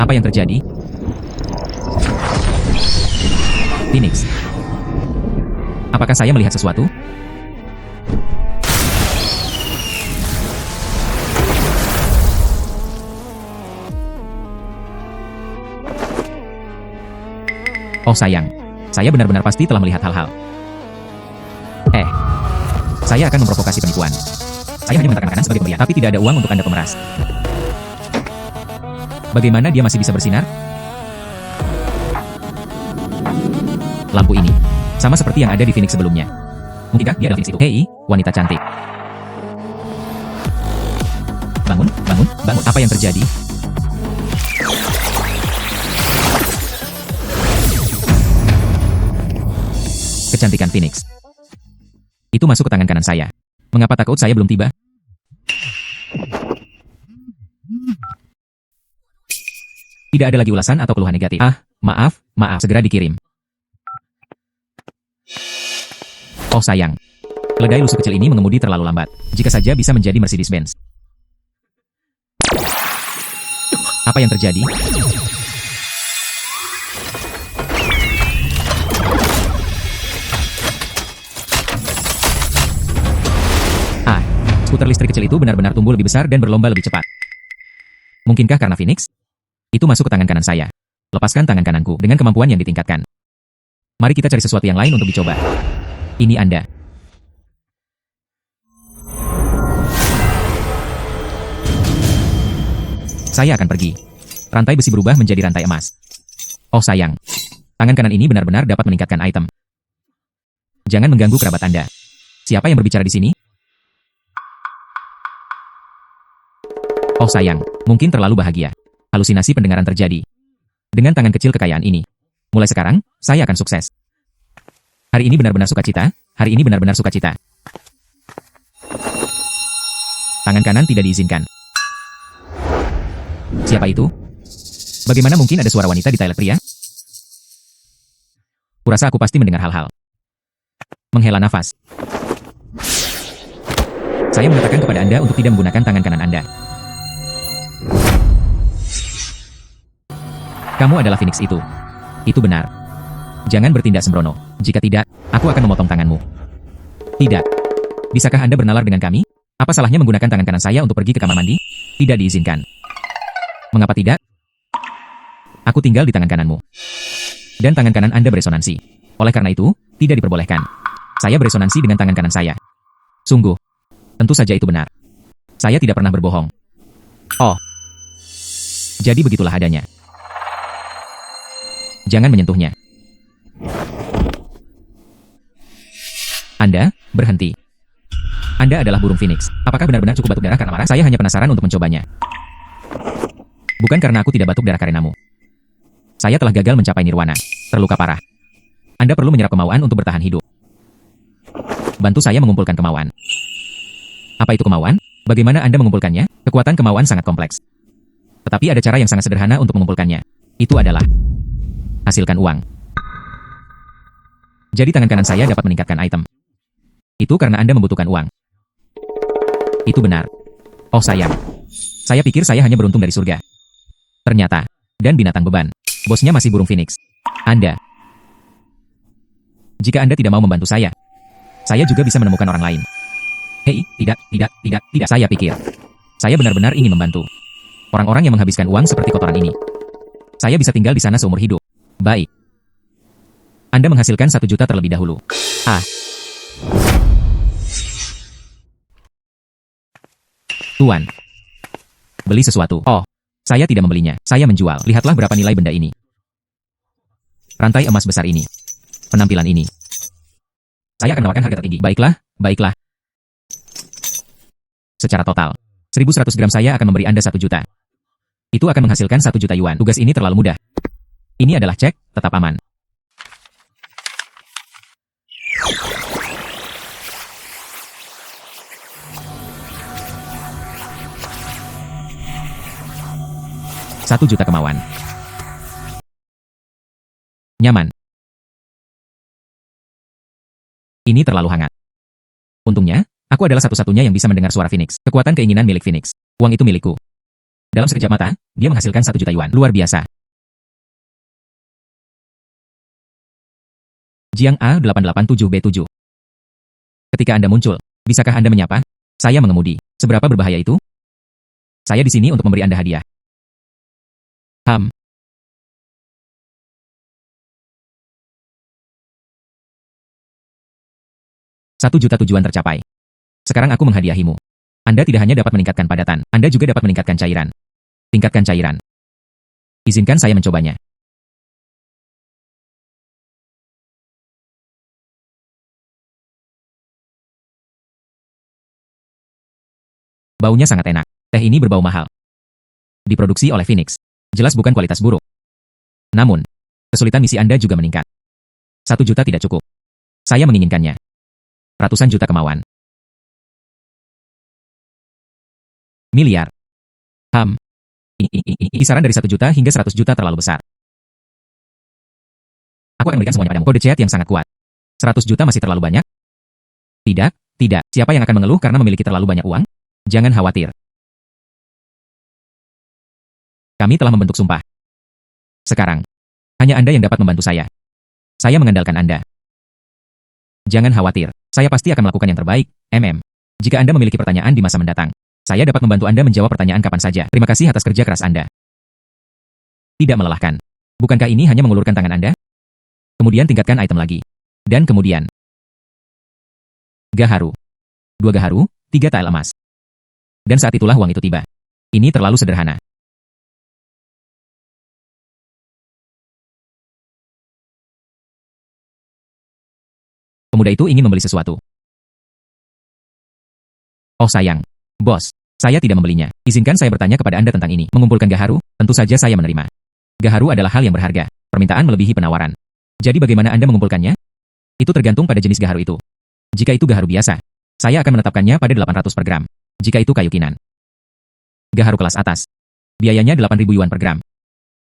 Apa yang terjadi? Phoenix. Apakah saya melihat sesuatu? Oh sayang, saya benar-benar pasti telah melihat hal-hal. Saya akan memprovokasi penipuan. Saya hanya mengantarkan makanan sebagai pemberian, tapi tidak ada uang untuk Anda pemeras. Bagaimana dia masih bisa bersinar? Lampu ini, sama seperti yang ada di Phoenix sebelumnya. Mungkinkah dia adalah Phoenix itu? Hei, wanita cantik. Bangun, bangun, bangun. Apa yang terjadi? Kecantikan Phoenix. Itu masuk ke tangan kanan saya. Mengapa takut saya belum tiba? Tidak ada lagi ulasan atau keluhan negatif. Maaf, segera dikirim. Oh sayang. Keledai lusuh kecil ini mengemudi terlalu lambat. Jika saja bisa menjadi Mercedes-Benz. Apa yang terjadi? Skuter listrik kecil itu benar-benar tumbuh lebih besar dan berlomba lebih cepat. Mungkinkah karena Phoenix? Itu masuk ke tangan kanan saya. Lepaskan tangan kananku dengan kemampuan yang ditingkatkan. Mari kita cari sesuatu yang lain untuk dicoba. Ini Anda. Saya akan pergi. Rantai besi berubah menjadi rantai emas. Oh sayang. Tangan kanan ini benar-benar dapat meningkatkan item. Jangan mengganggu kerabat Anda. Siapa yang berbicara di sini? Oh sayang, mungkin terlalu bahagia. Halusinasi pendengaran terjadi. Dengan tangan kecil kekayaan ini. Mulai sekarang, saya akan sukses. Hari ini benar-benar sukacita. Hari ini benar-benar sukacita. Tangan kanan tidak diizinkan. Siapa itu? Bagaimana mungkin ada suara wanita di toilet pria? Kurasa aku pasti mendengar hal-hal. Menghela nafas. Saya mengatakan kepada Anda untuk tidak menggunakan tangan kanan Anda. Kamu adalah Phoenix itu. Itu benar. Jangan bertindak sembrono. Jika tidak, aku akan memotong tanganmu. Tidak. Bisakah Anda bernalar dengan kami? Apa salahnya menggunakan tangan kanan saya untuk pergi ke kamar mandi? Tidak diizinkan. Mengapa tidak? Aku tinggal di tangan kananmu. Dan tangan kanan Anda beresonansi. Oleh karena itu, tidak diperbolehkan. Saya beresonansi dengan tangan kanan saya. Sungguh. Tentu saja itu benar. Saya tidak pernah berbohong. Oh. Jadi begitulah adanya. Jangan menyentuhnya. Anda, berhenti. Anda adalah burung Phoenix. Apakah benar-benar cukup batuk darah karena marah? Saya hanya penasaran untuk mencobanya. Bukan karena aku tidak batuk darah karenamu. Saya telah gagal mencapai nirwana. Terluka parah. Anda perlu menyerap kemauan untuk bertahan hidup. Bantu saya mengumpulkan kemauan. Apa itu kemauan? Bagaimana Anda mengumpulkannya? Kekuatan kemauan sangat kompleks. Tetapi ada cara yang sangat sederhana untuk mengumpulkannya. Itu adalah hasilkan uang. Jadi tangan kanan saya dapat meningkatkan item. Itu karena Anda membutuhkan uang. Itu benar. Oh sayang. Saya pikir saya hanya beruntung dari surga. Ternyata. Dan binatang beban. Bosnya masih burung Phoenix. Anda. Jika Anda tidak mau membantu saya juga bisa menemukan orang lain. Hei, tidak. Saya pikir. Saya benar-benar ingin membantu. Orang-orang yang menghabiskan uang seperti kotoran ini. Saya bisa tinggal di sana seumur hidup. Baik. Anda menghasilkan 1 juta terlebih dahulu. Tuan. Beli sesuatu. Oh. Saya tidak membelinya. Saya menjual. Lihatlah berapa nilai benda ini. Rantai emas besar ini. Penampilan ini. Saya akan menawarkan harga tertinggi. Baiklah. Secara total. 1.100 gram saya akan memberi Anda 1 juta. Itu akan menghasilkan 1 juta yuan. Tugas ini terlalu mudah. Ini adalah cek, tetap aman. Satu juta kemauan. Nyaman. Ini terlalu hangat. Untungnya, aku adalah satu-satunya yang bisa mendengar suara Phoenix. Kekuatan keinginan milik Phoenix. Uang itu milikku. Dalam sekejap mata, dia menghasilkan 1 juta yuan. Luar biasa. Jiang A887B7. Ketika Anda muncul, bisakah Anda menyapa? Saya mengemudi. Seberapa berbahaya itu? Saya di sini untuk memberi Anda hadiah. 1 juta tujuan tercapai. Sekarang aku menghadiahimu. Anda tidak hanya dapat meningkatkan padatan, Anda juga dapat meningkatkan cairan. Tingkatkan cairan. Izinkan saya mencobanya. Baunya sangat enak. Teh ini berbau mahal. Diproduksi oleh Phoenix. Jelas bukan kualitas buruk. Namun, kesulitan misi Anda juga meningkat. 1 juta tidak cukup. Saya menginginkannya. Ratusan juta kemauan. Miliar. Kisaran dari 1 juta hingga 100 juta terlalu besar. Aku akan berikan semuanya padamu. Kode chat yang sangat kuat. 100 juta masih terlalu banyak? Tidak, tidak. Siapa yang akan mengeluh karena memiliki terlalu banyak uang? Jangan khawatir. Kami telah membentuk sumpah. Sekarang, hanya Anda yang dapat membantu saya. Saya mengandalkan Anda. Jangan khawatir. Saya pasti akan melakukan yang terbaik, Jika Anda memiliki pertanyaan di masa mendatang, saya dapat membantu Anda menjawab pertanyaan kapan saja. Terima kasih atas kerja keras Anda. Tidak melelahkan. Bukankah ini hanya mengulurkan tangan Anda? Kemudian tingkatkan item lagi. Dan kemudian, gaharu. 2 gaharu, 3 tael emas. Dan saat itulah uang itu tiba. Ini terlalu sederhana. Pemuda itu ingin membeli sesuatu. Oh sayang. Bos, saya tidak membelinya. Izinkan saya bertanya kepada Anda tentang ini. Mengumpulkan gaharu, tentu saja saya menerima. Gaharu adalah hal yang berharga. Permintaan melebihi penawaran. Jadi bagaimana Anda mengumpulkannya? Itu tergantung pada jenis gaharu itu. Jika itu gaharu biasa, saya akan menetapkannya pada 800 per gram. Jika itu kayu kinan. Gaharu kelas atas. Biayanya 8.000 yuan per gram.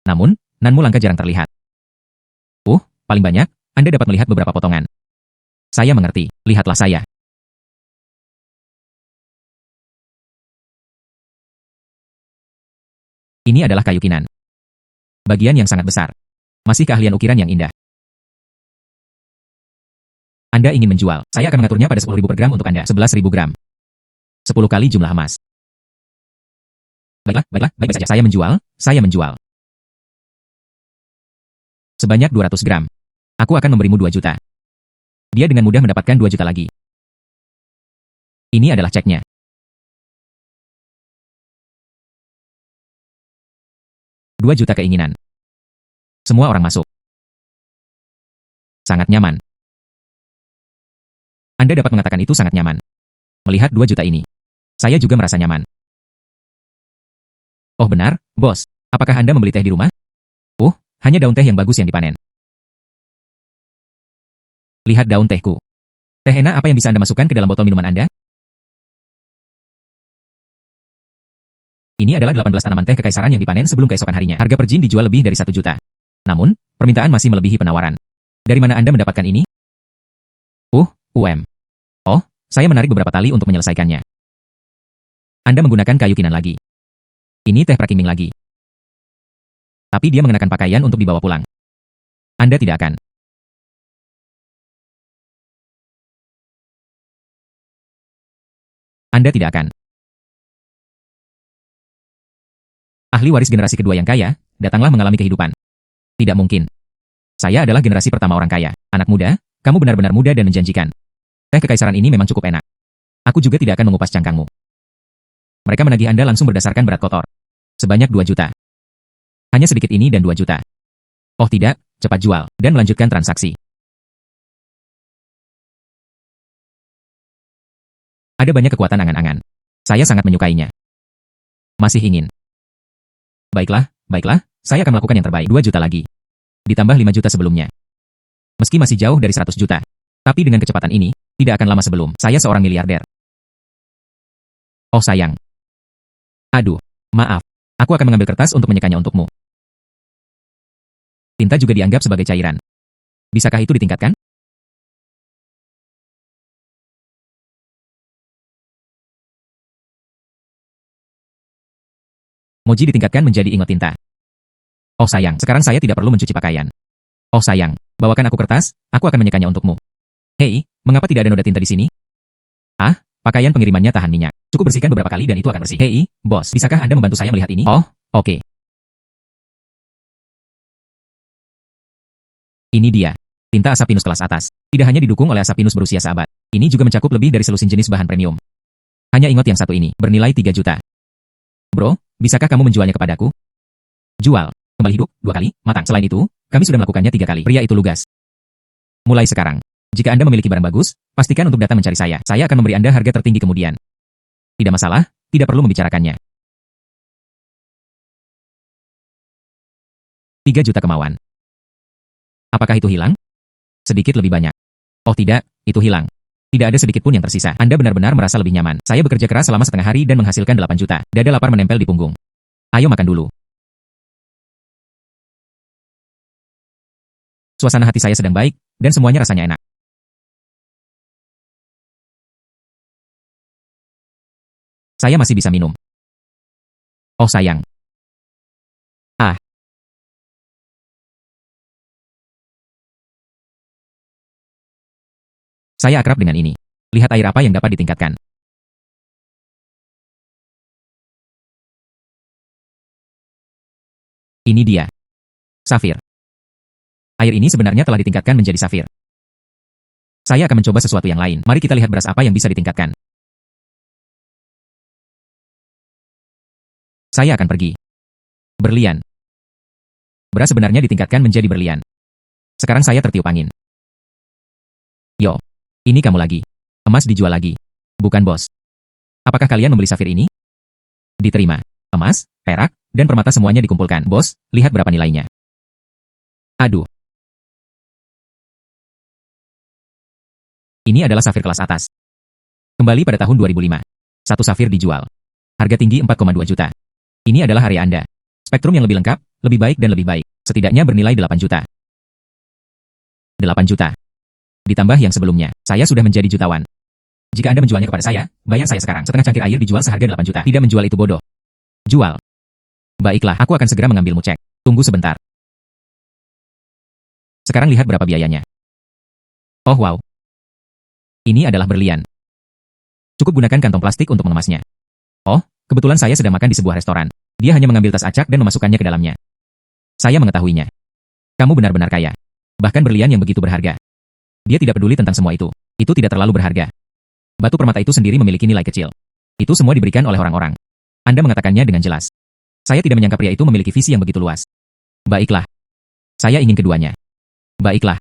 Namun, nanmu langka jarang terlihat. Paling banyak, Anda dapat melihat beberapa potongan. Saya mengerti, lihatlah saya. Ini adalah kayu kinan. Bagian yang sangat besar. Masih keahlian ukiran yang indah. Anda ingin menjual, saya akan mengaturnya pada 10.000 per gram untuk Anda. 11.000 gram. 10 kali jumlah emas. Baiklah, baik saja. Saya menjual. Sebanyak 200 gram. Aku akan memberimu 2 juta. Dia dengan mudah mendapatkan 2 juta lagi. Ini adalah ceknya. Dua juta keinginan. Semua orang masuk. Sangat nyaman. Anda dapat mengatakan itu sangat nyaman. Melihat 2 juta ini. Saya juga merasa nyaman. Oh benar, bos. Apakah Anda membeli teh di rumah? Hanya daun teh yang bagus yang dipanen. Lihat daun tehku. Teh enak apa yang bisa Anda masukkan ke dalam botol minuman Anda? Ini adalah 18 tanaman teh kekaisaran yang dipanen sebelum keesokan harinya. Harga per jin dijual lebih dari 1 juta. Namun, permintaan masih melebihi penawaran. Dari mana Anda mendapatkan ini? Oh, saya menarik beberapa tali untuk menyelesaikannya. Anda menggunakan kayu kinan lagi. Ini teh prakiming lagi. Tapi dia mengenakan pakaian untuk dibawa pulang. Anda tidak akan. Anda tidak akan. Ahli waris generasi kedua yang kaya, datanglah mengalami kehidupan. Tidak mungkin. Saya adalah generasi pertama orang kaya. Anak muda, kamu benar-benar muda dan menjanjikan. Teh kekaisaran ini memang cukup enak. Aku juga tidak akan mengupas cangkangmu. Mereka menagih Anda langsung berdasarkan berat kotor. Sebanyak 2 juta. Hanya sedikit ini dan 2 juta. Oh tidak, cepat jual, dan melanjutkan transaksi. Ada banyak kekuatan angan-angan. Saya sangat menyukainya. Masih ingin. Baiklah, saya akan melakukan yang terbaik. 2 juta lagi. Ditambah 5 juta sebelumnya. Meski masih jauh dari 100 juta. Tapi dengan kecepatan ini, tidak akan lama sebelum saya seorang miliarder. Oh sayang. Aduh, maaf. Aku akan mengambil kertas untuk menyekanya untukmu. Tinta juga dianggap sebagai cairan. Bisakah itu ditingkatkan? Moji ditingkatkan menjadi ingot tinta. Oh sayang, sekarang saya tidak perlu mencuci pakaian. Oh sayang, bawakan aku kertas, aku akan menyekannya untukmu. Hei, mengapa tidak ada noda tinta di sini? Ah, pakaian pengirimannya tahan minyak. Cukup bersihkan beberapa kali dan itu akan bersih. Hei, bos, bisakah Anda membantu saya melihat ini? Oh, oke. Ini dia. Tinta asap pinus kelas atas. Tidak hanya didukung oleh asap pinus berusia seabad. Ini juga mencakup lebih dari selusin jenis bahan premium. Hanya ingot yang satu ini, bernilai 3 juta. Bro, bisakah kamu menjualnya kepadaku? Jual. Kembali hidup, 2 kali, matang. Selain itu, kami sudah melakukannya 3 kali. Pria itu lugas. Mulai sekarang, jika Anda memiliki barang bagus, pastikan untuk datang mencari saya. Saya akan memberi Anda harga tertinggi kemudian. Tidak masalah, tidak perlu membicarakannya. 3 juta kemauan. Apakah itu hilang? Sedikit lebih banyak. Oh tidak, itu hilang. Tidak ada sedikit pun yang tersisa. Anda benar-benar merasa lebih nyaman. Saya bekerja keras selama setengah hari dan menghasilkan 8 juta. Dada lapar menempel di punggung. Ayo makan dulu. Suasana hati saya sedang baik, dan semuanya rasanya enak. Saya masih bisa minum. Oh sayang. Ah, saya akrab dengan ini. Lihat air apa yang dapat ditingkatkan. Ini dia. Safir. Air ini sebenarnya telah ditingkatkan menjadi safir. Saya akan mencoba sesuatu yang lain. Mari kita lihat beras apa yang bisa ditingkatkan. Saya akan pergi. Berlian. Beras sebenarnya ditingkatkan menjadi berlian. Sekarang saya tertiup angin. Yo, ini kamu lagi. Emas dijual lagi. Bukan bos. Apakah kalian membeli safir ini? Diterima. Emas, perak, dan permata semuanya dikumpulkan. Bos, lihat berapa nilainya. Aduh. Ini adalah safir kelas atas. Kembali pada tahun 2005. Satu safir dijual. Harga tinggi 4,2 juta. Ini adalah area Anda. Spektrum yang lebih lengkap, lebih baik dan lebih baik. Setidaknya bernilai 8 juta. 8 juta. Ditambah yang sebelumnya, saya sudah menjadi jutawan. Jika Anda menjualnya kepada saya, bayar saya sekarang. Setengah cangkir air dijual seharga 8 juta. Tidak menjual itu bodoh. Jual. Baiklah, aku akan segera mengambilmu cek. Tunggu sebentar. Sekarang lihat berapa biayanya. Oh wow. Ini adalah berlian. Cukup gunakan kantong plastik untuk mengemasnya. Oh, kebetulan saya sedang makan di sebuah restoran. Dia hanya mengambil tas acak dan memasukkannya ke dalamnya. Saya mengetahuinya. Kamu benar-benar kaya. Bahkan berlian yang begitu berharga. Dia tidak peduli tentang semua itu. Itu tidak terlalu berharga. Batu permata itu sendiri memiliki nilai kecil. Itu semua diberikan oleh orang-orang. Anda mengatakannya dengan jelas. Saya tidak menyangka pria itu memiliki visi yang begitu luas. Baiklah. Saya ingin keduanya. Baiklah.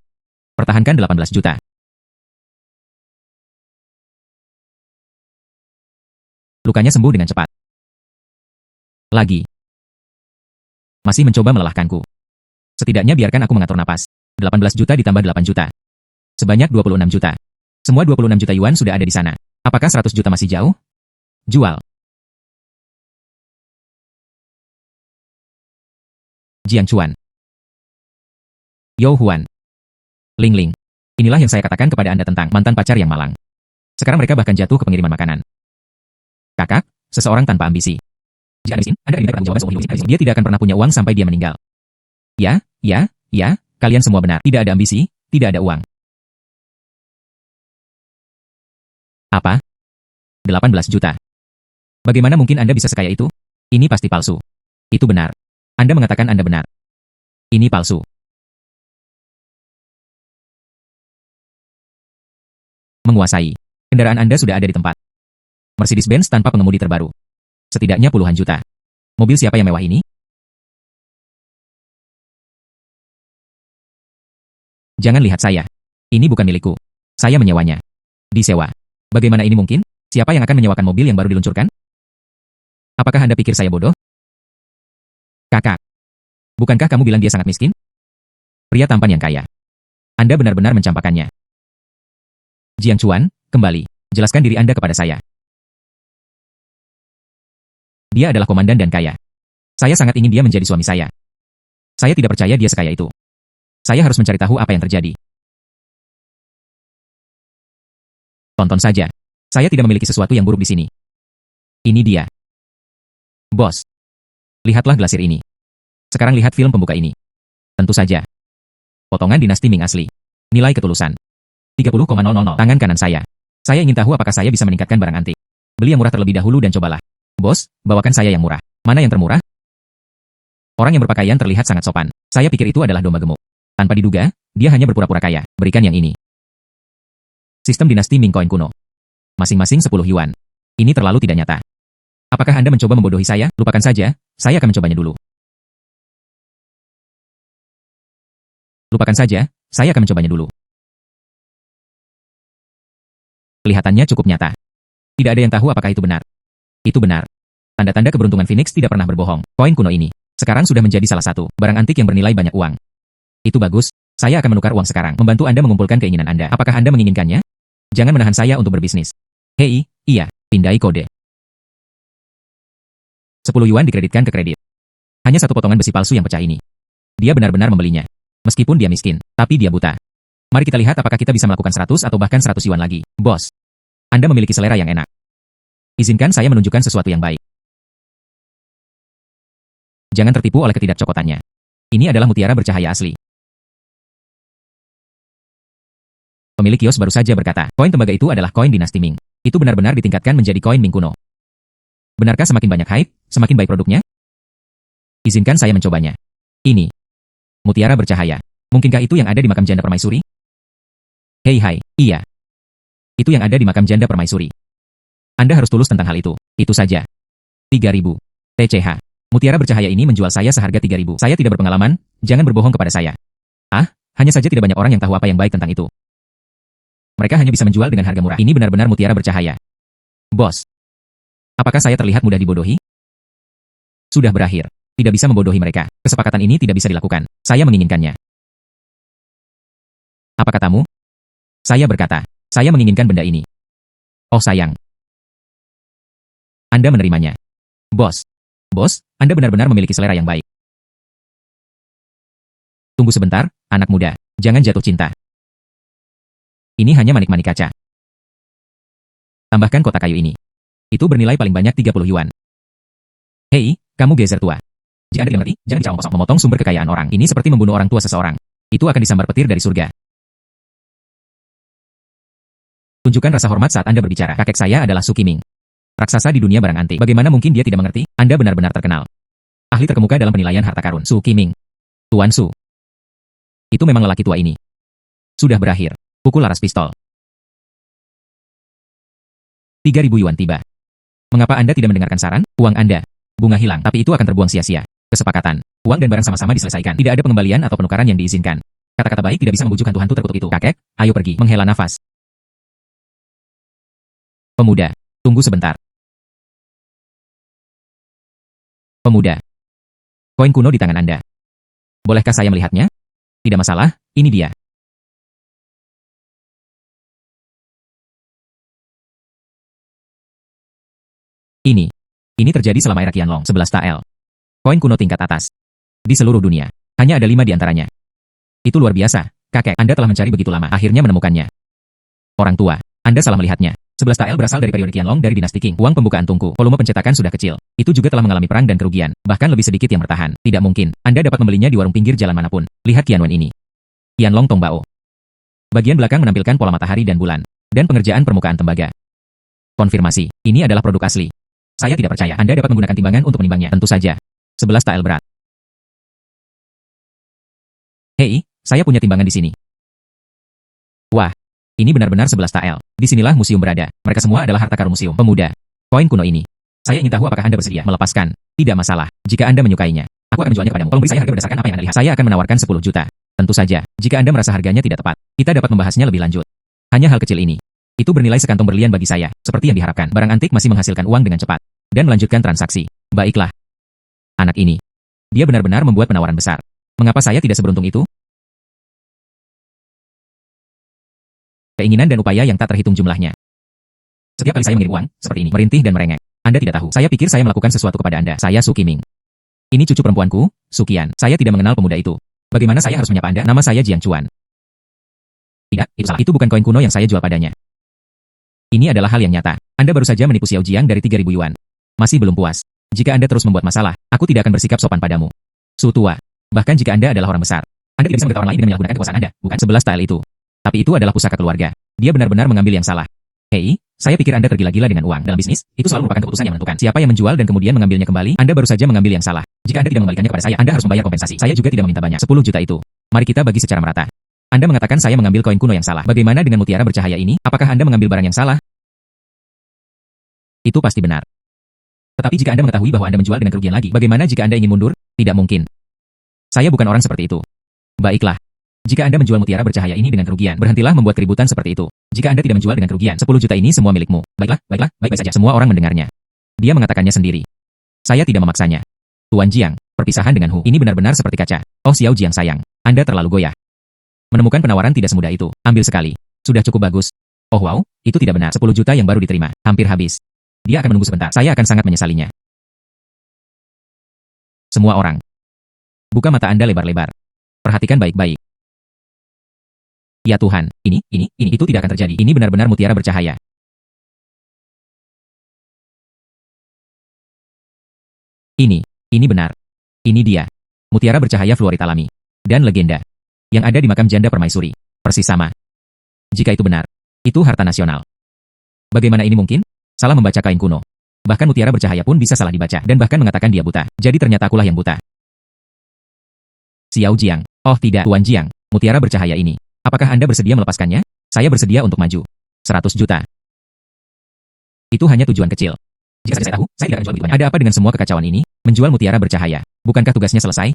Pertahankan 18 juta. Lukanya sembuh dengan cepat. Lagi. Masih mencoba melelahkanku. Setidaknya biarkan aku mengatur napas. 18 juta ditambah 8 juta. Sebanyak 26 juta. Semua 26 juta yuan sudah ada di sana. Apakah 100 juta masih jauh? Jual. Jiang Chuan. Yo Huan. Ling Ling. Inilah yang saya katakan kepada Anda tentang mantan pacar yang malang. Sekarang mereka bahkan jatuh ke pengiriman makanan. Kakak, seseorang tanpa ambisi. Jika Anda miskin, Anda akan diminta pertanggungjawaban seumur hidup. Dia tidak akan pernah punya uang sampai dia meninggal. Ya, kalian semua benar. Tidak ada ambisi, tidak ada uang. Apa? 18 juta. Bagaimana mungkin Anda bisa sekaya itu? Ini pasti palsu. Itu benar. Anda mengatakan Anda benar. Ini palsu. Menguasai. Kendaraan Anda sudah ada di tempat. Mercedes-Benz tanpa pengemudi terbaru. Setidaknya puluhan juta. Mobil siapa yang mewah ini? Jangan lihat saya. Ini bukan milikku. Saya menyewanya. Disewa. Bagaimana ini mungkin? Siapa yang akan menyewakan mobil yang baru diluncurkan? Apakah Anda pikir saya bodoh? Kakak. Bukankah kamu bilang dia sangat miskin? Pria tampan yang kaya. Anda benar-benar mencampakkannya. Jiang Chuan, kembali. Jelaskan diri Anda kepada saya. Dia adalah komandan dan kaya. Saya sangat ingin dia menjadi suami saya. Saya tidak percaya dia sekaya itu. Saya harus mencari tahu apa yang terjadi. Tonton saja. Saya tidak memiliki sesuatu yang buruk di sini. Ini dia. Bos. Lihatlah glasir ini. Sekarang lihat film pembuka ini. Tentu saja. Potongan dinasti Ming asli. Nilai ketulusan. 30,000. Tangan kanan saya. Saya ingin tahu apakah saya bisa meningkatkan barang antik. Beli yang murah terlebih dahulu dan cobalah. Bos, bawakan saya yang murah. Mana yang termurah? Orang yang berpakaian terlihat sangat sopan. Saya pikir itu adalah domba gemuk. Tanpa diduga, dia hanya berpura-pura kaya. Berikan yang ini. Sistem dinasti Ming koin kuno. Masing-masing 10 yuan. Ini terlalu tidak nyata. Apakah Anda mencoba membodohi saya? Lupakan saja, saya akan mencobanya dulu. Lupakan saja, saya akan mencobanya dulu. Kelihatannya cukup nyata. Tidak ada yang tahu apakah itu benar. Itu benar. Tanda-tanda keberuntungan Phoenix tidak pernah berbohong. Koin kuno ini sekarang sudah menjadi salah satu barang antik yang bernilai banyak uang. Itu bagus, saya akan menukar uang sekarang, membantu Anda mengumpulkan keinginan Anda. Apakah Anda menginginkannya? Jangan menahan saya untuk berbisnis. Hei, iya, pindai kode. 10 yuan dikreditkan ke kredit. Hanya satu potongan besi palsu yang pecah ini. Dia benar-benar membelinya. Meskipun dia miskin, tapi dia buta. Mari kita lihat apakah kita bisa melakukan 100 atau bahkan 100 yuan lagi. Bos, Anda memiliki selera yang enak. Izinkan saya menunjukkan sesuatu yang baik. Jangan tertipu oleh ketidakcokotannya. Ini adalah mutiara bercahaya asli. Pemilik kios baru saja berkata, koin tembaga itu adalah koin dinasti Ming. Itu benar-benar ditingkatkan menjadi koin Ming kuno. Benarkah semakin banyak hype, semakin baik produknya? Izinkan saya mencobanya. Ini. Mutiara bercahaya. Mungkinkah itu yang ada di makam janda permaisuri? Hei hai, iya. Itu yang ada di makam janda permaisuri. Anda harus tulus tentang hal itu. Itu saja. 3.000. TCH. Mutiara bercahaya ini menjual saya seharga 3.000. Saya tidak berpengalaman, jangan berbohong kepada saya. Ah, hanya saja tidak banyak orang yang tahu apa yang baik tentang itu. Mereka hanya bisa menjual dengan harga murah. Ini benar-benar mutiara bercahaya. Bos. Apakah saya terlihat mudah dibodohi? Sudah berakhir. Tidak bisa membodohi mereka. Kesepakatan ini tidak bisa dilakukan. Saya menginginkannya. Apa katamu? Saya berkata, saya menginginkan benda ini. Oh sayang. Anda menerimanya. Bos. Bos, Anda benar-benar memiliki selera yang baik. Tunggu sebentar, anak muda. Jangan jatuh cinta. Ini hanya manik-manik kaca. Tambahkan kotak kayu ini. Itu bernilai paling banyak 30 yuan. Hei, kamu gezer tua. Jika Anda tidak mengerti, jangan bicara kosong. Memotong sumber kekayaan orang. Ini seperti membunuh orang tua seseorang. Itu akan disambar petir dari surga. Tunjukkan rasa hormat saat Anda berbicara. Kakek saya adalah Su Qiming. Raksasa di dunia barang antik. Bagaimana mungkin dia tidak mengerti? Anda benar-benar terkenal. Ahli terkemuka dalam penilaian harta karun. Su Qiming. Tuan Su. Itu memang lelaki tua ini. Sudah berakhir. Pukul laras pistol. 3.000 yuan tiba. Mengapa Anda tidak mendengarkan saran? Uang Anda. Bunga hilang, tapi itu akan terbuang sia-sia. Kesepakatan. Uang dan barang sama-sama diselesaikan. Tidak ada pengembalian atau penukaran yang diizinkan. Kata-kata baik tidak bisa membujuk hantu-hantu terkutuk itu. Kakek, ayo pergi. Menghela nafas. Pemuda. Tunggu sebentar. Pemuda. Koin kuno di tangan Anda. Bolehkah saya melihatnya? Tidak masalah, ini dia. Ini terjadi selama era Qianlong, 11 tael. Koin kuno tingkat atas. Di seluruh dunia. Hanya ada 5 di antaranya. Itu luar biasa, kakek. Anda telah mencari begitu lama, akhirnya menemukannya. Orang tua, Anda salah melihatnya. 11 tael berasal dari periode Qianlong dari dinasti Qing. Uang pembukaan tungku, volume pencetakan sudah kecil. Itu juga telah mengalami perang dan kerugian. Bahkan lebih sedikit yang bertahan. Tidak mungkin. Anda dapat membelinya di warung pinggir jalan manapun. Lihat Qianwen ini. Qianlong Tongbao. Bagian belakang menampilkan pola matahari dan bulan. Dan pengerjaan permukaan tembaga. Konfirmasi. Ini adalah produk asli. Saya tidak percaya. Anda dapat menggunakan timbangan untuk menimbangnya. Tentu saja. 11 tael berat. Hei, saya punya timbangan di sini. Wah. Ini benar-benar 11 tael. Disinilah museum berada. Mereka semua adalah harta karun museum. Pemuda. Koin kuno ini. Saya ingin tahu apakah Anda bersedia melepaskan. Tidak masalah. Jika Anda menyukainya, aku akan menjualnya padamu. Tolong beri saya harga berdasarkan apa yang Anda lihat. Saya akan menawarkan 10 juta. Tentu saja, jika Anda merasa harganya tidak tepat, kita dapat membahasnya lebih lanjut. Hanya hal kecil ini. Itu bernilai sekantong berlian bagi saya. Seperti yang diharapkan, barang antik masih menghasilkan uang dengan cepat. Dan melanjutkan transaksi. Baiklah. Anak ini. Dia benar-benar membuat penawaran besar. Mengapa saya tidak seberuntung itu? Keinginan dan upaya yang tak terhitung jumlahnya. Setiap kali saya mengirim uang, seperti ini, merintih dan merengek. Anda tidak tahu. Saya pikir saya melakukan sesuatu kepada Anda. Saya Su Qiming. Ini cucu perempuanku, Su Qian. Saya tidak mengenal pemuda itu. Bagaimana saya harus menyapa Anda? Nama saya Jiang Chuan. Tidak, itu salah. Itu bukan koin kuno yang saya jual padanya. Ini adalah hal yang nyata. Anda baru saja menipu Xiao Jiang dari 3.000 yuan. Masih belum puas. Jika Anda terus membuat masalah, aku tidak akan bersikap sopan padamu. Su tua. Bahkan jika Anda adalah orang besar, Anda tidak bisa menggigit orang lain dengan menyalahgunakan kekuasaan Anda, bukan? 11 tile itu. Tapi itu adalah pusaka keluarga. Dia benar-benar mengambil yang salah. Hei, saya pikir Anda tergila-gila dengan uang. Dalam bisnis, itu selalu merupakan keputusan yang menentukan. Siapa yang menjual dan kemudian mengambilnya kembali, Anda baru saja mengambil yang salah. Jika Anda tidak mengembalikannya kepada saya, Anda harus membayar kompensasi. Saya juga tidak meminta banyak. 10 juta itu. Mari kita bagi secara merata. Anda mengatakan saya mengambil koin kuno yang salah. Bagaimana dengan mutiara bercahaya ini? Apakah Anda mengambil barang yang salah? Itu pasti benar. Tetapi jika Anda mengetahui bahwa Anda menjual dengan kerugian lagi, bagaimana jika Anda ingin mundur? Tidak mungkin. Saya bukan orang seperti itu. Baiklah. Jika Anda menjual mutiara bercahaya ini dengan kerugian, berhentilah membuat keributan seperti itu. Jika Anda tidak menjual dengan kerugian, 10 juta ini semua milikmu. Baiklah, baik-baik saja. Semua orang mendengarnya. Dia mengatakannya sendiri. Saya tidak memaksanya. Tuan Jiang, perpisahan dengan Hu, ini benar-benar seperti kaca. Oh Xiao Jiang sayang, Anda terlalu goyah. Menemukan penawaran tidak semudah itu. Ambil sekali. Sudah cukup bagus. Oh wow, itu tidak benar. 10 juta yang baru diterima. Hampir habis. Dia akan menunggu sebentar. Saya akan sangat menyesalinya. Semua orang. Buka mata Anda lebar-lebar. Perhatikan baik-baik. Ya Tuhan, ini, itu tidak akan terjadi. Ini benar-benar mutiara bercahaya. Ini benar. Ini dia. Mutiara bercahaya fluorit alami. Dan legenda. Yang ada di makam janda permaisuri. Persis sama. Jika itu benar, itu harta nasional. Bagaimana ini mungkin? Salah membaca kain kuno. Bahkan mutiara bercahaya pun bisa salah dibaca. Dan bahkan mengatakan dia buta. Jadi ternyata akulah yang buta. Xiao Jiang. Oh tidak, Tuan Jiang. Mutiara bercahaya ini. Apakah Anda bersedia melepaskannya? Saya bersedia untuk maju. 100 juta. Itu hanya tujuan kecil. Jika saja saya tahu, saya tidak akan jual begitu banyak. Ada apa dengan semua kekacauan ini? Menjual mutiara bercahaya. Bukankah tugasnya selesai?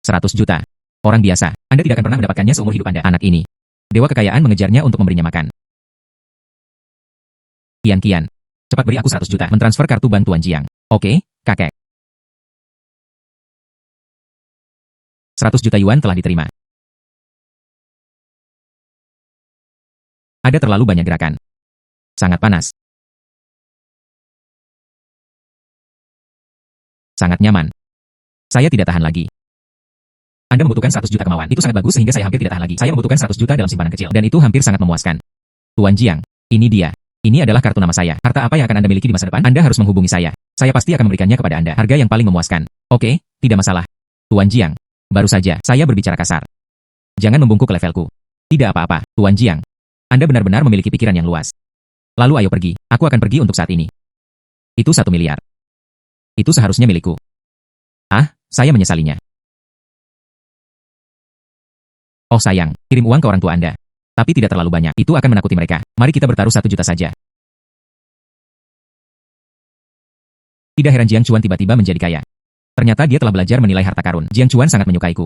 100 juta. Orang biasa. Anda tidak akan pernah mendapatkannya seumur hidup Anda. Anak ini. Dewa kekayaan mengejarnya untuk memberinya makan. Kian. Cepat beri aku 100 juta. Mentransfer kartu bantuan Jiang. Oke, kakek. 100 juta yuan telah diterima. Ada terlalu banyak gerakan. Sangat panas. Sangat nyaman. Saya tidak tahan lagi. Anda membutuhkan 100 juta kemauan. Itu sangat bagus sehingga saya hampir tidak tahan lagi. Saya membutuhkan 100 juta dalam simpanan kecil. Dan itu hampir sangat memuaskan. Tuan Jiang, ini dia. Ini adalah kartu nama saya. Harta apa yang akan Anda miliki di masa depan? Anda harus menghubungi saya. Saya pasti akan memberikannya kepada Anda. Harga yang paling memuaskan. Oke, tidak masalah. Tuan Jiang, baru saja saya berbicara kasar. Jangan membungkuk ke levelku. Tidak apa-apa, Tuan Jiang. Anda benar-benar memiliki pikiran yang luas. Lalu ayo pergi. Aku akan pergi untuk saat ini. Itu 1 miliar. Itu seharusnya milikku. Ah, saya menyesalinya. Oh sayang, kirim uang ke orang tua Anda. Tapi tidak terlalu banyak. Itu akan menakuti mereka. Mari kita bertaruh 1 juta saja. Tidak heran Jiang Chuan tiba-tiba menjadi kaya. Ternyata dia telah belajar menilai harta karun. Jiang Chuan sangat menyukaiku.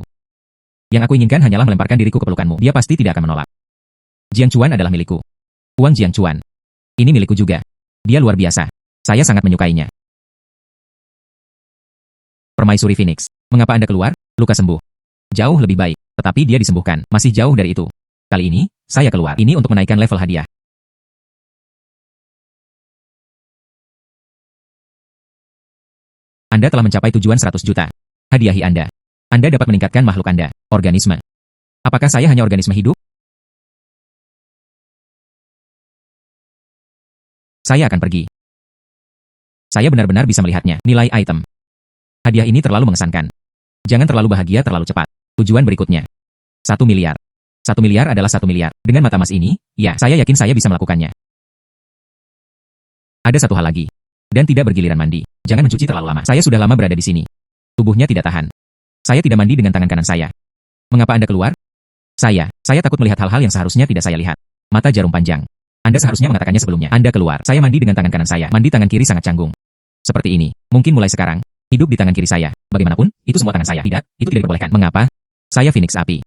Yang aku inginkan hanyalah melemparkan diriku ke pelukanmu. Dia pasti tidak akan menolak. Jiang Chuan adalah milikku. Uang Jiang Chuan. Ini milikku juga. Dia luar biasa. Saya sangat menyukainya. Permaisuri Phoenix. Mengapa Anda keluar? Luka sembuh. Jauh lebih baik. Tetapi dia disembuhkan. Masih jauh dari itu. Kali ini, saya keluar. Ini untuk menaikkan level hadiah. Anda telah mencapai tujuan 100 juta. Hadiahi Anda. Anda dapat meningkatkan makhluk Anda. Organisme. Apakah saya hanya organisme hidup? Saya akan pergi. Saya benar-benar bisa melihatnya. Nilai item. Hadiah ini terlalu mengesankan. Jangan terlalu bahagia terlalu cepat. Tujuan berikutnya. 1 miliar. 1 miliar adalah 1 miliar. Dengan mata emas ini, ya, saya yakin saya bisa melakukannya. Ada satu hal lagi. Dan tidak bergiliran mandi. Jangan mencuci terlalu lama. Saya sudah lama berada di sini. Tubuhnya tidak tahan. Saya tidak mandi dengan tangan kanan saya. Mengapa Anda keluar? Saya takut melihat hal-hal yang seharusnya tidak saya lihat. Mata jarum panjang. Anda seharusnya mengatakannya sebelumnya. Anda keluar. Saya mandi dengan tangan kanan saya. Mandi tangan kiri sangat canggung. Seperti ini. Mungkin mulai sekarang, hidup di tangan kiri saya. Bagaimanapun, itu semua tangan saya. Tidak, itu tidak diperbolehkan. Mengapa? Saya Phoenix Api.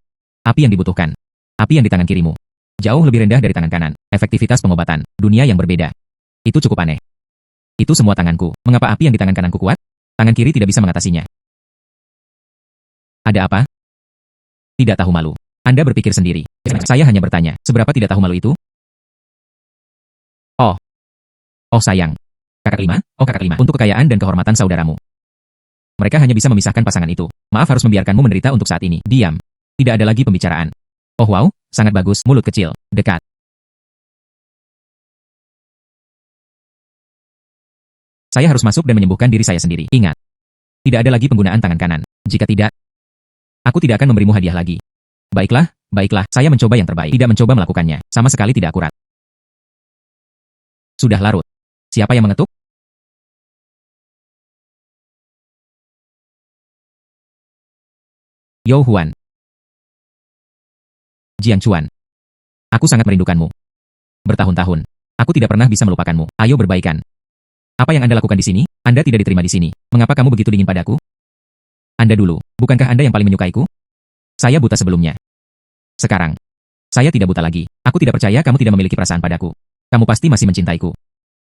Api yang dibutuhkan. Api yang di tangan kirimu. Jauh lebih rendah dari tangan kanan. Efektivitas pengobatan. Dunia yang berbeda. Itu cukup aneh. Itu semua tanganku. Mengapa api yang di tangan kananku kuat? Tangan kiri tidak bisa mengatasinya. Ada apa? Tidak tahu malu. Anda berpikir sendiri. Saya hanya bertanya, seberapa tidak tahu malu itu? Oh. Oh sayang. Kakak kelima? Oh kakak kelima. Untuk kekayaan dan kehormatan saudaramu. Mereka hanya bisa memisahkan pasangan itu. Maaf harus membiarkanmu menderita untuk saat ini. Diam. Tidak ada lagi pembicaraan. Oh wow, sangat bagus. Mulut kecil. Dekat. Saya harus masuk dan menyembuhkan diri saya sendiri. Ingat, tidak ada lagi penggunaan tangan kanan. Jika tidak, aku tidak akan memberimu hadiah lagi. Baiklah, baiklah, saya mencoba yang terbaik. Tidak mencoba melakukannya, sama sekali tidak akurat. Sudah larut. Siapa yang mengetuk? Yo Huan. Jiang Chuan. Aku sangat merindukanmu. Bertahun-tahun, aku tidak pernah bisa melupakanmu. Ayo berbaikan. Apa yang Anda lakukan di sini? Anda tidak diterima di sini. Mengapa kamu begitu dingin padaku? Anda dulu, bukankah Anda yang paling menyukaiku? Saya buta sebelumnya. Sekarang, saya tidak buta lagi. Aku tidak percaya kamu tidak memiliki perasaan padaku. Kamu pasti masih mencintaiku.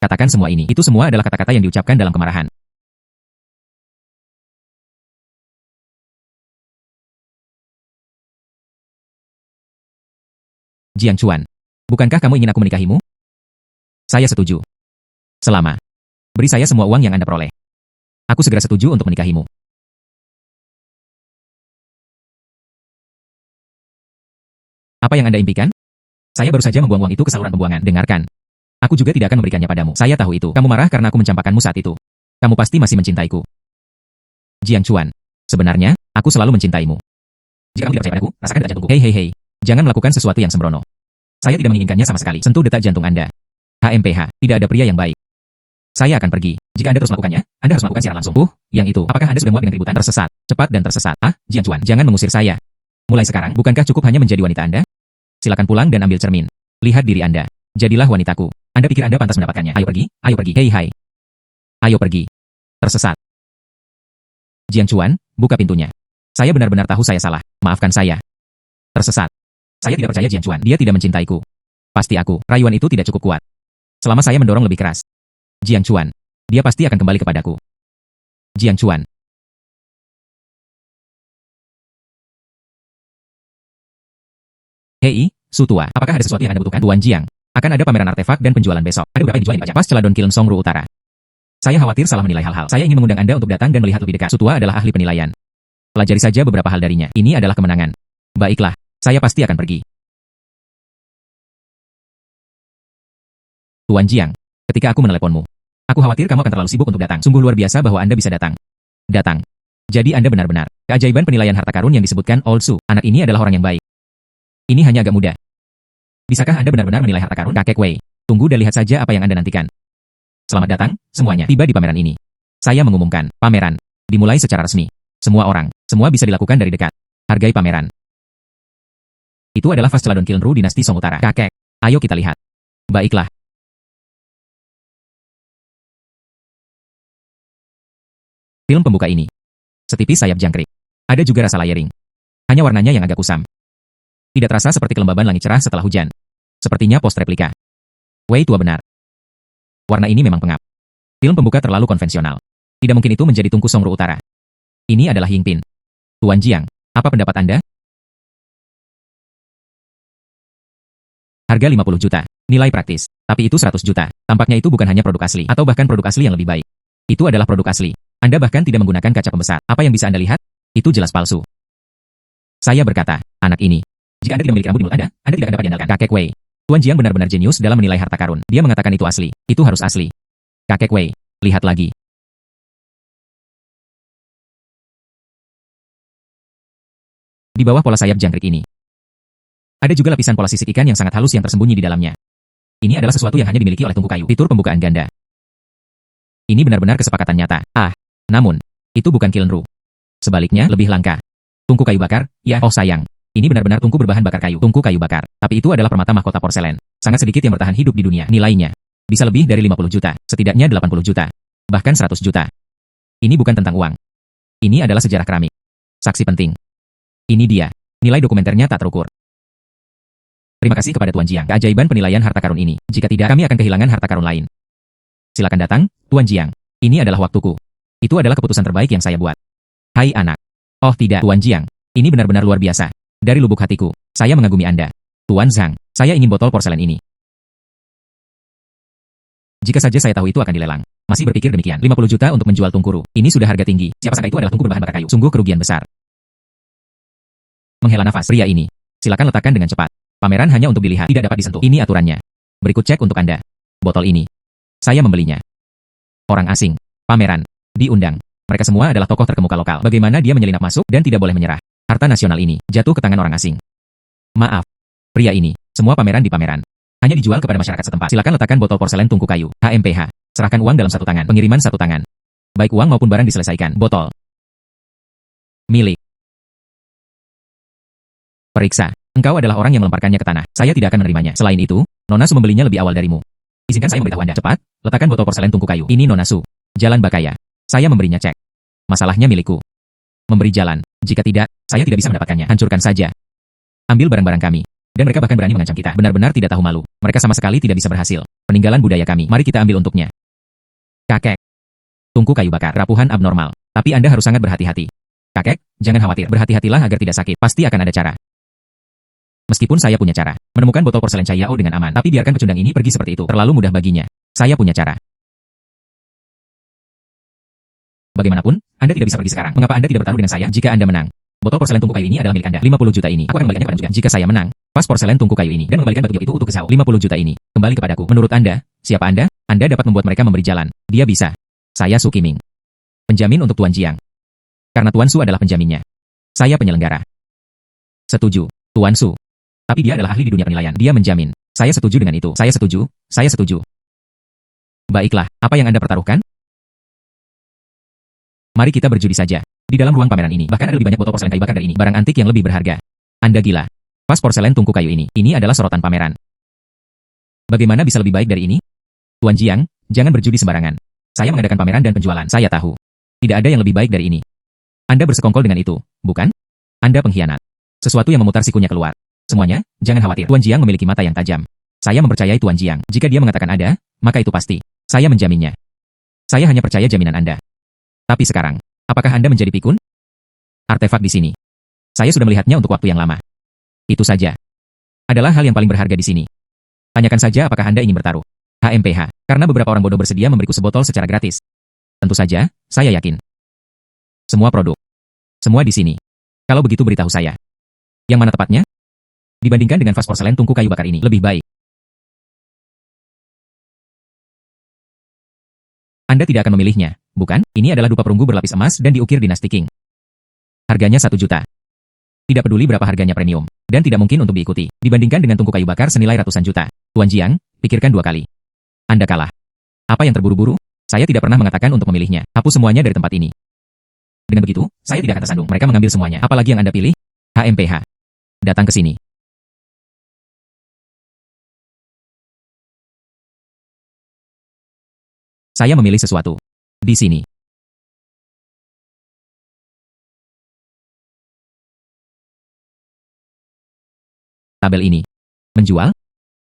Katakan semua ini. Itu semua adalah kata-kata yang diucapkan dalam kemarahan. Jiang Chuan, bukankah kamu ingin aku menikahimu? Saya setuju. Selama beri saya semua uang yang Anda peroleh. Aku segera setuju untuk menikahimu. Apa yang Anda impikan? Saya baru saja membuang uang itu ke saluran pembuangan. Dengarkan. Aku juga tidak akan memberikannya padamu. Saya tahu itu. Kamu marah karena aku mencampakkanmu saat itu. Kamu pasti masih mencintaiku. Jiang Chuan, sebenarnya, aku selalu mencintaimu. Jika kamu tidak percaya padaku, rasakan detak jantungku. Hei hei hei. Jangan melakukan sesuatu yang sembrono. Saya tidak menginginkannya sama sekali. Sentuh detak jantung Anda. HMPH, tidak ada pria yang baik. Saya akan pergi. Jika Anda terus melakukannya, Anda harus melakukan secara langsung. Yang itu. Apakah Anda sudah muak dengan keributan? Tersesat. Cepat dan tersesat. Jiang Chuan, jangan mengusir saya. Mulai sekarang, bukankah cukup hanya menjadi wanita Anda? Silakan pulang dan ambil cermin. Lihat diri Anda. Jadilah wanitaku. Anda pikir Anda pantas mendapatkannya? Ayo pergi, ayo pergi. Hei hai. Ayo pergi. Tersesat. Jiang Chuan, buka pintunya. Saya benar-benar tahu saya salah. Maafkan saya. Tersesat. Saya tidak percaya Jiang Chuan. Dia tidak mencintaiku. Pasti aku. Rayuan itu tidak cukup kuat. Selama saya mendorong lebih keras. Jiang Chuan. Dia pasti akan kembali kepadaku. Jiang Chuan. Hei, Su tua. Apakah ada sesuatu yang Anda butuhkan? Tuan Jiang. Akan ada pameran artefak dan penjualan besok. Ada beberapa yang dijual di pajak. Pas Celadon Kiln Songru Utara. Saya khawatir salah menilai hal-hal. Saya ingin mengundang Anda untuk datang dan melihat lebih dekat. Su tua adalah ahli penilaian. Pelajari saja beberapa hal darinya. Ini adalah kemenangan. Baiklah, saya pasti akan pergi. Tuan Jiang, ketika aku meneleponmu, aku khawatir kamu akan terlalu sibuk untuk datang. Sungguh luar biasa bahwa Anda bisa datang. Datang. Jadi Anda benar-benar. Keajaiban penilaian harta karun yang disebutkan Old Su. Anak ini adalah orang yang baik. Ini hanya agak mudah. Bisakah Anda benar-benar menilai harta karun? Kakek Wei, tunggu dan lihat saja apa yang Anda nantikan. Selamat datang, semuanya. Tiba di pameran ini. Saya mengumumkan, pameran dimulai secara resmi. Semua orang, semua bisa dilakukan dari dekat. Hargai pameran. Itu adalah Fast Celadon Kiln Ru Dinasti Song Utara. Kakek, ayo kita lihat. Baiklah. Film pembuka ini. Setipis sayap jangkrik. Ada juga rasa layering. Hanya warnanya yang agak kusam. Tidak terasa seperti kelembaban langit cerah setelah hujan. Sepertinya post replika. Wei tua benar. Warna ini memang pengap. Film pembuka terlalu konvensional. Tidak mungkin itu menjadi Tungku Songru Utara. Ini adalah Yingpin. Tuan Jiang, apa pendapat Anda? Harga 50 juta. Nilai praktis. Tapi itu 100 juta. Tampaknya itu bukan hanya produk asli. Atau bahkan produk asli yang lebih baik. Itu adalah produk asli. Anda bahkan tidak menggunakan kaca pembesar. Apa yang bisa Anda lihat? Itu jelas palsu. Saya berkata, anak ini. Jika Anda tidak memiliki rambut di mulut Anda tidak akan dapat diandalkan. Kakek Wei. Tuan Jiang benar-benar jenius dalam menilai harta karun. Dia mengatakan itu asli. Itu harus asli. Kakek Wei, lihat lagi. Di bawah pola sayap jangkrik ini. Ada juga lapisan pola sisik ikan yang sangat halus yang tersembunyi di dalamnya. Ini adalah sesuatu yang hanya dimiliki oleh tungku kayu. Fitur pembukaan ganda. Ini benar-benar kesepakatan nyata. Namun, itu bukan Kiln Ru. Sebaliknya, lebih langka. Tungku kayu bakar, ya, oh sayang. Ini benar-benar tungku berbahan bakar kayu. Tungku kayu bakar. Tapi itu adalah permata mahkota porselen. Sangat sedikit yang bertahan hidup di dunia. Nilainya bisa lebih dari 50 juta. Setidaknya 80 juta. Bahkan 100 juta. Ini bukan tentang uang. Ini adalah sejarah keramik. Saksi penting. Ini dia. Nilai dokumenternya tak terukur. Terima kasih kepada Tuan Jiang. Keajaiban penilaian harta karun ini. Jika tidak, kami akan kehilangan harta karun lain. Silakan datang, Tuan Jiang. Ini adalah waktuku. Itu adalah keputusan terbaik yang saya buat. Hai anak. Oh tidak, Tuan Jiang. Ini benar-benar luar biasa. Dari lubuk hatiku, saya mengagumi Anda. Tuan Zhang, saya ingin botol porselen ini. Jika saja saya tahu itu akan dilelang. Masih berpikir demikian. 50 juta untuk menjual tungkuru. Ini sudah harga tinggi. Siapa sangka itu adalah tungku berbahan bakar kayu. Sungguh kerugian besar. Menghela nafas. Pria ini. Silakan letakkan dengan cepat. Pameran hanya untuk dilihat. Tidak dapat disentuh. Ini aturannya. Berikut cek untuk Anda. Botol ini. Saya membelinya. Orang asing. Pameran. Diundang. Mereka semua adalah tokoh terkemuka lokal. Bagaimana dia menyelinap masuk dan tidak boleh menyerah? Harta nasional ini jatuh ke tangan orang asing. Maaf. Pria ini. Semua pameran di pameran. Hanya dijual kepada masyarakat setempat. Silakan letakkan botol porselen tungku kayu. HMPH. Serahkan uang dalam satu tangan. Pengiriman satu tangan. Baik uang maupun barang diselesaikan. Botol. Milik. Periksa. Engkau adalah orang yang melemparkannya ke tanah. Saya tidak akan menerimanya. Selain itu, Nona Su membelinya lebih awal darimu. Izinkan saya memberitahu Anda. Cepat, letakkan botol porselen tungku kayu. Ini Nona Su. Jalan Bakaya. Saya memberinya cek. Masalahnya milikku. Memberi jalan. Jika tidak, saya tidak bisa mendapatkannya. Hancurkan saja. Ambil barang-barang kami. Dan mereka bahkan berani mengancam kita. Benar-benar tidak tahu malu. Mereka sama sekali tidak bisa berhasil. Peninggalan budaya kami. Mari kita ambil untuknya. Kakek. Tungku kayu bakar. Rapuhan abnormal. Tapi Anda harus sangat berhati-hati. Kakek, jangan khawatir. Berhati-hatilah agar tidak sakit. Pasti akan ada cara. Meskipun saya punya cara. Menemukan botol porselen Cayao dengan aman. Tapi biarkan pecundang ini pergi seperti itu. Terlalu mudah baginya. Saya punya cara. Bagaimanapun, Anda tidak bisa pergi sekarang. Mengapa Anda tidak bertaruh dengan saya jika Anda menang? Botol porselen tungku kayu ini adalah milik Anda. 50 juta ini. Aku akan kembalikannya padamu juga. Jika saya menang, vas porselen tungku kayu ini dan mengembalikan batu giok itu untuk Zhao. 50 juta ini kembali kepadaku. Menurut Anda, siapa Anda? Anda dapat membuat mereka memberi jalan. Dia bisa. Saya Su Qiming. Penjamin untuk Tuan Jiang. Karena Tuan Su adalah penjaminnya. Saya penyelenggara. Setuju, Tuan Su. Tapi dia adalah ahli di dunia penilaian. Dia menjamin. Saya setuju dengan itu. Saya setuju. Saya setuju. Baiklah, apa yang Anda pertaruhkan? Mari kita berjudi saja. Di dalam ruang pameran ini, bahkan ada lebih banyak botol porselen kayu bakar dari ini. Barang antik yang lebih berharga. Anda gila. Vas porselen tungku kayu ini. Ini adalah sorotan pameran. Bagaimana bisa lebih baik dari ini? Tuan Jiang, jangan berjudi sembarangan. Saya mengadakan pameran dan penjualan. Saya tahu. Tidak ada yang lebih baik dari ini. Anda bersekongkol dengan itu, bukan? Anda pengkhianat. Sesuatu yang memutar sikunya keluar. Semuanya, jangan khawatir. Tuan Jiang memiliki mata yang tajam. Saya mempercayai Tuan Jiang. Jika dia mengatakan ada, maka itu pasti. Saya menjaminnya. Saya hanya percaya jaminan Anda. Tapi sekarang, apakah Anda menjadi pikun? Artefak di sini. Saya sudah melihatnya untuk waktu yang lama. Itu saja. Adalah hal yang paling berharga di sini. Tanyakan saja apakah Anda ingin bertaruh. HMPH, karena beberapa orang bodoh bersedia memberiku sebotol secara gratis. Tentu saja, saya yakin. Semua produk. Semua di sini. Kalau begitu beritahu saya. Yang mana tepatnya? Dibandingkan dengan vas porselen tungku kayu bakar ini, lebih baik. Anda tidak akan memilihnya, bukan? Ini adalah dupa perunggu berlapis emas dan diukir dinasti Qing. Harganya 1 juta. Tidak peduli berapa harganya premium, dan tidak mungkin untuk diikuti. Dibandingkan dengan tungku kayu bakar senilai ratusan juta. Tuan Jiang, pikirkan 2 kali. Anda kalah. Apa yang terburu-buru? Saya tidak pernah mengatakan untuk memilihnya. Hapus semuanya dari tempat ini. Dengan begitu, saya tidak akan tersandung. Mereka mengambil semuanya. Apalagi yang Anda pilih? HMPH. Datang ke sini. Saya memilih sesuatu. Di sini. Tabel ini. Menjual?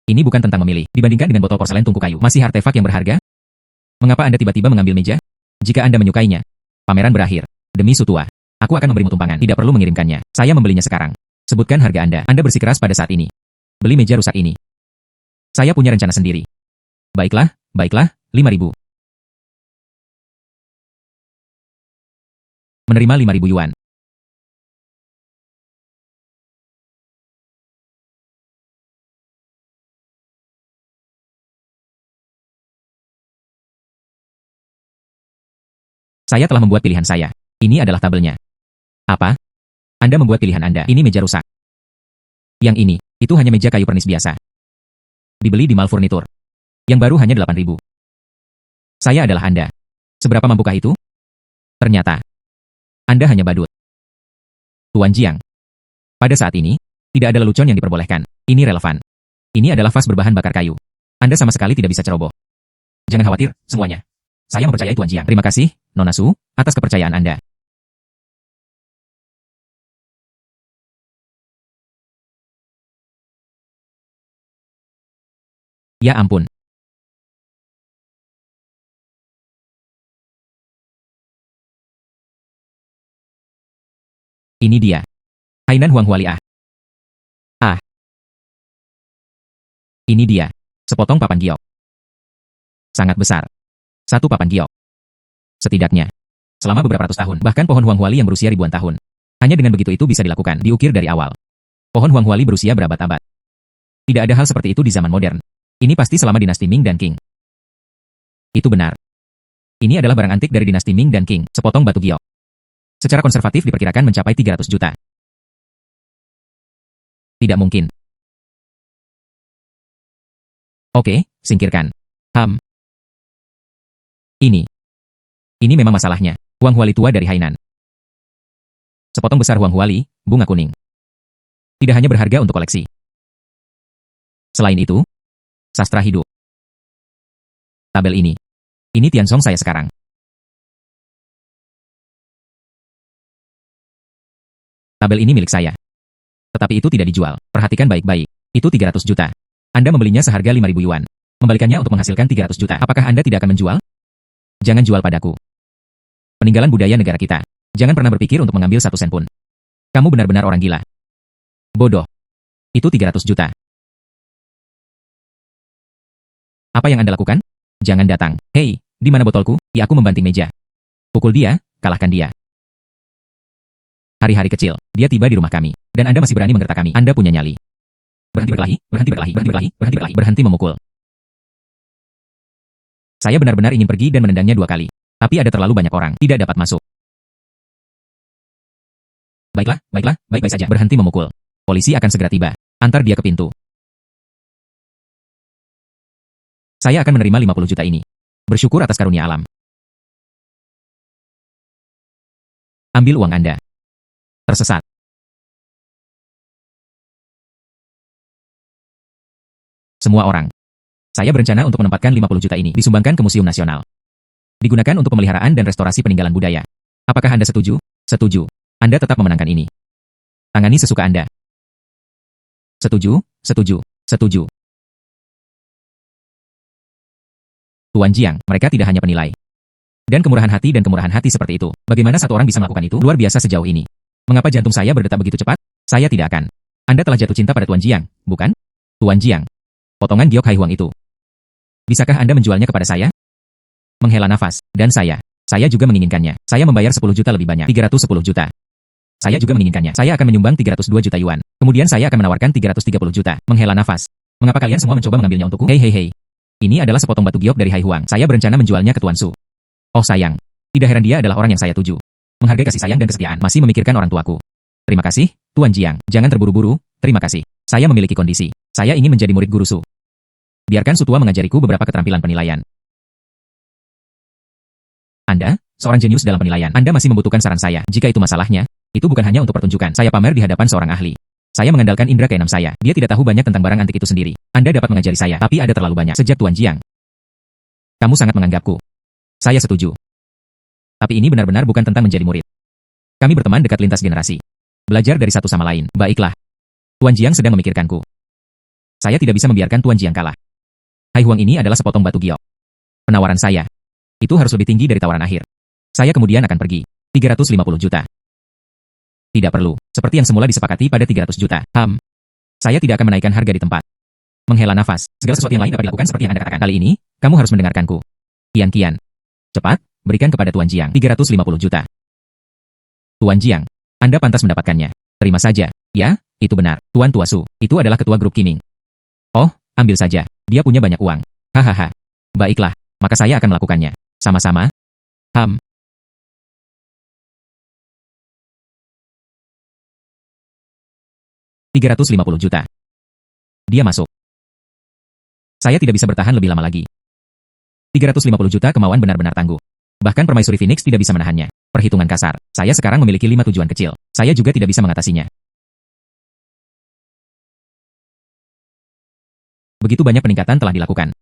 Ini bukan tentang memilih. Dibandingkan dengan botol porselen tungku kayu, masih artefak yang berharga? Mengapa Anda tiba-tiba mengambil meja? Jika Anda menyukainya. Pameran berakhir. Demi Sutua. Aku akan memberimu tumpangan. Tidak perlu mengirimkannya. Saya membelinya sekarang. Sebutkan harga Anda. Anda bersikeras pada saat ini. Beli meja rusak ini. Saya punya rencana sendiri. Baiklah, 5.000. Menerima 5.000 yuan. Saya telah membuat pilihan saya. Ini adalah tabelnya. Apa? Anda membuat pilihan Anda. Ini meja rusak. Yang ini, itu hanya meja kayu pernis biasa. Dibeli di Mal Furnitur. Yang baru hanya 8.000. Saya adalah Anda. Seberapa mampukah itu? Ternyata, Anda hanya badut. Tuan Jiang. Pada saat ini, tidak ada lelucon yang diperbolehkan. Ini relevan. Ini adalah vas berbahan bakar kayu. Anda sama sekali tidak bisa ceroboh. Jangan khawatir, semuanya. Saya mempercayai Tuan Jiang. Terima kasih, Nona Su, atas kepercayaan Anda. Ya ampun. Ini dia. Hainan Huanghualiah. Ah. Ini dia. Sepotong papan giok. Sangat besar. 1 papan giok. Setidaknya. Selama beberapa ratus tahun, bahkan pohon Huanghuali yang berusia ribuan tahun. Hanya dengan begitu itu bisa dilakukan, diukir dari awal. Pohon Huanghuali berusia berabad-abad. Tidak ada hal seperti itu di zaman modern. Ini pasti selama dinasti Ming dan Qing. Itu benar. Ini adalah barang antik dari dinasti Ming dan Qing, sepotong batu giok. Secara konservatif diperkirakan mencapai 300 juta. Tidak mungkin. Oke, singkirkan. Ini. Ini memang masalahnya. Huang Huali tua dari Hainan. Sepotong besar Huang Huali, bunga kuning. Tidak hanya berharga untuk koleksi. Selain itu, sastra hidup. Tabel ini. Ini Tianzong saya sekarang. Tabel ini milik saya. Tetapi itu tidak dijual. Perhatikan baik-baik. Itu 300 juta. Anda membelinya seharga 5.000 yuan. Membalikannya untuk menghasilkan 300 juta. Apakah Anda tidak akan menjual? Jangan jual padaku. Peninggalan budaya negara kita. Jangan pernah berpikir untuk mengambil 1 sen pun. Kamu benar-benar orang gila. Bodoh. Itu 300 juta. Apa yang Anda lakukan? Jangan datang. Hei, di mana botolku? Ya, aku membanting meja. Pukul dia, kalahkan dia. Hari-hari kecil, dia tiba di rumah kami. Dan Anda masih berani menggertak kami. Anda punya nyali. Berhenti berkelahi, berhenti berkelahi, berhenti berkelahi, berhenti berkelahi, berhenti memukul. Saya benar-benar ingin pergi dan menendangnya 2 kali. Tapi ada terlalu banyak orang, tidak dapat masuk. Baiklah, baik-baik saja. Berhenti memukul. Polisi akan segera tiba. Antar dia ke pintu. Saya akan menerima 50 juta ini. Bersyukur atas karunia alam. Ambil uang Anda. Tersesat. Semua orang. Saya berencana untuk menempatkan 50 juta ini disumbangkan ke Museum Nasional. Digunakan untuk pemeliharaan dan restorasi peninggalan budaya. Apakah Anda setuju? Setuju. Anda tetap memenangkan ini. Tangani sesuka Anda. Setuju, setuju, setuju. Tuan Jiang, mereka tidak hanya penilai. Dan kemurahan hati seperti itu. Bagaimana satu orang bisa melakukan itu? Luar biasa sejauh ini. Mengapa jantung saya berdetak begitu cepat? Saya tidak akan. Anda telah jatuh cinta pada Tuan Jiang, bukan? Tuan Jiang. Potongan giok Hai Huang itu. Bisakah Anda menjualnya kepada saya? Menghela nafas. Dan saya juga menginginkannya. Saya membayar 10 juta lebih banyak. 310 juta. Saya juga menginginkannya. Saya akan menyumbang 302 juta yuan. Kemudian saya akan menawarkan 330 juta. Menghela nafas. Mengapa kalian semua mencoba mengambilnya untukku? Hei. Ini adalah sepotong batu giok dari Hai Huang. Saya berencana menjualnya ke Tuan Su. Oh sayang. Tidak heran dia adalah orang yang saya tuju. Menghargai kasih sayang dan kesetiaan. Masih memikirkan orang tuaku. Terima kasih, Tuan Jiang. Jangan terburu-buru. Terima kasih. Saya memiliki kondisi. Saya ingin menjadi murid guru Su. Biarkan Su tua mengajariku beberapa keterampilan penilaian. Anda, seorang jenius dalam penilaian. Anda masih membutuhkan saran saya. Jika itu masalahnya, itu bukan hanya untuk pertunjukan. Saya pamer di hadapan seorang ahli. Saya mengandalkan indera keenam saya. Dia tidak tahu banyak tentang barang antik itu sendiri. Anda dapat mengajari saya, tapi ada terlalu banyak. Sejak Tuan Jiang. Kamu sangat menganggapku. Saya setuju. Tapi ini benar-benar bukan tentang menjadi murid. Kami berteman dekat lintas generasi. Belajar dari satu sama lain. Baiklah. Tuan Jiang sedang memikirkanku. Saya tidak bisa membiarkan Tuan Jiang kalah. Hai Huang ini adalah sepotong batu giok. Penawaran saya. Itu harus lebih tinggi dari tawaran akhir. Saya kemudian akan pergi. 350 juta. Tidak perlu. Seperti yang semula disepakati pada 300 juta. Saya tidak akan menaikkan harga di tempat. Menghela nafas. Segala sesuatu yang lain dapat dilakukan seperti yang Anda katakan. Kali ini, kamu harus mendengarkanku. Kian. Cepat, berikan kepada Tuan Jiang 350 juta. Tuan Jiang, Anda pantas mendapatkannya. Terima saja. Ya, itu benar. Tuan Tua Su, itu adalah ketua grup Qiming. Oh, ambil saja. Dia punya banyak uang. Hahaha. Baiklah, maka saya akan melakukannya. Sama-sama. 350 juta. Dia masuk. Saya tidak bisa bertahan lebih lama lagi. 350 juta kemauan benar-benar tangguh. Bahkan permaisuri Phoenix tidak bisa menahannya. Perhitungan kasar. Saya sekarang memiliki 5 tujuan kecil. Saya juga tidak bisa mengatasinya. Begitu banyak peningkatan telah dilakukan.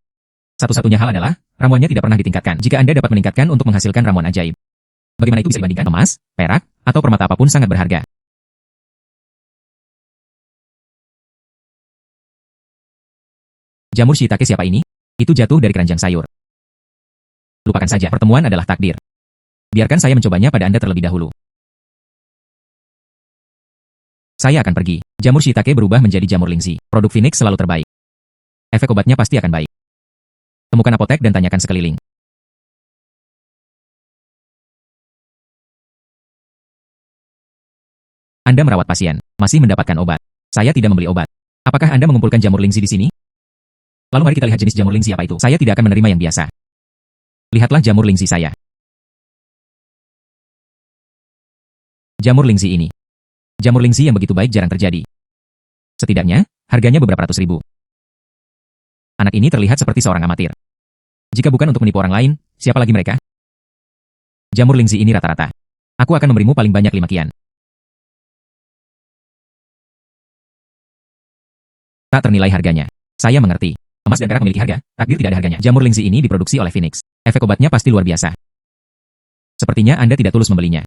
Satu-satunya hal adalah, ramuannya tidak pernah ditingkatkan. Jika Anda dapat meningkatkan untuk menghasilkan ramuan ajaib. Bagaimana itu bisa dibandingkan? Emas, perak, atau permata apapun sangat berharga. Jamur shiitake siapa ini? Itu jatuh dari keranjang sayur. Lupakan saja, pertemuan adalah takdir. Biarkan saya mencobanya pada Anda terlebih dahulu. Saya akan pergi. Jamur shiitake berubah menjadi jamur lingzi. Produk Phoenix selalu terbaik. Efek obatnya pasti akan baik. Temukan apotek dan tanyakan sekeliling. Anda merawat pasien, masih mendapatkan obat. Saya tidak membeli obat. Apakah Anda mengumpulkan jamur lingzi di sini? Lalu mari kita lihat jenis jamur lingzi apa itu. Saya tidak akan menerima yang biasa. Lihatlah jamur lingzi saya. Jamur lingzi ini. Jamur lingzi yang begitu baik jarang terjadi. Setidaknya, harganya beberapa ratus ribu. Anak ini terlihat seperti seorang amatir. Jika bukan untuk menipu orang lain, siapa lagi mereka? Jamur lingzi ini rata-rata. Aku akan memberimu paling banyak 5 kian. Tak ternilai harganya. Saya mengerti. Emas dan perak memiliki harga, takdir tidak ada harganya. Jamur lingzi ini diproduksi oleh Phoenix. Efek obatnya pasti luar biasa. Sepertinya Anda tidak tulus membelinya.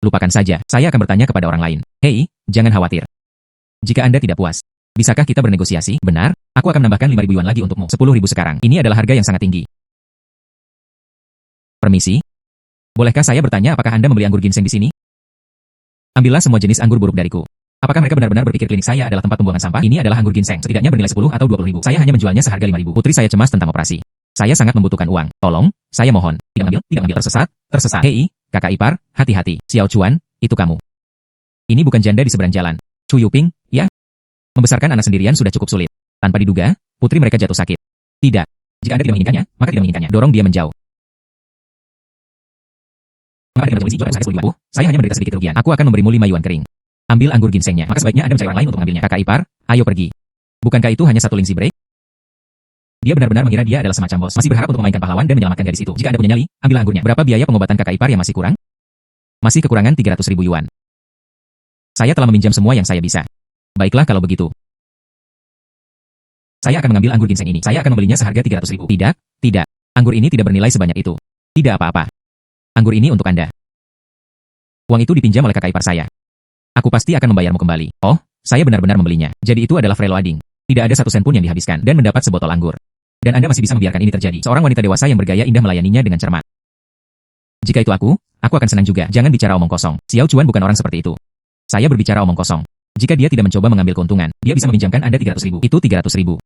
Lupakan saja, saya akan bertanya kepada orang lain. Hei, jangan khawatir. Jika Anda tidak puas, bisakah kita bernegosiasi? Benar, aku akan menambahkan 5.000 yuan lagi untukmu. 10.000 sekarang. Ini adalah harga yang sangat tinggi. Permisi. Bolehkah saya bertanya apakah Anda membeli anggur ginseng di sini? Ambillah semua jenis anggur buruk dariku. Apakah mereka benar-benar berpikir klinik saya adalah tempat pembuangan sampah? Ini adalah anggur ginseng, setidaknya bernilai 10 atau 20 ribu. Saya hanya menjualnya seharga 5 ribu. Putri saya cemas tentang operasi. Saya sangat membutuhkan uang. Tolong, saya mohon. Tidak ambil. Tersesat. Hei, kakak ipar, hati-hati. Xiao Chuan, itu kamu. Ini bukan janda di seberang jalan. Chu Yuping, ya? Membesarkan anak sendirian sudah cukup sulit. Tanpa diduga, putri mereka jatuh sakit. Tidak. Jika Anda tidak menginginkannya, maka tidak menginginkannya. Dorong dia menjauh. Saya hanya menderita sedikit kerugian. Aku akan memberimu 5 yuan kering. Ambil anggur ginsengnya. Maka sebaiknya Anda mencari orang lain untuk mengambilnya. Kakak ipar, ayo pergi. Bukankah itu hanya satu lingzi break? Dia benar-benar mengira dia adalah semacam bos. Masih berharap untuk memainkan pahlawan dan menyelamatkan gadis itu. Jika Anda punya nyali, ambil anggurnya. Berapa biaya pengobatan kakak ipar yang masih kurang? Masih kekurangan 300.000 yuan. Saya telah meminjam semua yang saya bisa. Baiklah kalau begitu. Saya akan mengambil anggur ginseng ini. Saya akan membelinya seharga 300.000. Tidak. Anggur ini tidak bernilai sebanyak itu. Tidak apa-apa. Anggur ini untuk Anda. Uang itu dipinjam oleh kakak ipar saya. Aku pasti akan membayarmu kembali. Oh, saya benar-benar membelinya. Jadi itu adalah freloading. Tidak ada satu sen pun yang dihabiskan dan mendapat sebotol anggur. Dan Anda masih bisa membiarkan ini terjadi. Seorang wanita dewasa yang bergaya indah melayaninya dengan cermat. Jika itu aku akan senang juga. Jangan bicara omong kosong. Xiao Chuan bukan orang seperti itu. Saya berbicara omong kosong. Jika dia tidak mencoba mengambil keuntungan, dia bisa meminjamkan Anda 300.000. Itu 300.000.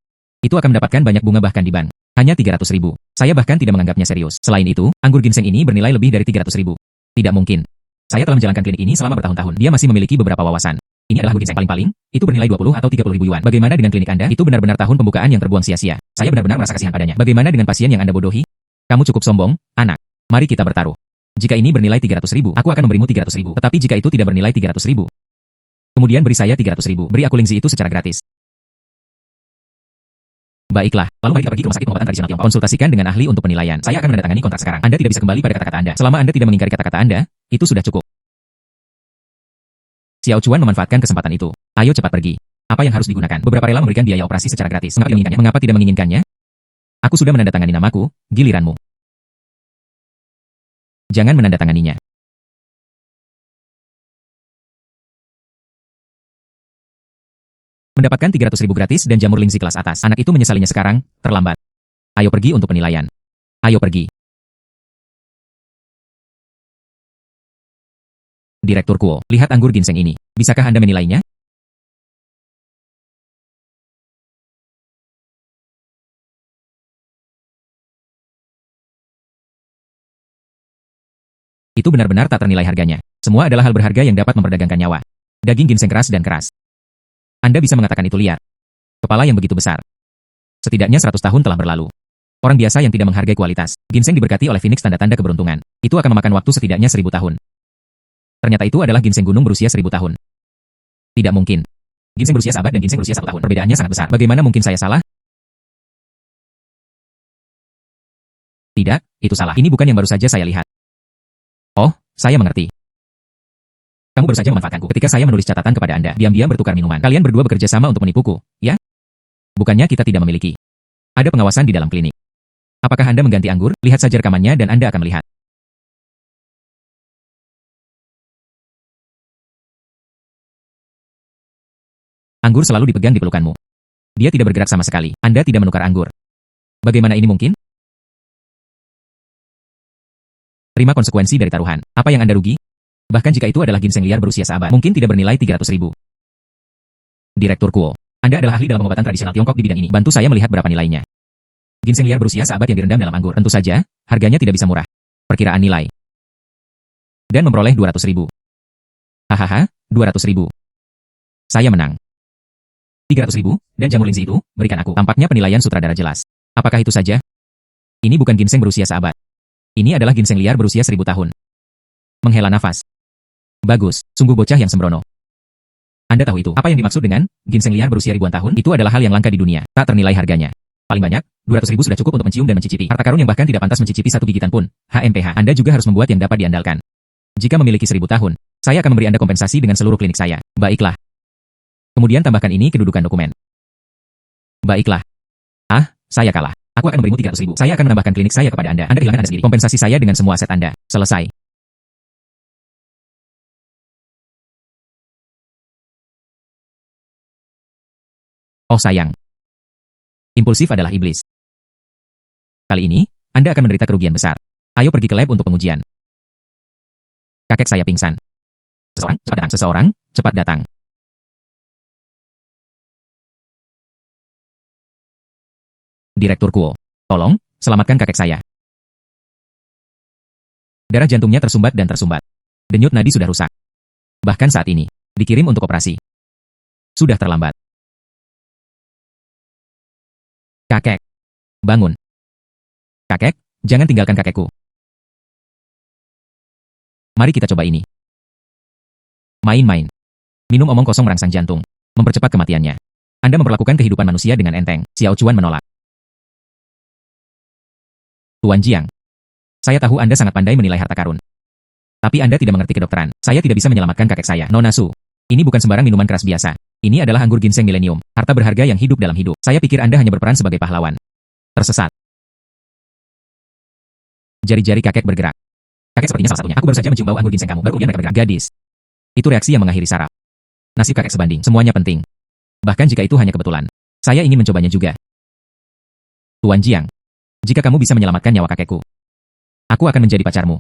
Itu akan mendapatkan banyak bunga bahkan di bank. Hanya 300.000. Saya bahkan tidak menganggapnya serius. Selain itu, anggur ginseng ini bernilai lebih dari 300.000. Tidak mungkin. Saya telah menjalankan klinik ini selama bertahun-tahun. Dia masih memiliki beberapa wawasan. Ini adalah anggur ginseng paling-paling. Itu bernilai 20 atau 30.000 yuan. Bagaimana dengan klinik Anda? Itu benar-benar tahun pembukaan yang terbuang sia-sia. Saya benar-benar merasa kasihan padanya. Bagaimana dengan pasien yang Anda bodohi? Kamu cukup sombong, anak. Mari kita bertaruh. Jika ini bernilai 300.000, aku akan memberimu 300.000. Tetapi jika itu tidak bernilai 300.000, kemudian beri saya 300.000. Beri aku lingzi itu secara gratis. Baiklah, lalu mari kita pergi ke rumah sakit pengobatan tradisional Tiongkok. Konsultasikan dengan ahli untuk penilaian. Saya akan menandatangani kontrak sekarang. Anda tidak bisa kembali pada kata-kata Anda. Selama Anda tidak mengingkari kata-kata Anda, itu sudah cukup. Xiao Chuan memanfaatkan kesempatan itu. Ayo cepat pergi. Apa yang harus digunakan? Beberapa rela memberikan biaya operasi secara gratis. Mengapa tidak menginginkannya? Aku sudah menandatangani namaku, giliranmu. Jangan menandatanganinya. Mendapatkan 300.000 gratis dan jamur lingzi kelas atas. Anak itu menyesalinya sekarang, terlambat. Ayo pergi untuk penilaian. Ayo pergi. Direktur Kuo, lihat anggur ginseng ini. Bisakah Anda menilainya? Itu benar-benar tak ternilai harganya. Semua adalah hal berharga yang dapat memperdagangkan nyawa. Daging ginseng keras dan keras. Anda bisa mengatakan itu liar. Kepala yang begitu besar. Setidaknya 100 tahun telah berlalu. Orang biasa yang tidak menghargai kualitas. Ginseng diberkati oleh Phoenix tanda-tanda keberuntungan. Itu akan memakan waktu setidaknya 1000 tahun. Ternyata itu adalah ginseng gunung berusia 1000 tahun. Tidak mungkin. Ginseng berusia seabad dan ginseng berusia 1 tahun. Perbedaannya sangat besar. Bagaimana mungkin saya salah? Tidak, itu salah. Ini bukan yang baru saja saya lihat. Oh, saya mengerti. Kamu baru saja memanfaatkanku. Ketika saya menulis catatan kepada Anda, diam-diam bertukar minuman. Kalian berdua bekerja sama untuk menipuku, ya? Bukannya kita tidak memiliki. Ada pengawasan di dalam klinik. Apakah Anda mengganti anggur? Lihat saja rekamannya dan Anda akan melihat. Anggur selalu dipegang di pelukanmu. Dia tidak bergerak sama sekali. Anda tidak menukar anggur. Bagaimana ini mungkin? Terima konsekuensi dari taruhan. Apa yang Anda rugi? Bahkan jika itu adalah ginseng liar berusia seabad, mungkin tidak bernilai 300.000. Direktur Kuo, Anda adalah ahli dalam pengobatan tradisional Tiongkok di bidang ini. Bantu saya melihat berapa nilainya. Ginseng liar berusia seabad yang direndam dalam anggur. Tentu saja, harganya tidak bisa murah. Perkiraan nilai. Dan memperoleh 200.000. Hahaha, 200.000. Saya menang. 300.000, dan jamur lingzi itu, berikan aku. Tampaknya penilaian sutradara jelas. Apakah itu saja? Ini bukan ginseng berusia seabad. Ini adalah ginseng liar berusia 1000 tahun. Menghela nafas. Bagus, sungguh bocah yang sembrono. Anda tahu itu. Apa yang dimaksud dengan ginseng liar berusia ribuan tahun? Itu adalah hal yang langka di dunia, tak ternilai harganya. Paling banyak, 200.000 sudah cukup untuk mencium dan mencicipi. Harta karun yang bahkan tidak pantas mencicipi satu gigitan pun. HMPH. Anda juga harus membuat yang dapat diandalkan. Jika memiliki 1000 tahun, saya akan memberi Anda kompensasi dengan seluruh klinik saya. Baiklah. Kemudian tambahkan ini kedudukan dokumen. Baiklah. Saya kalah. Aku akan memberimu 300.000. Saya akan menambahkan klinik saya kepada Anda. Anda kehilangan Anda sendiri. Kompensasi saya dengan semua aset Anda. Selesai. Oh sayang. Impulsif adalah iblis. Kali ini, Anda akan menderita kerugian besar. Ayo pergi ke lab untuk pengujian. Kakek saya pingsan. Seseorang, cepat datang. Seseorang, cepat datang. Direktur Kuo, tolong, selamatkan kakek saya. Darah jantungnya tersumbat dan tersumbat. Denyut nadi sudah rusak. Bahkan saat ini, dikirim untuk operasi. Sudah terlambat. Kakek, bangun. Kakek, jangan tinggalkan kakekku. Mari kita coba ini. Main-main. Minum omong kosong merangsang jantung, mempercepat kematiannya. Anda memperlakukan kehidupan manusia dengan enteng. Xiao Chuan menolak. Tuan Jiang, saya tahu Anda sangat pandai menilai harta karun. Tapi Anda tidak mengerti kedokteran. Saya tidak bisa menyelamatkan kakek saya. Nona Su, ini bukan sembarang minuman keras biasa. Ini adalah anggur ginseng milenium, harta berharga yang hidup dalam hidup. Saya pikir Anda hanya berperan sebagai pahlawan. Tersesat. Jari-jari kakek bergerak. Kakek sepertinya salah satunya. Aku baru saja mencium bau anggur ginseng kamu. Baru kemudian mereka bergerak. Gadis. Itu reaksi yang mengakhiri saraf. Nasib kakek sebanding. Semuanya penting. Bahkan jika itu hanya kebetulan. Saya ingin mencobanya juga. Tuan Jiang, jika kamu bisa menyelamatkan nyawa kakekku, aku akan menjadi pacarmu.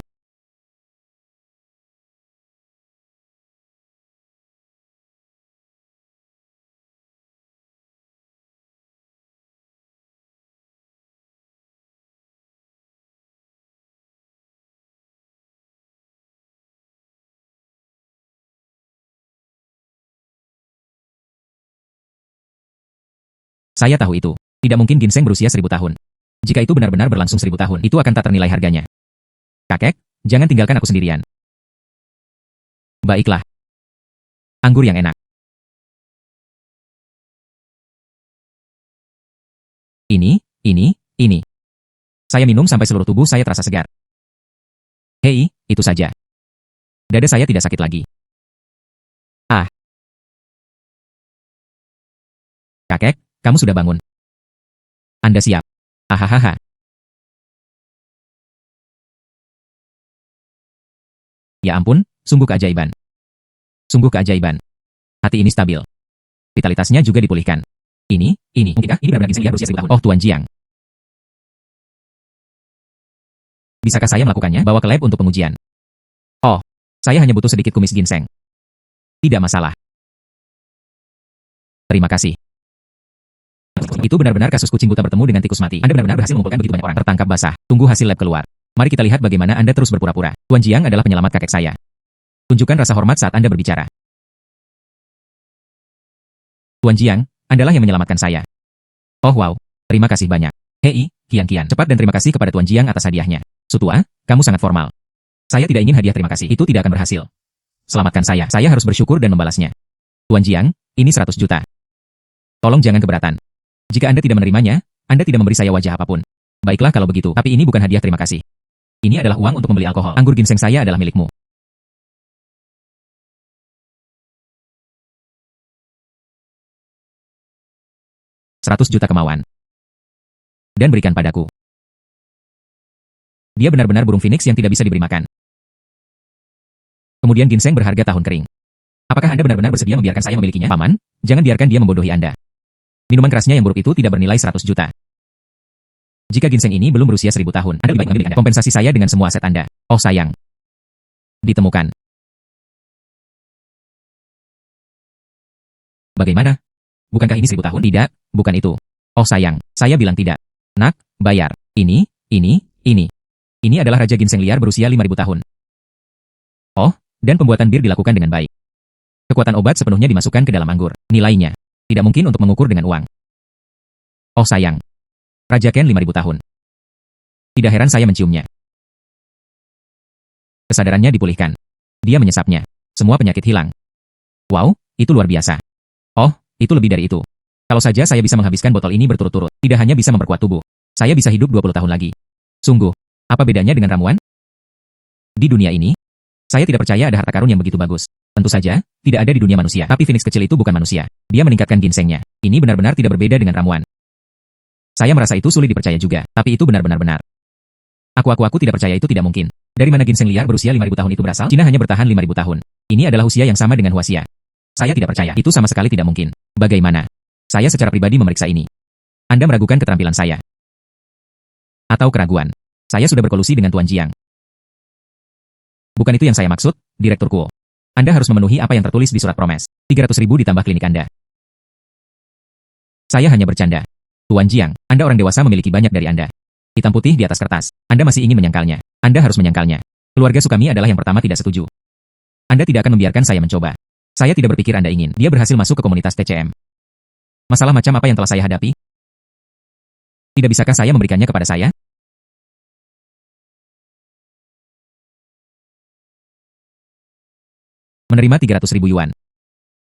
Saya tahu itu. Tidak mungkin ginseng berusia 1000 tahun. Jika itu benar-benar berlangsung 1000 tahun, itu akan tak ternilai harganya. Kakek, jangan tinggalkan aku sendirian. Baiklah. Anggur yang enak. Ini. Saya minum sampai seluruh tubuh saya terasa segar. Hei, itu saja. Dada saya tidak sakit lagi. Kakek, kamu sudah bangun. Anda siap. Hahaha. Ya ampun, sungguh keajaiban. Sungguh keajaiban. Hati ini stabil. Vitalitasnya juga dipulihkan. Mungkinkah ini benar-benar ginseng liar berusia 1000 tahun? Oh Tuan Jiang. Bisakah saya melakukannya? Bawa ke lab untuk pengujian. Oh, saya hanya butuh sedikit kumis ginseng. Tidak masalah. Terima kasih. Itu benar-benar kasus kucing buta bertemu dengan tikus mati. Anda benar-benar berhasil mengumpulkan begitu banyak orang. Tertangkap basah. Tunggu hasil lab keluar. Mari kita lihat bagaimana Anda terus berpura-pura. Tuan Jiang adalah penyelamat kakek saya. Tunjukkan rasa hormat saat Anda berbicara. Tuan Jiang, Andalah yang menyelamatkan saya. Oh wow, terima kasih banyak. Hei, Kian. Cepat dan terima kasih kepada Tuan Jiang atas hadiahnya. Sutua, kamu sangat formal. Saya tidak ingin hadiah terima kasih. Itu tidak akan berhasil. Selamatkan saya. Saya harus bersyukur dan membalasnya. Tuan Jiang, ini 100 juta. Tolong jangan keberatan. Jika Anda tidak menerimanya, Anda tidak memberi saya wajah apapun. Baiklah kalau begitu, tapi ini bukan hadiah terima kasih. Ini adalah uang untuk membeli alkohol. Anggur ginseng saya adalah milikmu. $100 juta kemauan. Dan berikan padaku. Dia benar-benar burung phoenix yang tidak bisa diberi makan. Kemudian ginseng berharga tahun kering. Apakah Anda benar-benar bersedia membiarkan saya memilikinya? Paman, jangan biarkan dia membodohi Anda. Minuman kerasnya yang buruk itu tidak bernilai 100 juta. Jika ginseng ini belum berusia 1000 tahun, Anda lebih baik memilih Anda. Kompensasi saya dengan semua aset Anda. Oh sayang. Ditemukan. Bagaimana? Bukankah ini 1000 tahun? Tidak, bukan itu. Oh sayang, saya bilang tidak. Nak, bayar. Ini. Ini adalah raja ginseng liar berusia 5000 tahun. Oh, dan pembuatan bir dilakukan dengan baik. Kekuatan obat sepenuhnya dimasukkan ke dalam anggur. Nilainya tidak mungkin untuk mengukur dengan uang. Oh sayang. Raja Ken 5000 tahun. Tidak heran saya menciumnya. Kesadarannya dipulihkan. Dia menyesapnya. Semua penyakit hilang. Wow, itu luar biasa. Oh, itu lebih dari itu. Kalau saja saya bisa menghabiskan botol ini berturut-turut, tidak hanya bisa memperkuat tubuh, saya bisa hidup 20 tahun lagi. Sungguh, apa bedanya dengan ramuan? Di dunia ini, saya tidak percaya ada harta karun yang begitu bagus. Tentu saja, tidak ada di dunia manusia. Tapi Phoenix kecil itu bukan manusia. Dia meningkatkan ginsengnya. Ini benar-benar tidak berbeda dengan ramuan. Saya merasa itu sulit dipercaya juga, tapi itu benar-benar benar. Aku tidak percaya itu tidak mungkin. Dari mana ginseng liar berusia 5.000 tahun itu berasal? Cina hanya bertahan 5.000 tahun. Ini adalah usia yang sama dengan Huaxia. Saya tidak percaya. Itu sama sekali tidak mungkin. Bagaimana? Saya secara pribadi memeriksa ini. Anda meragukan keterampilan saya. Atau keraguan. Saya sudah berkolusi dengan Tuan Jiang. Bukan itu yang saya maksud, Direktur Kuo. Anda harus memenuhi apa yang tertulis di surat promes. 300.000 ditambah klinik Anda. Saya hanya bercanda. Tuan Jiang, Anda orang dewasa memiliki banyak dari Anda. Hitam putih di atas kertas. Anda masih ingin menyangkalnya. Anda harus menyangkalnya. Keluarga Sukami adalah yang pertama tidak setuju. Anda tidak akan membiarkan saya mencoba. Saya tidak berpikir Anda ingin. Dia berhasil masuk ke komunitas TCM. Masalah macam apa yang telah saya hadapi? Tidak bisakah saya memberikannya kepada saya? Menerima 300.000 yuan.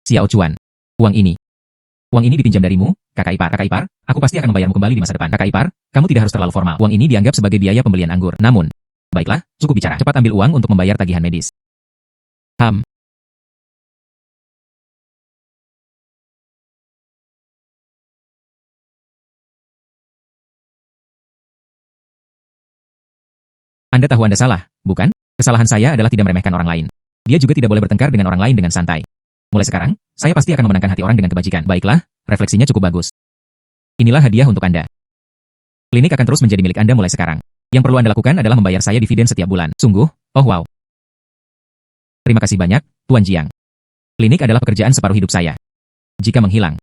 Xiao Chuan. Uang ini dipinjam darimu, kakak ipar. Kakak ipar, aku pasti akan membayarmu kembali di masa depan. Kakak ipar, kamu tidak harus terlalu formal. Uang ini dianggap sebagai biaya pembelian anggur. Namun, baiklah, cukup bicara. Cepat ambil uang untuk membayar tagihan medis. Anda tahu Anda salah, bukan? Kesalahan saya adalah tidak meremehkan orang lain. Dia juga tidak boleh bertengkar dengan orang lain dengan santai. Mulai sekarang, saya pasti akan memenangkan hati orang dengan kebajikan. Baiklah, refleksinya cukup bagus. Inilah hadiah untuk Anda. Klinik akan terus menjadi milik Anda mulai sekarang. Yang perlu Anda lakukan adalah membayar saya dividen setiap bulan. Sungguh, oh wow. Terima kasih banyak, Tuan Jiang. Klinik adalah pekerjaan separuh hidup saya. Jika menghilang,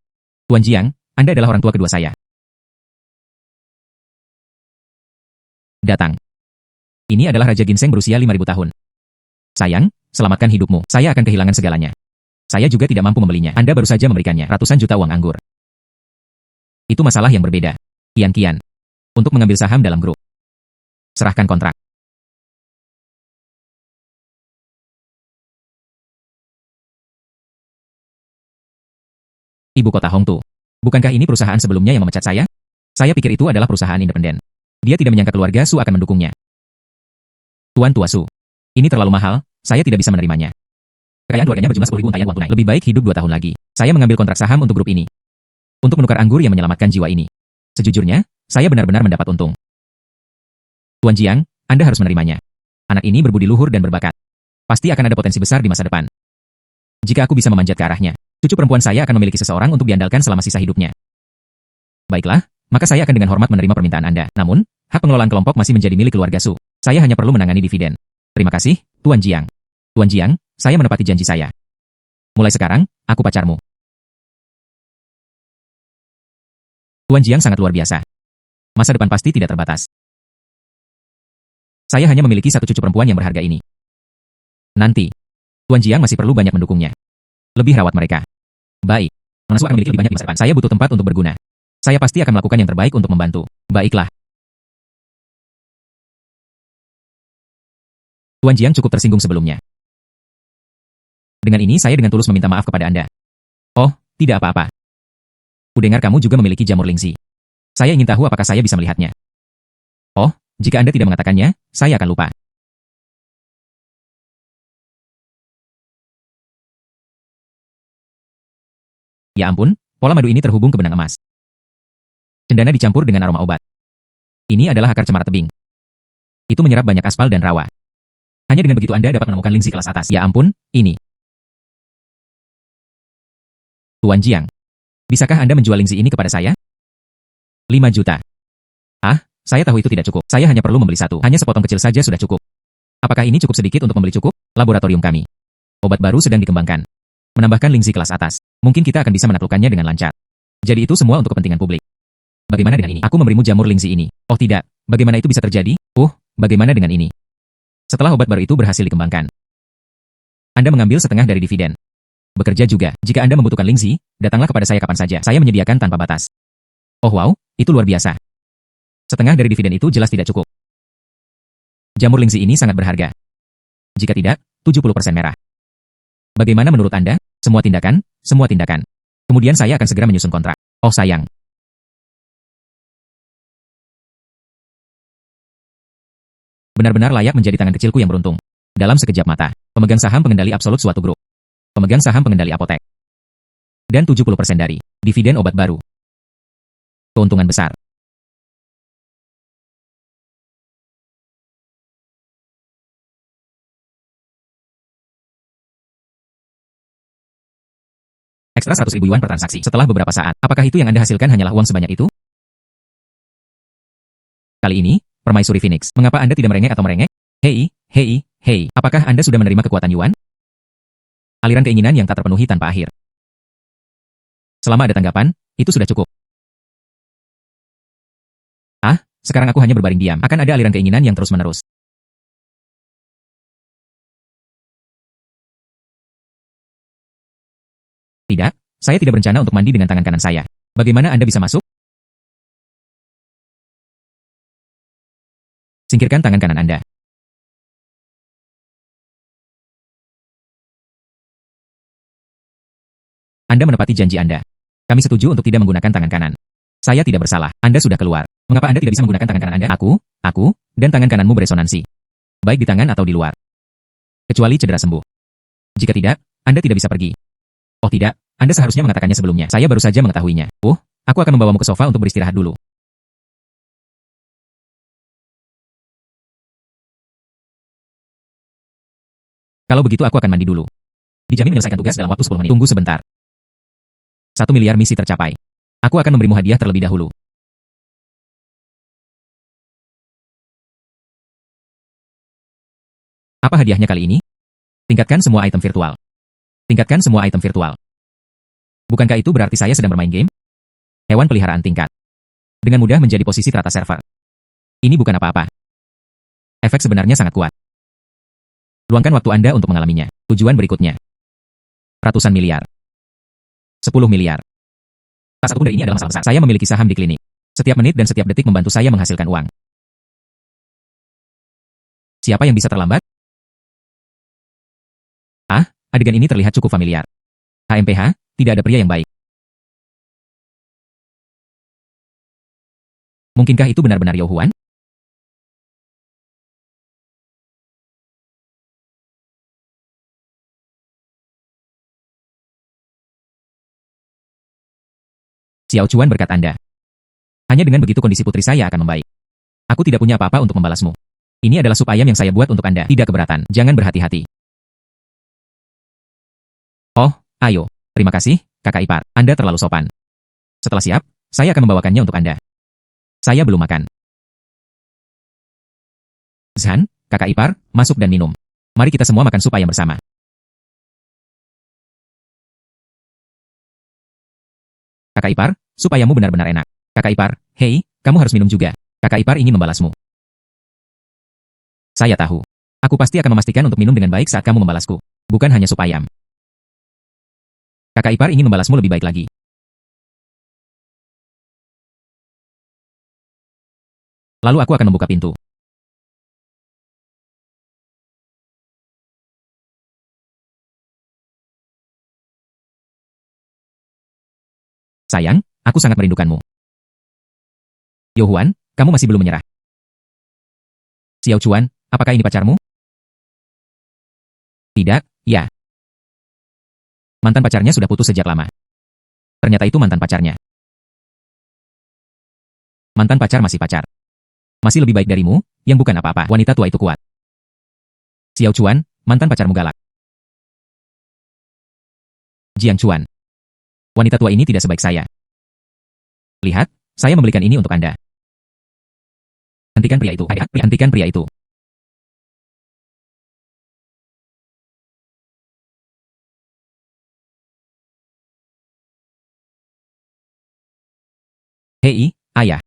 Tuan Jiang, Anda adalah orang tua kedua saya. Datang. Ini adalah Raja Ginseng berusia 5.000 tahun. Sayang, selamatkan hidupmu. Saya akan kehilangan segalanya. Saya juga tidak mampu membelinya. Anda baru saja memberikannya ratusan juta uang anggur. Itu masalah yang berbeda. Kian. Untuk mengambil saham dalam grup. Serahkan kontrak. Ibu kota Hongtu. Bukankah ini perusahaan sebelumnya yang memecat saya? Saya pikir itu adalah perusahaan independen. Dia tidak menyangka keluarga Su akan mendukungnya. Tuan Tua Su. Ini terlalu mahal, saya tidak bisa menerimanya. Kekayaan keluarganya berjumlah 10.000 untayan uang tunai. Lebih baik hidup 2 tahun lagi. Saya mengambil kontrak saham untuk grup ini. Untuk menukar anggur yang menyelamatkan jiwa ini. Sejujurnya, saya benar-benar mendapat untung. Tuan Jiang, Anda harus menerimanya. Anak ini berbudi luhur dan berbakat. Pasti akan ada potensi besar di masa depan. Jika aku bisa memanjat ke arahnya, cucu perempuan saya akan memiliki seseorang untuk diandalkan selama sisa hidupnya. Baiklah, maka saya akan dengan hormat menerima permintaan Anda. Namun, hak pengelolaan kelompok masih menjadi milik keluarga Su. Saya hanya perlu menangani dividen. Terima kasih, Tuan Jiang. Tuan Jiang, saya menepati janji saya. Mulai sekarang, aku pacarmu. Tuan Jiang sangat luar biasa. Masa depan pasti tidak terbatas. Saya hanya memiliki satu cucu perempuan yang berharga ini. Nanti, Tuan Jiang masih perlu banyak mendukungnya. Lebih rawat mereka. Baik. Nona Su akan memiliki lebih banyak di masa depan. Saya butuh tempat untuk berguna. Saya pasti akan melakukan yang terbaik untuk membantu. Baiklah. Tuan Jiang cukup tersinggung sebelumnya. Dengan ini saya dengan tulus meminta maaf kepada Anda. Oh, tidak apa-apa. Kudengar kamu juga memiliki jamur Lingxi. Saya ingin tahu apakah saya bisa melihatnya. Oh, jika Anda tidak mengatakannya, saya akan lupa. Ya ampun, pola madu ini terhubung ke benang emas. Cendana dicampur dengan aroma obat. Ini adalah akar cemara tebing. Itu menyerap banyak aspal dan rawa. Hanya dengan begitu Anda dapat menemukan Lingxi kelas atas. Ya ampun, ini. Tuan Jiang, bisakah Anda menjual Lingxi ini kepada saya? 5 juta. Ah, saya tahu itu tidak cukup. Saya hanya perlu membeli satu. Hanya sepotong kecil saja sudah cukup. Apakah ini cukup sedikit untuk membeli cukup? Laboratorium kami. Obat baru sedang dikembangkan. Menambahkan Lingxi kelas atas. Mungkin kita akan bisa menaklukkannya dengan lancar. Jadi itu semua untuk kepentingan publik. Bagaimana dengan ini? Aku memberimu jamur Lingxi ini. Oh tidak, bagaimana itu bisa terjadi? Bagaimana dengan ini? Setelah obat baru itu berhasil dikembangkan, Anda mengambil setengah dari dividen. Bekerja juga. Jika Anda membutuhkan Lingxi, datanglah kepada saya kapan saja. Saya menyediakan tanpa batas. Oh wow, itu luar biasa. Setengah dari dividen itu jelas tidak cukup. Jamur Lingxi ini sangat berharga. Jika tidak, 70% merah. Bagaimana menurut Anda? Semua tindakan, semua tindakan. Kemudian saya akan segera menyusun kontrak. Oh sayang. Benar-benar layak menjadi tangan kecilku yang beruntung. Dalam sekejap mata, pemegang saham pengendali absolut suatu grup. Pemegang saham pengendali apotek. Dan 70% dari dividen obat baru. Keuntungan besar. Ekstra 100.000 yuan per transaksi. Setelah beberapa saat, apakah itu yang Anda hasilkan hanyalah uang sebanyak itu? Kali ini, Permaisuri Phoenix. Mengapa Anda tidak merengek atau merengek? Hei, hei, hei. Apakah Anda sudah menerima kekuatan Yuan? Aliran keinginan yang tak terpenuhi tanpa akhir. Selama ada tanggapan, itu sudah cukup. Sekarang aku hanya berbaring diam. Akan ada aliran keinginan yang terus-menerus. Tidak, saya tidak berencana untuk mandi dengan tangan kanan saya. Bagaimana Anda bisa masuk? Singkirkan tangan kanan Anda. Anda menepati janji Anda. Kami setuju untuk tidak menggunakan tangan kanan. Saya tidak bersalah. Anda sudah keluar. Mengapa Anda tidak bisa menggunakan tangan kanan Anda? Aku, dan tangan kananmu beresonansi. Baik di tangan atau di luar. Kecuali cedera sembuh. Jika tidak, Anda tidak bisa pergi. Oh tidak, Anda seharusnya mengatakannya sebelumnya. Saya baru saja mengetahuinya. Aku akan membawamu ke sofa untuk beristirahat dulu. Kalau begitu aku akan mandi dulu. Dijamin menyelesaikan tugas dalam waktu 10 menit. Tunggu sebentar. 1 miliar misi tercapai. Aku akan memberimu hadiah terlebih dahulu. Apa hadiahnya kali ini? Tingkatkan semua item virtual. Tingkatkan semua item virtual. Bukankah itu berarti saya sedang bermain game? Hewan peliharaan tingkat. Dengan mudah menjadi posisi teratas server. Ini bukan apa-apa. Efek sebenarnya sangat kuat. Luangkan waktu Anda untuk mengalaminya. Tujuan berikutnya. Ratusan miliar. 10 miliar. Salah satu dari ini adalah masalah besar. Saya memiliki saham di klinik. Setiap menit dan setiap detik membantu saya menghasilkan uang. Siapa yang bisa terlambat? Adegan ini terlihat cukup familiar. HMPH, tidak ada pria yang baik. Mungkinkah itu benar-benar Yao Huan? Xiao Chuan berkat Anda. Hanya dengan begitu kondisi putri saya akan membaik. Aku tidak punya apa-apa untuk membalasmu. Ini adalah sup ayam yang saya buat untuk Anda. Tidak keberatan. Jangan berhati-hati. Oh, ayo. Terima kasih, kakak ipar. Anda terlalu sopan. Setelah siap, saya akan membawakannya untuk Anda. Saya belum makan. Zhan, kakak ipar, masuk dan minum. Mari kita semua makan sup ayam bersama. Kakak ipar, sup ayammu benar-benar enak. Kakak ipar, hei, kamu harus minum juga. Kakak ipar ingin membalasmu. Saya tahu. Aku pasti akan memastikan untuk minum dengan baik saat kamu membalasku. Bukan hanya sup ayam. Kakak ipar ingin membalasmu lebih baik lagi. Lalu aku akan membuka pintu. Sayang, aku sangat merindukanmu. Yao Huan, kamu masih belum menyerah. Xiao Chuan, apakah ini pacarmu? Tidak, ya. Mantan pacarnya sudah putus sejak lama. Ternyata itu mantan pacarnya. Mantan pacar masih pacar. Masih lebih baik darimu, yang bukan apa-apa. Wanita tua itu kuat. Xiao Chuan, mantan pacarmu galak. Jiang Chuan. Wanita tua ini tidak sebaik saya. Lihat, saya membelikan ini untuk Anda. Hentikan pria itu. Hentikan pria itu. Hei, ayah.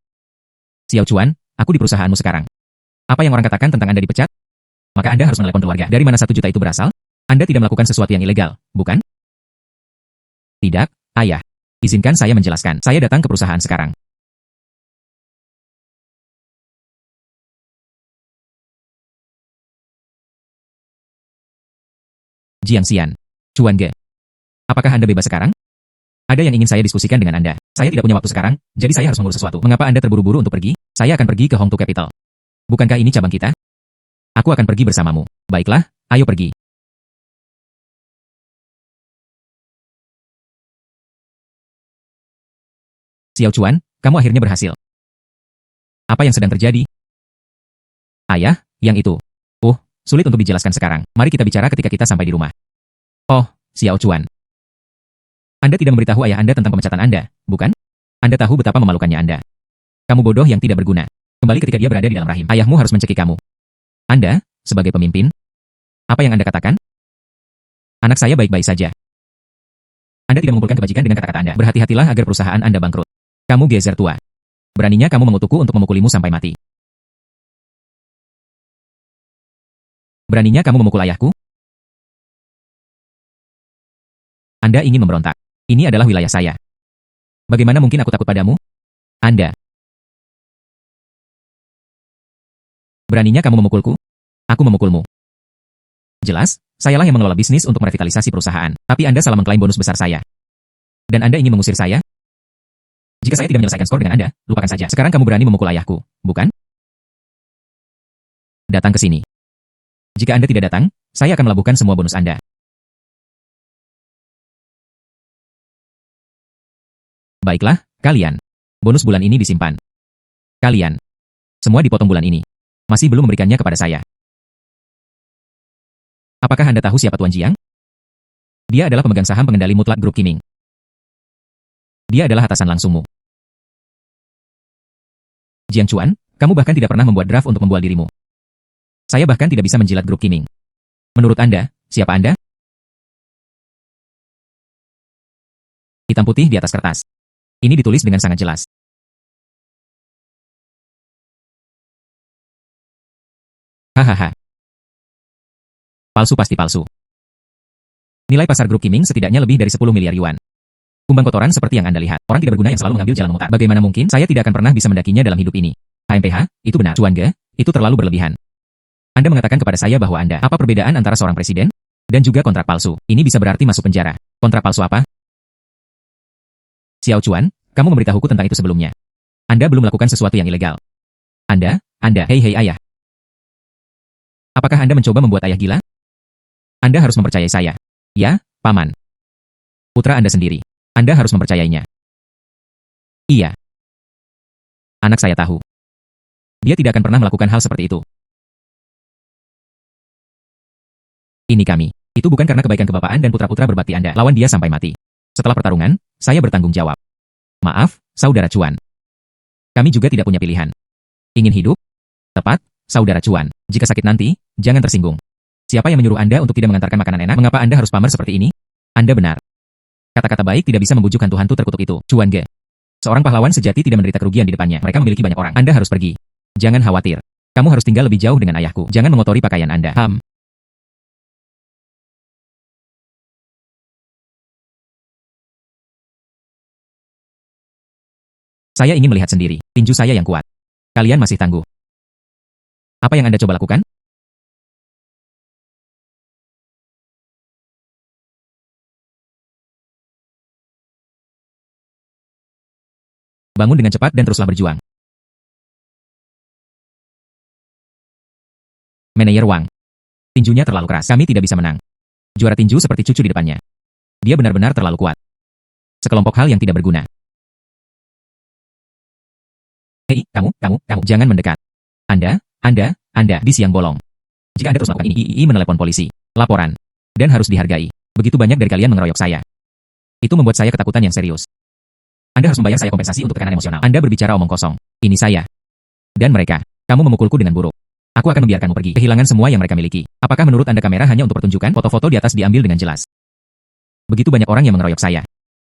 Xiao Chuan, aku di perusahaanmu sekarang. Apa yang orang katakan tentang Anda dipecat? Maka Anda harus menelepon keluarga. Dari mana 1 juta itu berasal? Anda tidak melakukan sesuatu yang ilegal, bukan? Tidak, ayah. Izinkan saya menjelaskan. Saya datang ke perusahaan sekarang. Jiang Xian. Chuan Ge. Apakah Anda bebas sekarang? Ada yang ingin saya diskusikan dengan Anda. Saya tidak punya waktu sekarang, jadi saya harus mengurus sesuatu. Mengapa Anda terburu-buru untuk pergi? Saya akan pergi ke Hongtu Capital. Bukankah ini cabang kita? Aku akan pergi bersamamu. Baiklah, ayo pergi. Xiao Chuan, kamu akhirnya berhasil. Apa yang sedang terjadi? Ayah, yang itu. Sulit untuk dijelaskan sekarang. Mari kita bicara ketika kita sampai di rumah. Oh, Xiao Chuan. Anda tidak memberitahu ayah Anda tentang pemecatan Anda, bukan? Anda tahu betapa memalukannya Anda. Kamu bodoh yang tidak berguna. Kembali ketika dia berada di dalam rahim. Ayahmu harus mencekik kamu. Anda, sebagai pemimpin, apa yang Anda katakan? Anak saya baik-baik saja. Anda tidak mengumpulkan kebajikan dengan kata-kata Anda. Berhati-hatilah agar perusahaan Anda bangkrut. Kamu gezer tua. Beraninya kamu mengutukku untuk memukulimu sampai mati. Beraninya kamu memukul ayahku? Anda ingin memberontak. Ini adalah wilayah saya. Bagaimana mungkin aku takut padamu? Anda. Beraninya kamu memukulku? Aku memukulmu. Jelas, sayalah yang mengelola bisnis untuk merevitalisasi perusahaan. Tapi Anda salah mengklaim bonus besar saya. Dan Anda ingin mengusir saya? Jika saya tidak menyelesaikan skor dengan Anda, lupakan saja. Sekarang kamu berani memukul ayahku, bukan? Datang ke sini. Jika Anda tidak datang, saya akan melabuhkan semua bonus Anda. Baiklah, kalian. Bonus bulan ini disimpan. Kalian. Semua dipotong bulan ini. Masih belum memberikannya kepada saya. Apakah Anda tahu siapa Tuan Jiang? Dia adalah pemegang saham pengendali mutlak grup Qiming. Dia adalah atasan langsungmu. Jiang Chuan, kamu bahkan tidak pernah membuat draft untuk membual dirimu. Saya bahkan tidak bisa menjilat grup Qiming. Menurut Anda, siapa Anda? Hitam putih di atas kertas. Ini ditulis dengan sangat jelas. Hahaha. Palsu pasti palsu. Nilai pasar grup Qiming setidaknya lebih dari 10 miliar yuan. Kumbang kotoran seperti yang Anda lihat. Orang tidak berguna yang selalu mengambil jalan memutar. Bagaimana mungkin saya tidak akan pernah bisa mendakinya dalam hidup ini? HMPH, itu benar. Chuan Ge, itu terlalu berlebihan. Anda mengatakan kepada saya bahwa Anda, apa perbedaan antara seorang presiden dan juga kontrak palsu? Ini bisa berarti masuk penjara. Kontrak palsu apa? Xiao Chuan, kamu memberitahuku tentang itu sebelumnya. Anda belum melakukan sesuatu yang ilegal. Anda, hei ayah. Apakah Anda mencoba membuat ayah gila? Anda harus mempercayai saya. Ya, Paman. Putra Anda sendiri. Anda harus mempercayainya. Iya. Anak saya tahu. Dia tidak akan pernah melakukan hal seperti itu. Ini kami. Itu bukan karena kebaikan kebapaan dan putra-putra berbakti Anda. Lawan dia sampai mati. Setelah pertarungan, saya bertanggung jawab. Maaf, Saudara Chuan. Kami juga tidak punya pilihan. Ingin hidup? Tepat, Saudara Chuan. Jika sakit nanti, jangan tersinggung. Siapa yang menyuruh Anda untuk tidak mengantarkan makanan enak? Mengapa Anda harus pamer seperti ini? Anda benar. Kata-kata baik tidak bisa membujuk hantu-hantu terkutuk itu. Chuan Ge. Seorang pahlawan sejati tidak menderita kerugian di depannya. Mereka memiliki banyak orang. Anda harus pergi. Jangan khawatir. Kamu harus tinggal lebih jauh dengan ayahku. Jangan mengotori pakaian Anda. Saya ingin melihat sendiri. Tinju saya yang kuat. Kalian masih tangguh. Apa yang Anda coba lakukan? Bangun dengan cepat dan teruslah berjuang. Manajer Wang. Tinjunya terlalu keras. Kami tidak bisa menang. Juara tinju seperti cucu di depannya. Dia benar-benar terlalu kuat. Sekelompok hal yang tidak berguna. Hei, kamu, jangan mendekat. Anda, di siang bolong. Jika Anda terus melakukan ini, II menelepon polisi. Laporan. Dan harus dihargai. Begitu banyak dari kalian mengeroyok saya. Itu membuat saya ketakutan yang serius. Anda harus membayar saya kompensasi untuk tekanan emosional. Anda berbicara omong kosong. Ini saya. Dan mereka. Kamu memukulku dengan buruk. Aku akan membiarkanmu pergi. Kehilangan semua yang mereka miliki. Apakah menurut Anda kamera hanya untuk pertunjukan? Foto-foto di atas diambil dengan jelas. Begitu banyak orang yang mengeroyok saya.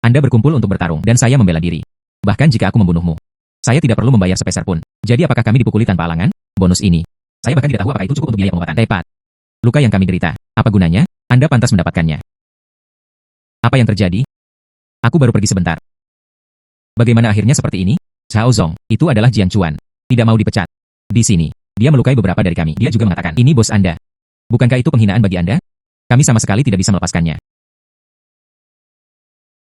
Anda berkumpul untuk bertarung, dan saya membela diri. Bahkan jika aku membunuhmu. Saya tidak perlu membayar sepeser pun. Jadi apakah kami dipukuli tanpa alangan? Bonus ini. Saya bahkan tidak tahu apakah itu cukup untuk biaya pengobatan. Tepat. Luka yang kami derita. Apa gunanya? Anda pantas mendapatkannya. Apa yang terjadi? Aku baru pergi sebentar. Bagaimana akhirnya seperti ini? Zhao Zong, itu adalah Jiang Chuan. Tidak mau dipecat. Di sini, dia melukai beberapa dari kami. Dia juga mengatakan, ini bos Anda. Bukankah itu penghinaan bagi Anda? Kami sama sekali tidak bisa melepaskannya.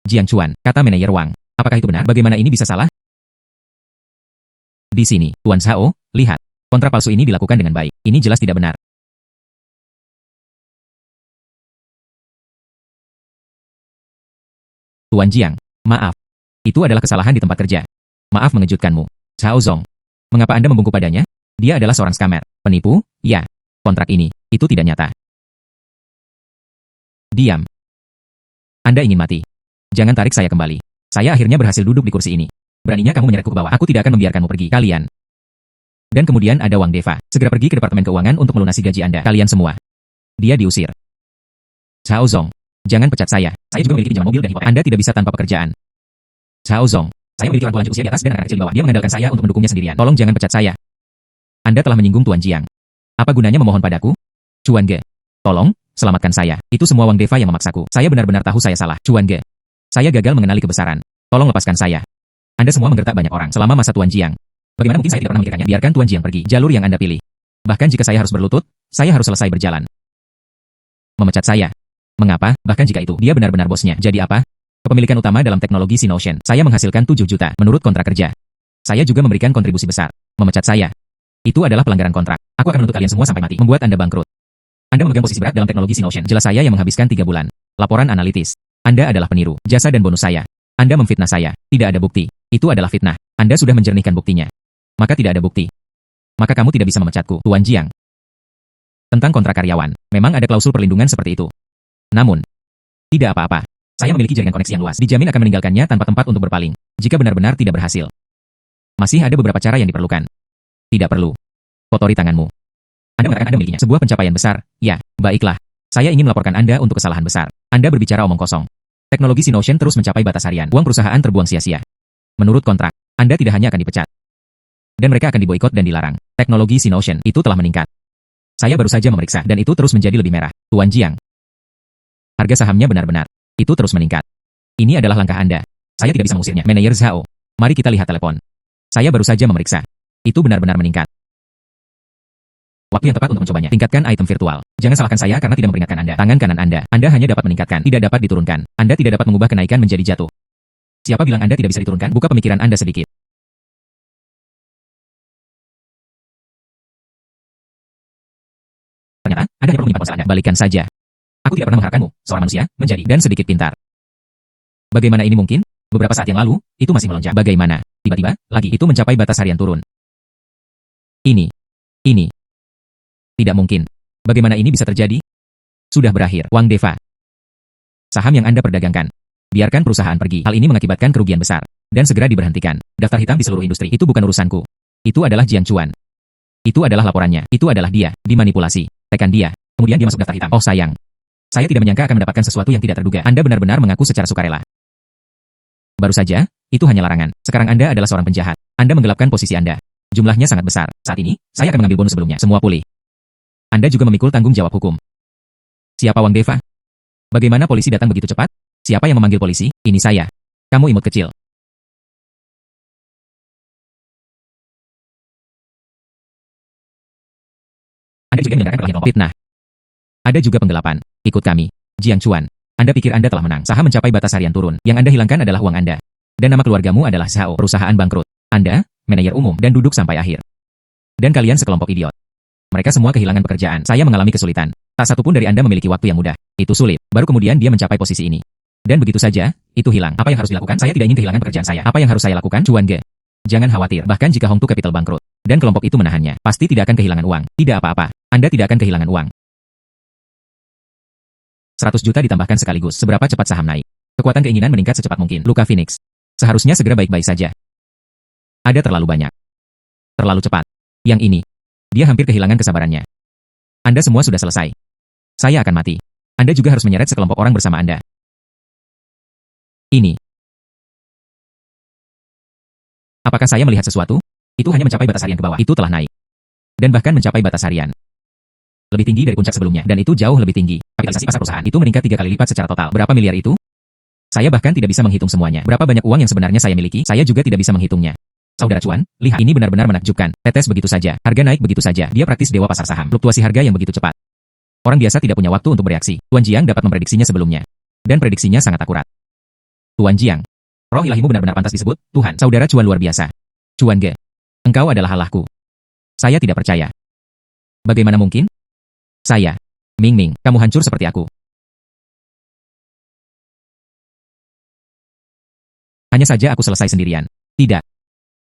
Jiang Chuan, kata manajer Wang. Apakah itu benar? Bagaimana ini bisa salah? Di sini, Tuan Zhao, lihat. Kontrak palsu ini dilakukan dengan baik. Ini jelas tidak benar. Tuan Jiang, maaf. Itu adalah kesalahan di tempat kerja. Maaf mengejutkanmu. Zhao Zong. Mengapa Anda membungkuk padanya? Dia adalah seorang skamer. Penipu? Ya. Kontrak ini, itu tidak nyata. Diam. Anda ingin mati. Jangan tarik saya kembali. Saya akhirnya berhasil duduk di kursi ini. Beraninya kamu menyeretku ke bawah. Aku tidak akan membiarkanmu pergi. Kalian. Dan kemudian ada Wang Deva. Segera pergi ke Departemen Keuangan untuk melunasi gaji Anda. Kalian semua. Dia diusir. Zhao Zong. Jangan pecat saya. Saya juga memiliki pinjaman mobil dan hipotek. Anda tidak bisa tanpa pekerjaan. Zhao Zong. Saya memiliki orang tua lanjut usia di atas dan anak kecil di bawah. Dia mengandalkan saya untuk mendukungnya sendirian. Tolong jangan pecat saya. Anda telah menyinggung Tuan Jiang. Apa gunanya memohon padaku? Chuan Ge. Tolong, selamatkan saya. Itu semua Wang Deva yang memaksaku. Saya benar-benar tahu saya salah. Chuan Ge. Saya gagal mengenali kebesaran. Tolong lepaskan saya. Anda semua menggertak banyak orang selama masa Tuan Jiang. Bagaimana mungkin saya tidak pernah memikirkannya? Biarkan Tuan Jiang pergi. Jalur yang Anda pilih. Bahkan jika saya harus berlutut, saya harus selesai berjalan. Memecat saya. Mengapa? Bahkan jika itu, dia benar-benar bosnya. Jadi apa? Kepemilikan utama dalam teknologi Sinocean. Saya menghasilkan 7 juta menurut kontrak kerja. Saya juga memberikan kontribusi besar. Memecat saya. Itu adalah pelanggaran kontrak. Aku akan menuntut kalian semua sampai mati. Membuat Anda bangkrut. Anda memegang posisi berat dalam teknologi Sinocean. Jelas saya yang menghabiskan 3 bulan. Laporan analitis. Anda adalah peniru. Jasa dan bonus saya. Anda memfitnah saya. Tidak ada bukti. Itu adalah fitnah. Anda sudah menjernihkan buktinya. Maka tidak ada bukti. Maka kamu tidak bisa memecatku, Tuan Jiang. Tentang kontrak karyawan, memang ada klausul perlindungan seperti itu. Namun, tidak apa-apa. Saya memiliki jaringan koneksi yang luas. Dijamin akan meninggalkannya tanpa tempat untuk berpaling. Jika benar-benar tidak berhasil. Masih ada beberapa cara yang diperlukan. Tidak perlu. Kotori tanganmu. Anda mengatakan Anda memilikinya. Sebuah pencapaian besar. Ya, baiklah. Saya ingin melaporkan Anda untuk kesalahan besar. Anda berbicara omong kosong. Teknologi Sinocean terus mencapai batas harian. Uang perusahaan terbuang sia-sia. Menurut kontrak, Anda tidak hanya akan dipecat. Dan mereka akan diboikot dan dilarang. Teknologi Sinocean itu telah meningkat. Saya baru saja memeriksa dan itu terus menjadi lebih merah. Tuan Jiang. Harga sahamnya benar-benar. Itu terus meningkat. Ini adalah langkah Anda. Saya tidak bisa mengusirnya. Manajer Zhao. Mari kita lihat telepon. Saya baru saja memeriksa. Itu benar-benar meningkat. Waktu yang tepat untuk mencobanya. Tingkatkan item virtual. Jangan salahkan saya karena tidak memperingatkan Anda. Tangan kanan Anda hanya dapat meningkatkan, tidak dapat diturunkan. Anda tidak dapat mengubah kenaikan menjadi jatuh. Siapa bilang Anda tidak bisa diturunkan? Buka pemikiran Anda sedikit. Ternyata, Anda hanya perlu menyimpan ponsel Anda. Balikan saja. Aku tidak pernah mengharapkanmu, seorang manusia, menjadi dan sedikit pintar. Bagaimana ini mungkin? Beberapa saat yang lalu, itu masih melonjak. Bagaimana? Tiba-tiba, lagi itu mencapai batas harian turun. Ini. Tidak mungkin. Bagaimana ini bisa terjadi? Sudah berakhir. Wang Deva. Saham yang Anda perdagangkan. Biarkan perusahaan pergi. Hal ini mengakibatkan kerugian besar. Dan segera diberhentikan. Daftar hitam di seluruh industri. Itu bukan urusanku. Itu adalah Jiang Chuan. Itu adalah laporannya. Itu adalah dia. Dimanipulasi. Tekan dia. Kemudian dia masuk daftar hitam. Oh sayang. Saya tidak menyangka akan mendapatkan sesuatu yang tidak terduga. Anda benar-benar mengaku secara sukarela. Baru saja, itu hanya larangan. Sekarang Anda adalah seorang penjahat. Anda menggelapkan posisi Anda. Jumlahnya sangat besar. Saat ini, saya akan mengambil bonus sebelumnya. Semua pulih. Anda juga memikul tanggung jawab hukum. Siapa Wang Deva? Bagaimana polisi datang begitu cepat? Siapa yang memanggil polisi? Ini saya. Kamu imut kecil. Anda juga mendengarkan perlahan kelompok fitnah. Ada juga penggelapan. Ikut kami. Jiang Chuan. Anda pikir Anda telah menang. Saham mencapai batas harian turun. Yang Anda hilangkan adalah uang Anda. Dan nama keluargamu adalah Zhao. Perusahaan bangkrut. Anda, manajer umum, dan duduk sampai akhir. Dan kalian sekelompok idiot. Mereka semua kehilangan pekerjaan. Saya mengalami kesulitan. Tak satu pun dari Anda memiliki waktu yang mudah. Itu sulit. Baru kemudian dia mencapai posisi ini. Dan begitu saja, itu hilang. Apa yang harus dilakukan? Saya tidak ingin kehilangan pekerjaan saya. Apa yang harus saya lakukan? Chuan Ge. Jangan khawatir. Bahkan jika Hongtu Capital bangkrut, dan kelompok itu menahannya, pasti tidak akan kehilangan uang. Tidak apa-apa. Anda tidak akan kehilangan uang. 100 juta ditambahkan sekaligus. Seberapa cepat saham naik? Kekuatan keinginan meningkat secepat mungkin. Luka Phoenix. Seharusnya segera baik-baik saja. Ada terlalu banyak. Terlalu cepat. Yang ini. Dia hampir kehilangan kesabarannya. Anda semua sudah selesai. Saya akan mati. Anda juga harus menyeret sekelompok orang bersama Anda. Ini. Apakah saya melihat sesuatu? Itu hanya mencapai batas harian ke bawah. Itu telah naik. Dan bahkan mencapai batas harian. Lebih tinggi dari puncak sebelumnya. Dan itu jauh lebih tinggi. Kapitalisasi pasar perusahaan itu meningkat 3 kali lipat secara total. Berapa miliar itu? Saya bahkan tidak bisa menghitung semuanya. Berapa banyak uang yang sebenarnya saya miliki? Saya juga tidak bisa menghitungnya. Saudara Chuan, lihat. Ini benar-benar menakjubkan. Tetes begitu saja. Harga naik begitu saja. Dia praktis dewa pasar saham. Fluktuasi harga yang begitu cepat. Orang biasa tidak punya waktu untuk bereaksi. Tuan Jiang dapat memprediksinya sebelumnya. Dan prediksinya sangat akurat. Tuan Jiang, roh ilahimu benar-benar pantas disebut Tuhan. Saudara Cuan luar biasa. Cuan Ge, engkau adalah Allahku. Saya tidak percaya. Bagaimana mungkin? Saya, Ming Ming, kamu hancur seperti aku. Hanya saja aku selesai sendirian. Tidak.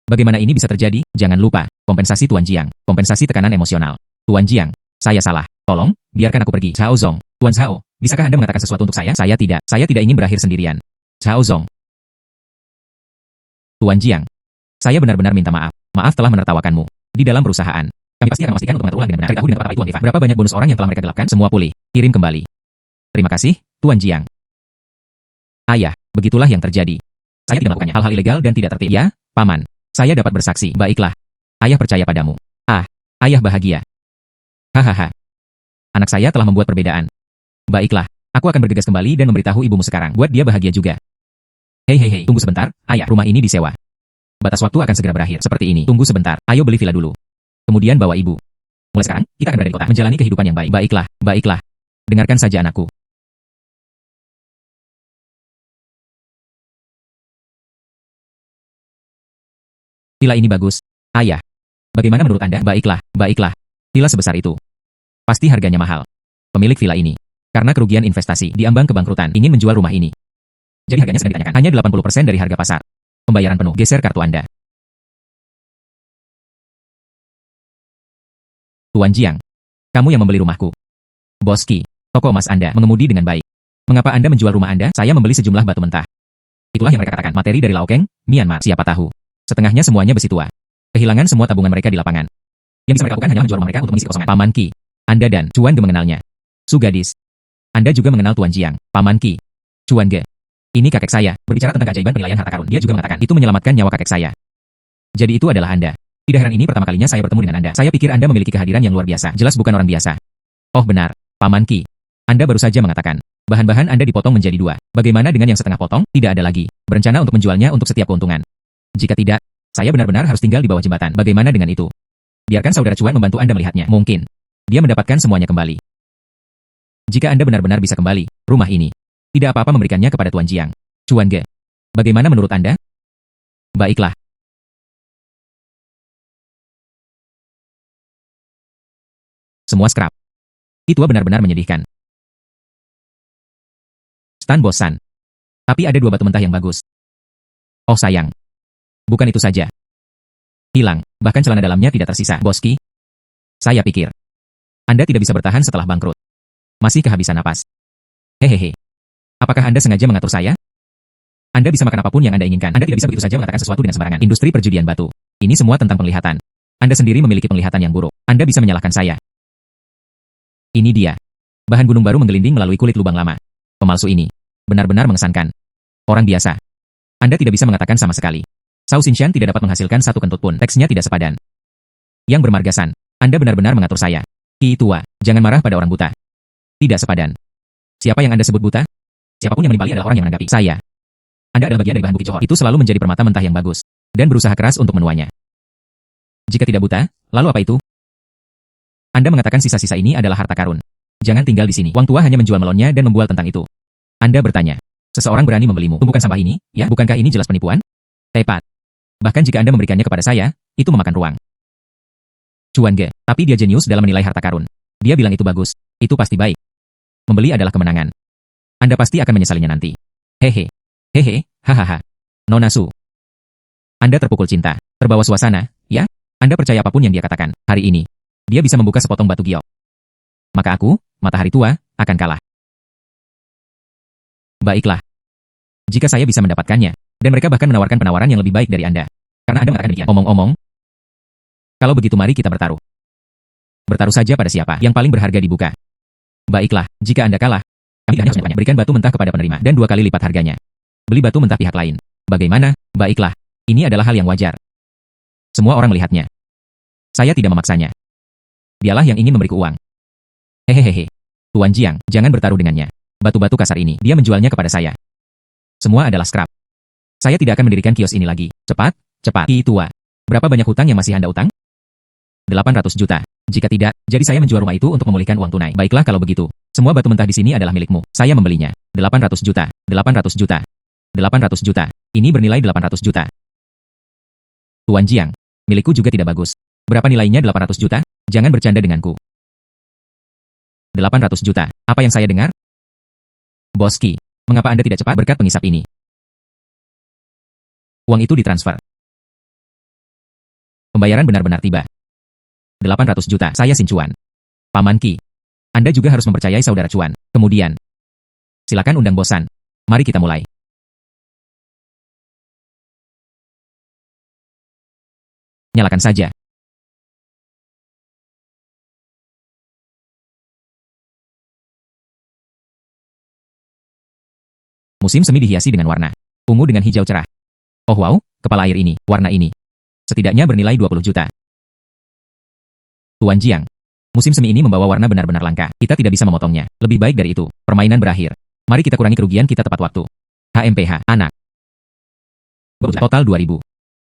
Bagaimana ini bisa terjadi? Jangan lupa, kompensasi Tuan Jiang, kompensasi tekanan emosional. Tuan Jiang, saya salah. Tolong, biarkan aku pergi. Cao Zong, Tuan Cao, bisakah Anda mengatakan sesuatu untuk saya? Saya tidak ingin berakhir sendirian. Cao Zong. Tuan Jiang, saya benar-benar minta maaf. Maaf telah menertawakanmu. Di dalam perusahaan, kami pasti akan memastikan untuk mengatur ulang dengan benar. Tahu dengan apa itu, Eva? Berapa banyak bonus orang yang telah mereka gelapkan? Semua pulih. Kirim kembali. Terima kasih, Tuan Jiang. Ayah, begitulah yang terjadi. Saya tidak melakukannya. Hal-hal ilegal dan tidak tertib. Ya, Paman. Saya dapat bersaksi. Baiklah. Ayah percaya padamu. Ah, ayah bahagia. Hahaha. Anak saya telah membuat perbedaan. Baiklah, aku akan bergegas kembali dan memberitahu ibumu sekarang. Buat dia bahagia juga. Hei, tunggu sebentar. Ayah, rumah ini disewa. Batas waktu akan segera berakhir. Seperti ini. Tunggu sebentar. Ayo beli villa dulu. Kemudian bawa ibu. Mulai sekarang, kita akan berada di kota. Menjalani kehidupan yang baik. Baiklah. Dengarkan saja anakku. Villa ini bagus. Ayah. Bagaimana menurut Anda? Baiklah. Villa sebesar itu. Pasti harganya mahal. Pemilik villa ini, karena kerugian investasi di ambang kebangkrutan, ingin menjual rumah ini. Jadi harganya sedang ditanyakan. Hanya 80% dari harga pasar. Pembayaran penuh. Geser kartu Anda. Tuan Jiang, kamu yang membeli rumahku. Boski, toko emas Anda mengemudi dengan baik. Mengapa Anda menjual rumah Anda? Saya membeli sejumlah batu mentah. Itulah yang mereka katakan. Materi dari Laokeng, Myanmar. Siapa tahu. Setengahnya semuanya besi tua. Kehilangan semua tabungan mereka di lapangan. Yang bisa mereka lakukan hanya menjual rumah mereka untuk mengisi kekosongan. Paman Ki, Anda dan Cuan Ge mengenalnya. Su gadis. Anda juga mengenal Tuan Jiang. Paman Ki, Cuan Ge. Ini kakek saya. Berbicara tentang keajaiban penilaian harta karun. Dia juga mengatakan itu menyelamatkan nyawa kakek saya. Jadi itu adalah Anda. Tidak heran ini pertama kalinya saya bertemu dengan Anda. Saya pikir Anda memiliki kehadiran yang luar biasa. Jelas bukan orang biasa. Oh benar, Paman Ki. Anda baru saja mengatakan, bahan-bahan Anda dipotong menjadi 2. Bagaimana dengan yang setengah potong? Tidak ada lagi. Berencana untuk menjualnya untuk setiap keuntungan. Jika tidak, saya benar-benar harus tinggal di bawah jembatan. Bagaimana dengan itu? Biarkan saudara Cuan membantu Anda melihatnya. Mungkin dia mendapatkan semuanya kembali. Jika Anda benar-benar bisa kembali, rumah ini, tidak apa-apa memberikannya kepada Tuan Jiang. Cuan Ge, bagaimana menurut Anda? Baiklah. Semua scrap. Itu benar-benar menyedihkan. Stan bosan. Tapi ada 2 batu mentah yang bagus. Oh sayang. Bukan itu saja. Hilang, bahkan celana dalamnya tidak tersisa. Boski, saya pikir Anda tidak bisa bertahan setelah bangkrut. Masih kehabisan napas. Hehehe. Apakah Anda sengaja mengatur saya? Anda bisa makan apapun yang Anda inginkan. Anda tidak bisa begitu saja mengatakan sesuatu dengan sembarangan. Industri perjudian batu. Ini semua tentang penglihatan. Anda sendiri memiliki penglihatan yang buruk. Anda bisa menyalahkan saya. Ini dia. Bahan gunung baru menggelinding melalui kulit lubang lama. Pemalsu ini benar-benar mengesankan. Orang biasa. Anda tidak bisa mengatakan sama sekali. Cao Xinshan tidak dapat menghasilkan satu kentut pun. Teksnya tidak sepadan. Yang bermargasan. Anda benar-benar mengatur saya. Ki tua, jangan marah pada orang buta. Tidak sepadan. Siapa yang Anda sebut buta? Siapapun yang menimpali adalah orang yang menanggapi saya. Anda adalah bagian dari bahan bukit Johor. Itu selalu menjadi permata mentah yang bagus. Dan berusaha keras untuk menuanya. Jika tidak buta, lalu apa itu? Anda mengatakan sisa-sisa ini adalah harta karun. Jangan tinggal di sini. Wang tua hanya menjual melonnya dan membual tentang itu. Anda bertanya, seseorang berani membelimu. Tumpukan sampah ini, ya? Bukankah ini jelas penipuan? Tepat. Bahkan jika Anda memberikannya kepada saya, itu memakan ruang. Cuan Ge, tapi dia jenius dalam menilai harta karun. Dia bilang itu bagus. Itu pasti baik. Membeli adalah kemenangan. Anda pasti akan menyesalinya nanti. Hehe. Hahaha. Nona Su. Anda terpukul cinta, terbawa suasana, ya? Anda percaya apapun yang dia katakan. Hari ini, dia bisa membuka sepotong batu giok. Maka aku, matahari tua, akan kalah. Baiklah. Jika saya bisa mendapatkannya, dan mereka bahkan menawarkan penawaran yang lebih baik dari Anda. Karena Anda mengatakan demikian. Omong-omong, kalau begitu mari kita bertaruh. Bertaruh saja pada siapa yang paling berharga dibuka. Baiklah, jika Anda kalah, kami hanya harus menyimpannya. Berikan batu mentah kepada penerima dan 2 kali lipat harganya. Beli batu mentah pihak lain. Bagaimana? Baiklah, ini adalah hal yang wajar. Semua orang melihatnya. Saya tidak memaksanya. Dialah yang ingin memberiku uang. Hehehe. Tuan Jiang, jangan bertaruh dengannya. Batu-batu kasar ini, dia menjualnya kepada saya. Semua adalah scrap. Saya tidak akan mendirikan kios ini lagi. Cepat. Ki tua. Berapa banyak hutang yang masih Anda utang? 800 juta. Jika tidak, jadi saya menjual rumah itu untuk memulihkan uang tunai. Baiklah kalau begitu. Semua batu mentah di sini adalah milikmu. Saya membelinya. 800 juta. 800 juta. 800 juta. Ini bernilai 800 juta. Tuan Jiang, milikku juga tidak bagus. Berapa nilainya 800 juta? Jangan bercanda denganku. 800 juta. Apa yang saya dengar? Bos Qi, mengapa Anda tidak cepat berkat pengisap ini? Uang itu ditransfer. Pembayaran benar-benar tiba. 800 juta. Saya Xin Chuan. Paman Qi, Anda juga harus mempercayai saudara Chuan. Kemudian, silakan undang bosan. Mari kita mulai. Nyalakan saja. Musim semi dihiasi dengan warna ungu dengan hijau cerah. Oh wow, kepala air ini, warna ini. Setidaknya bernilai 20 juta. Tuan Jiang, musim semi ini membawa warna benar-benar langka. Kita tidak bisa memotongnya. Lebih baik dari itu, permainan berakhir. Mari kita kurangi kerugian kita tepat waktu. HMPH, anak. Total 2000.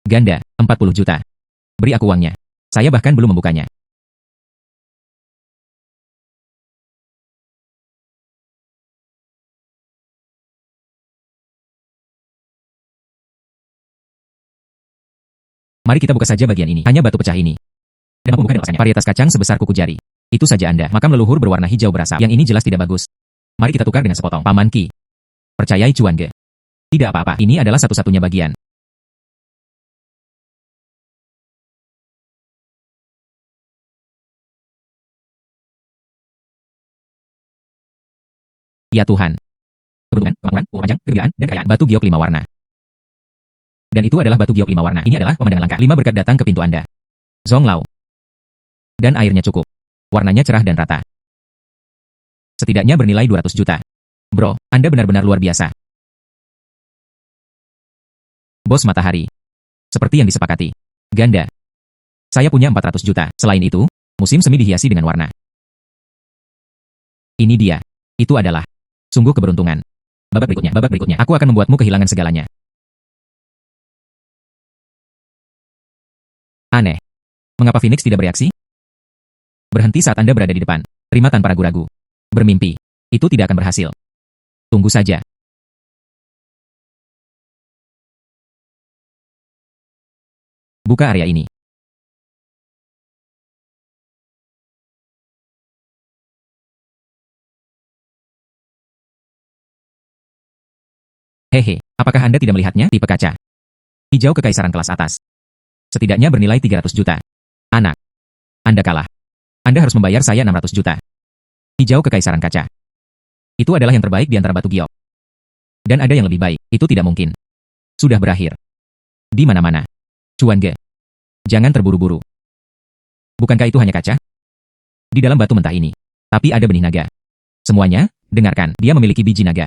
Ganda, 40 juta. Beri aku uangnya. Saya bahkan belum membukanya. Mari kita buka saja bagian ini. Hanya batu pecah ini. Dan aku bukan varietas kacang sebesar kuku jari. Itu saja Anda. Makam leluhur berwarna hijau berasap. Yang ini jelas tidak bagus. Mari kita tukar dengan sepotong. Paman Qi, percayai Chuan Ge. Tidak apa-apa. Ini adalah satu-satunya bagian. Ya Tuhan. Keberuntungan, kemampuan, umur panjang, kegembiraan, dan kekayaan. Batu giok 5 warna. Dan itu adalah batu giok 5 warna. Ini adalah pemandangan langka. 5 berkat datang ke pintu Anda. Zhong Lao. Dan airnya cukup. Warnanya cerah dan rata. Setidaknya bernilai 200 juta. Bro, Anda benar-benar luar biasa. Bos matahari. Seperti yang disepakati. Ganda. Saya punya 400 juta. Selain itu, musim semi dihiasi dengan warna. Ini dia. Itu adalah sungguh keberuntungan. Babak berikutnya. Aku akan membuatmu kehilangan segalanya. Aneh. Mengapa Phoenix tidak bereaksi? Berhenti saat Anda berada di depan. Terima tanpa ragu-ragu. Bermimpi. Itu tidak akan berhasil. Tunggu saja. Buka area ini. Hehe, apakah Anda tidak melihatnya? Tipe kaca. Hijau kekaisaran kelas atas. Setidaknya bernilai 300 juta. Anak. Anda kalah. Anda harus membayar saya 600 juta. Hijau kekaisaran kaca. Itu adalah yang terbaik di antara batu giok. Dan ada yang lebih baik. Itu tidak mungkin. Sudah berakhir. Di mana-mana. Chuan Ge. Jangan terburu-buru. Bukankah itu hanya kaca? Di dalam batu mentah ini. Tapi ada benih naga. Semuanya, dengarkan. Dia memiliki biji naga.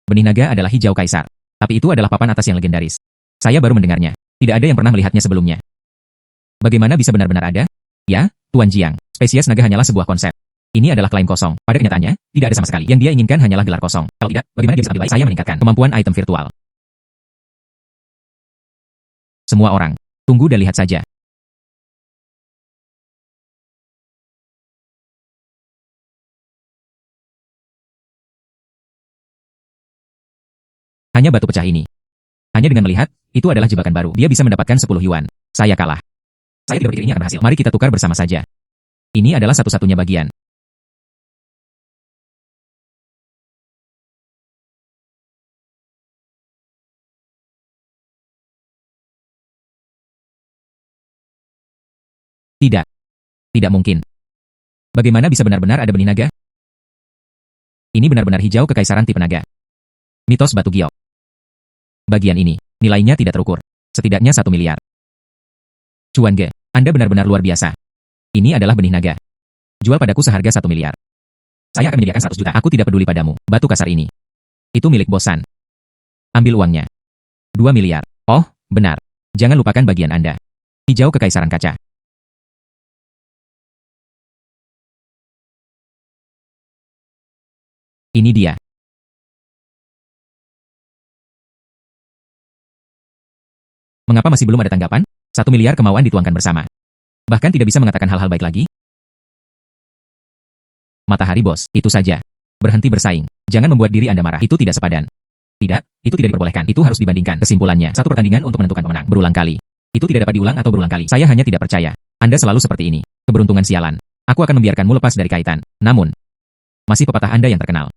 Benih naga adalah hijau kaisar. Tapi itu adalah papan atas yang legendaris. Saya baru mendengarnya. Tidak ada yang pernah melihatnya sebelumnya. Bagaimana bisa benar-benar ada? Ya, Tuan Jiang. Spesies naga hanyalah sebuah konsep. Ini adalah klaim kosong. Pada kenyataannya, tidak ada sama sekali. Yang dia inginkan hanyalah gelar kosong. Kalau tidak, bagaimana dia bisa lebih baik? Saya meningkatkan kemampuan item virtual. Semua orang, tunggu dan lihat saja. Hanya batu pecah ini. Hanya dengan melihat, itu adalah jebakan baru. Dia bisa mendapatkan 10 yuan. Saya kalah. Saya tidak berpikir ini akan berhasil. Mari kita tukar bersama saja. Ini adalah satu-satunya bagian. Tidak. Tidak mungkin. Bagaimana bisa benar-benar ada benih naga? Ini benar-benar hijau kekaisaran tipe naga. Mitos batu giok. Bagian ini, nilainya tidak terukur. Setidaknya 1 miliar. Chuan Ge, Anda benar-benar luar biasa. Ini adalah benih naga. Jual padaku seharga 1 miliar. Saya akan menyediakan 100 juta. Aku tidak peduli padamu. Batu kasar ini. Itu milik bosan. Ambil uangnya. 2 miliar. Oh, benar. Jangan lupakan bagian Anda. Hijau kekaisaran kaca. Ini dia. Mengapa masih belum ada tanggapan? 1 miliar kemauan dituangkan bersama. Bahkan tidak bisa mengatakan hal-hal baik lagi? Matahari bos, itu saja. Berhenti bersaing. Jangan membuat diri Anda marah. Itu tidak sepadan. Tidak, itu tidak diperbolehkan. Itu harus dibandingkan. Kesimpulannya, satu pertandingan untuk menentukan pemenang. Berulang kali. Itu tidak dapat diulang atau berulang kali. Saya hanya tidak percaya. Anda selalu seperti ini. Keberuntungan sialan. Aku akan membiarkanmu lepas dari kaitan. Namun, masih pepatah Anda yang terkenal.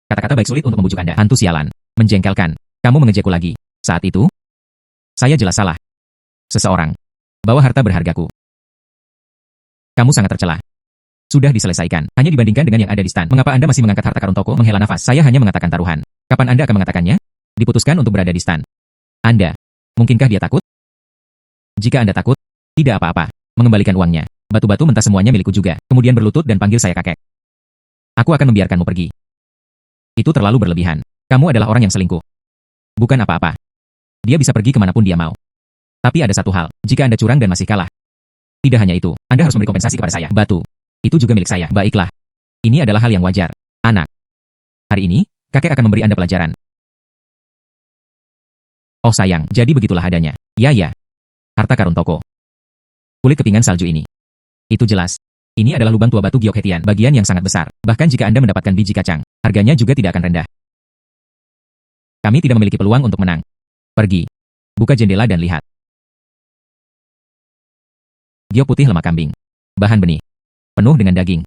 Kata-kata baik sulit untuk membujuk Anda. Hantu sialan. Menjengkelkan. Kamu mengejekku lagi. Saat itu, saya jelas salah. Seseorang. Bawa harta berhargaku. Kamu sangat tercela. Sudah diselesaikan. Hanya dibandingkan dengan yang ada di stan. Mengapa Anda masih mengangkat harta karun toko? Menghela nafas. Saya hanya mengatakan taruhan. Kapan Anda akan mengatakannya? Diputuskan untuk berada di stan. Anda. Mungkinkah dia takut? Jika Anda takut, tidak apa-apa. Mengembalikan uangnya. Batu-batu mentah semuanya milikku juga. Kemudian berlutut dan panggil saya kakek. Aku akan membiarkanmu pergi. Itu terlalu berlebihan. Kamu adalah orang yang selingkuh. Bukan apa-apa. Dia bisa pergi kemanapun dia mau. Tapi ada satu hal. Jika Anda curang dan masih kalah. Tidak hanya itu. Anda harus memberi kompensasi kepada saya. Batu. Itu juga milik saya. Baiklah. Ini adalah hal yang wajar. Anak. Hari ini, kakek akan memberi Anda pelajaran. Oh sayang, jadi begitulah adanya. Ya. Harta karun toko. Kulit kepingan salju ini. Itu jelas. Ini adalah lubang tua batu giok hetian, bagian yang sangat besar. Bahkan jika Anda mendapatkan biji kacang, harganya juga tidak akan rendah. Kami tidak memiliki peluang untuk menang. Pergi. Buka jendela dan lihat. Giok putih lemak kambing. Bahan benih. Penuh dengan daging.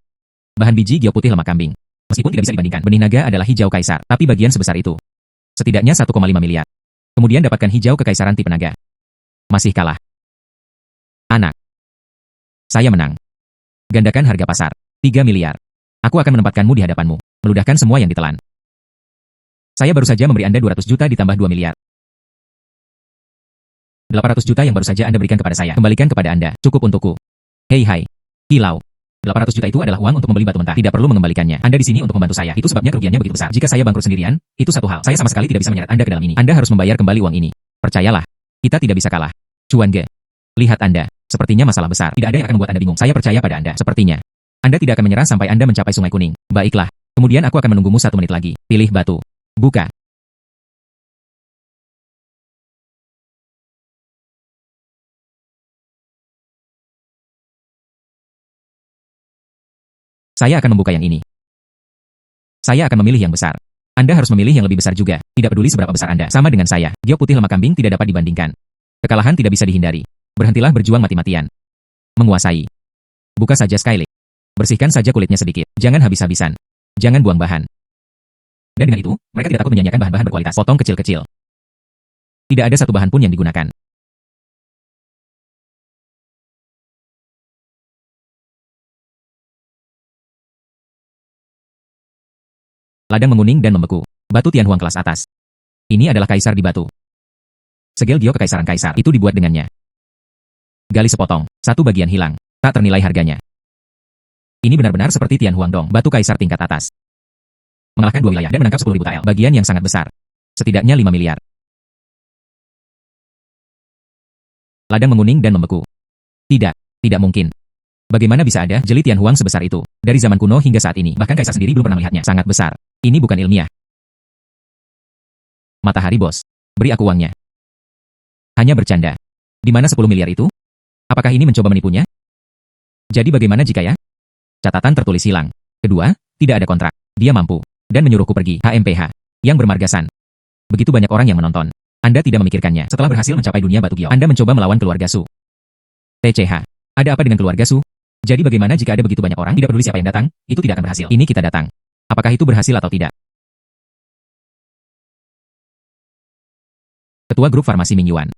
Bahan biji giok putih lemak kambing. Meskipun tidak bisa dibandingkan, benih naga adalah hijau kaisar, tapi bagian sebesar itu. Setidaknya 1,5 miliar. Kemudian dapatkan hijau kekaisaran tipe naga. Masih kalah. Anak. Saya menang. Gandakan harga pasar. 3 miliar. Aku akan menempatkanmu di hadapanmu. Meludahkan semua yang ditelan. Saya baru saja memberi Anda 200 juta ditambah 2 miliar. 800 juta yang baru saja Anda berikan kepada saya. Kembalikan kepada Anda. Cukup untukku. Hei hai. Kilau. 800 juta itu adalah uang untuk membeli batu mentah. Tidak perlu mengembalikannya. Anda di sini untuk membantu saya. Itu sebabnya kerugiannya begitu besar. Jika saya bangkrut sendirian, itu satu hal. Saya sama sekali tidak bisa menyeret Anda ke dalam ini. Anda harus membayar kembali uang ini. Percayalah. Kita tidak bisa kalah. Cuan Ge. Lihat Anda. Sepertinya masalah besar. Tidak ada yang akan membuat Anda bingung. Saya percaya pada Anda. Sepertinya. Anda tidak akan menyerah sampai Anda mencapai Sungai Kuning. Baiklah. Kemudian aku akan menunggumu 1 menit lagi. Pilih batu. Buka. Saya akan membuka yang ini. Saya akan memilih yang besar. Anda harus memilih yang lebih besar juga. Tidak peduli seberapa besar Anda. Sama dengan saya. Giok putih lemak kambing tidak dapat dibandingkan. Kekalahan tidak bisa dihindari. Berhentilah berjuang mati-matian. Menguasai. Buka saja Skylight. Bersihkan saja kulitnya sedikit. Jangan habis-habisan. Jangan buang bahan. Dan dengan itu, mereka tidak takut menyanyiakan bahan-bahan berkualitas. Potong kecil-kecil. Tidak ada satu bahan pun yang digunakan. Ladang menguning dan membeku. Batu Tianhuang kelas atas. Ini adalah kaisar di batu. Segel giok kekaisaran kaisar. Itu dibuat dengannya. Gali sepotong. 1 bagian hilang. Tak ternilai harganya. Ini benar-benar seperti Tianhuang Dong. Batu kaisar tingkat atas. Mengalahkan 2 wilayah dan menangkap 10.000 tael. Bagian yang sangat besar. Setidaknya 5 miliar. Ladang menguning dan membeku. Tidak mungkin. Bagaimana bisa ada jeli Tianhuang sebesar itu? Dari zaman kuno hingga saat ini, bahkan kaisar sendiri belum pernah melihatnya. Sangat besar. Ini bukan ilmiah. Matahari bos. Beri aku uangnya. Hanya bercanda. Di mana 10 miliar itu? Apakah ini mencoba menipunya? Jadi bagaimana jika ya? Catatan tertulis hilang. Kedua, tidak ada kontrak. Dia mampu. Dan menyuruhku pergi. HMPH. Yang bermargasan. Begitu banyak orang yang menonton. Anda tidak memikirkannya. Setelah berhasil mencapai dunia batu giok, Anda mencoba melawan keluarga Su. TCH. Ada apa dengan keluarga Su? Jadi bagaimana jika ada begitu banyak orang, tidak peduli siapa yang datang, itu tidak akan berhasil. Ini kita datang. Apakah itu berhasil atau tidak? Ketua grup farmasi Ming Yuan.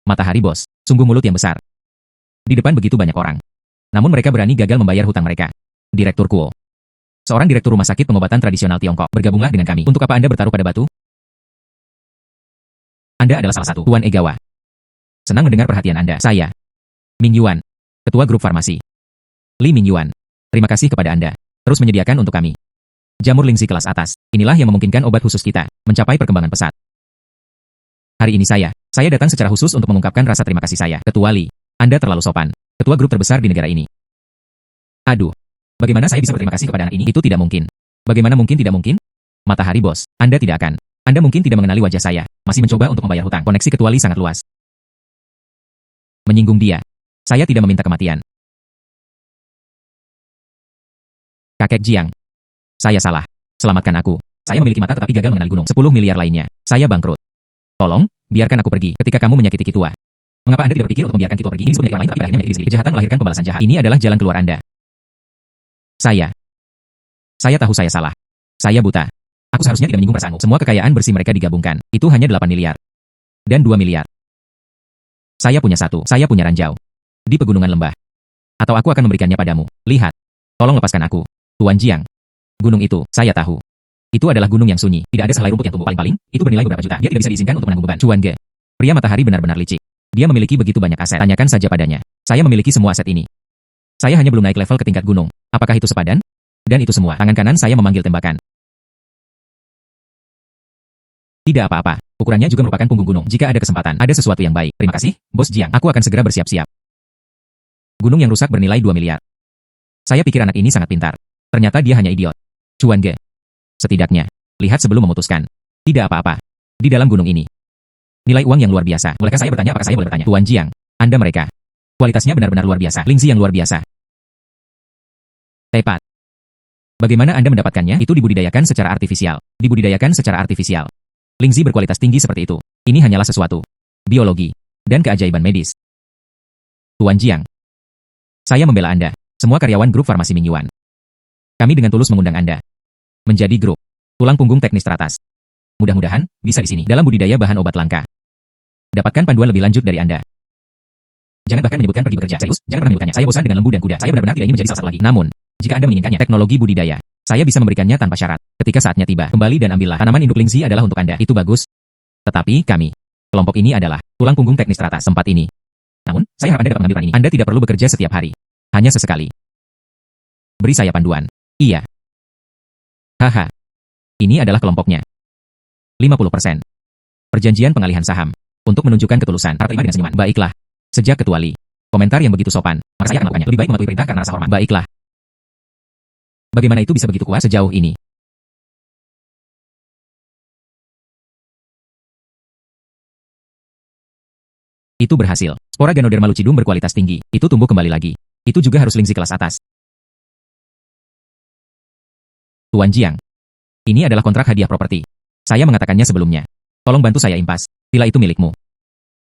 Matahari bos, sungguh mulut yang besar. Di depan begitu banyak orang. Namun mereka berani gagal membayar hutang mereka. Direktur Kuo. Seorang direktur rumah sakit pengobatan tradisional Tiongkok. Bergabunglah dengan kami. Untuk apa Anda bertaruh pada batu? Anda adalah salah satu. Tuan Egawa. Senang mendengar perhatian Anda. Saya. Ming Yuan. Ketua grup farmasi. Li Ming Yuan. Terima kasih kepada Anda. Terus menyediakan untuk kami. Jamur lingsi kelas atas. Inilah yang memungkinkan obat khusus kita mencapai perkembangan pesat. Hari ini saya datang secara khusus untuk mengungkapkan rasa terima kasih saya. Ketua Li, Anda terlalu sopan. Ketua grup terbesar di negara ini. Aduh. Bagaimana saya bisa berterima kasih kepada anak ini? Itu tidak mungkin. Bagaimana mungkin tidak mungkin? Matahari bos, Anda tidak akan. Anda mungkin tidak mengenali wajah saya. Masih mencoba untuk membayar hutang. Koneksi Ketua Li sangat luas. Menyinggung dia. Saya tidak meminta kematian. Kakek Jiang. Saya salah. Selamatkan aku. Saya memiliki mata tetapi gagal mengenali gunung. 10 miliar lainnya. Saya bangkrut. Tolong, biarkan aku pergi. Ketika kamu menyakiti Kitua. Mengapa Anda tidak berpikir untuk membiarkan Kitua pergi? Ini sebenarnya orang lain tapi akhirnya menyakiti diri sendiri. Kejahatan melahirkan pembalasan jahat. Ini adalah jalan keluar Anda. Saya tahu saya salah. Saya buta. Aku seharusnya tidak menyinggung perasaanmu. Semua kekayaan bersih mereka digabungkan. Itu hanya 8 miliar. Dan 2 miliar. Saya punya satu. Saya punya ranjau. Di pegunungan lembah. Atau aku akan memberikannya padamu. Lihat. Tolong lepaskan aku. Tuan Jiang. Gunung itu, saya tahu. Itu adalah gunung yang sunyi. Tidak ada sehelai rumput yang tumbuh paling-paling. Itu bernilai beberapa juta. Dia tidak bisa diizinkan untuk menanggung beban. Cuan Ge. Pria matahari benar-benar licik. Dia memiliki begitu banyak aset. Tanyakan saja padanya. Saya memiliki semua aset ini. Saya hanya belum naik level ke tingkat gunung. Apakah itu sepadan? Dan itu semua. Tangan kanan saya memanggil tembakan. Tidak apa-apa. Ukurannya juga merupakan punggung gunung. Jika ada kesempatan, ada sesuatu yang baik. Terima kasih, Bos Jiang. Aku akan segera bersiap-siap. Gunung yang rusak bernilai 2 miliar. Saya pikir anak ini sangat pintar. Ternyata dia hanya idiot. Cuan Ge. Setidaknya, lihat sebelum memutuskan. Tidak apa-apa. Di dalam gunung ini. Nilai uang yang luar biasa. Bolehkah saya bertanya apakah saya boleh bertanya? Tuan Jiang. Anda mereka. Kualitasnya benar-benar luar biasa. Lingzi yang luar biasa. Tepat. Bagaimana Anda mendapatkannya? Itu dibudidayakan secara artifisial. Dibudidayakan secara artifisial. Lingzi berkualitas tinggi seperti itu. Ini hanyalah sesuatu. Biologi. Dan keajaiban medis. Tuan Jiang. Saya membela Anda. Semua karyawan grup farmasi Mingyuan. Kami dengan tulus mengundang Anda. Menjadi grup. Tulang punggung teknis teratas. Mudah-mudahan, bisa di sini. Dalam budidaya bahan obat langka. Dapatkan panduan lebih lanjut dari Anda. Jangan bahkan menyebutkan pergi bekerja. Serius, jangan pernah menyebutkannya. Saya bosan dengan lembu dan kuda. Saya benar-benar tidak ingin menjadi salah satu lagi. Namun, jika Anda menginginkannya, teknologi budidaya. Saya bisa memberikannya tanpa syarat. Ketika saatnya tiba, kembali dan ambillah. Tanaman induk Lingzi adalah untuk Anda. Itu bagus. Tetapi, kami. Kelompok ini adalah tulang punggung teknis teratas tempat ini. Namun, saya harap Anda dapat mengambil peran ini. Anda tidak perlu bekerja setiap hari. Hanya sesekali. Beri saya panduan. Iya. Haha. Ini adalah kelompoknya. 50%. Perjanjian pengalihan saham. Untuk menunjukkan ketulusan. Harap terima dengan senyuman. Baiklah. Sejak Ketua Li. Komentar yang begitu sopan. Maka saya akan melakukannya. Lebih baik mematuhi perintah karena rasa hormat. Baiklah. Bagaimana itu bisa begitu kuat sejauh ini? Itu berhasil. Spora Ganoderma lucidum berkualitas tinggi. Itu tumbuh kembali lagi. Itu juga harus Lingzi kelas atas. Tuan Jiang. Ini adalah kontrak hadiah properti. Saya mengatakannya sebelumnya. Tolong bantu saya impas. Villa itu milikmu.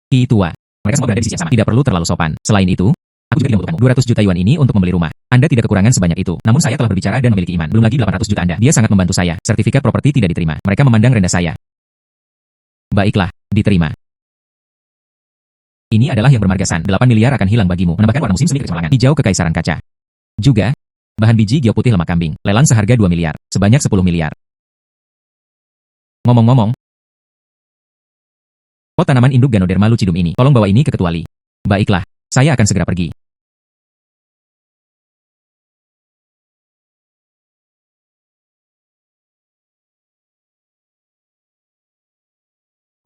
Ki Tua. Mereka semua berada di sisi yang sama. Tidak perlu terlalu sopan. Selain itu, aku juga tidak membutuhkanmu. 200 juta yuan ini untuk membeli rumah. Anda tidak kekurangan sebanyak itu. Namun saya telah berbicara dan memiliki iman. Belum lagi 800 juta Anda. Dia sangat membantu saya. Sertifikat properti tidak diterima. Mereka memandang rendah saya. Baiklah, diterima. Ini adalah yang bermargasan. 8 miliar akan hilang bagimu. Menambahkan warna musim semi kecemerlangan. Hijau kekaisaran kaca. Juga, bahan biji gio putih lemak kambing. Lelang seharga 2 miliar. Sebanyak 10 miliar. Ngomong-ngomong. Pot tanaman induk Ganoderma lucidum ini. Tolong bawa ini ke Ketua Li. Baiklah, saya akan segera pergi.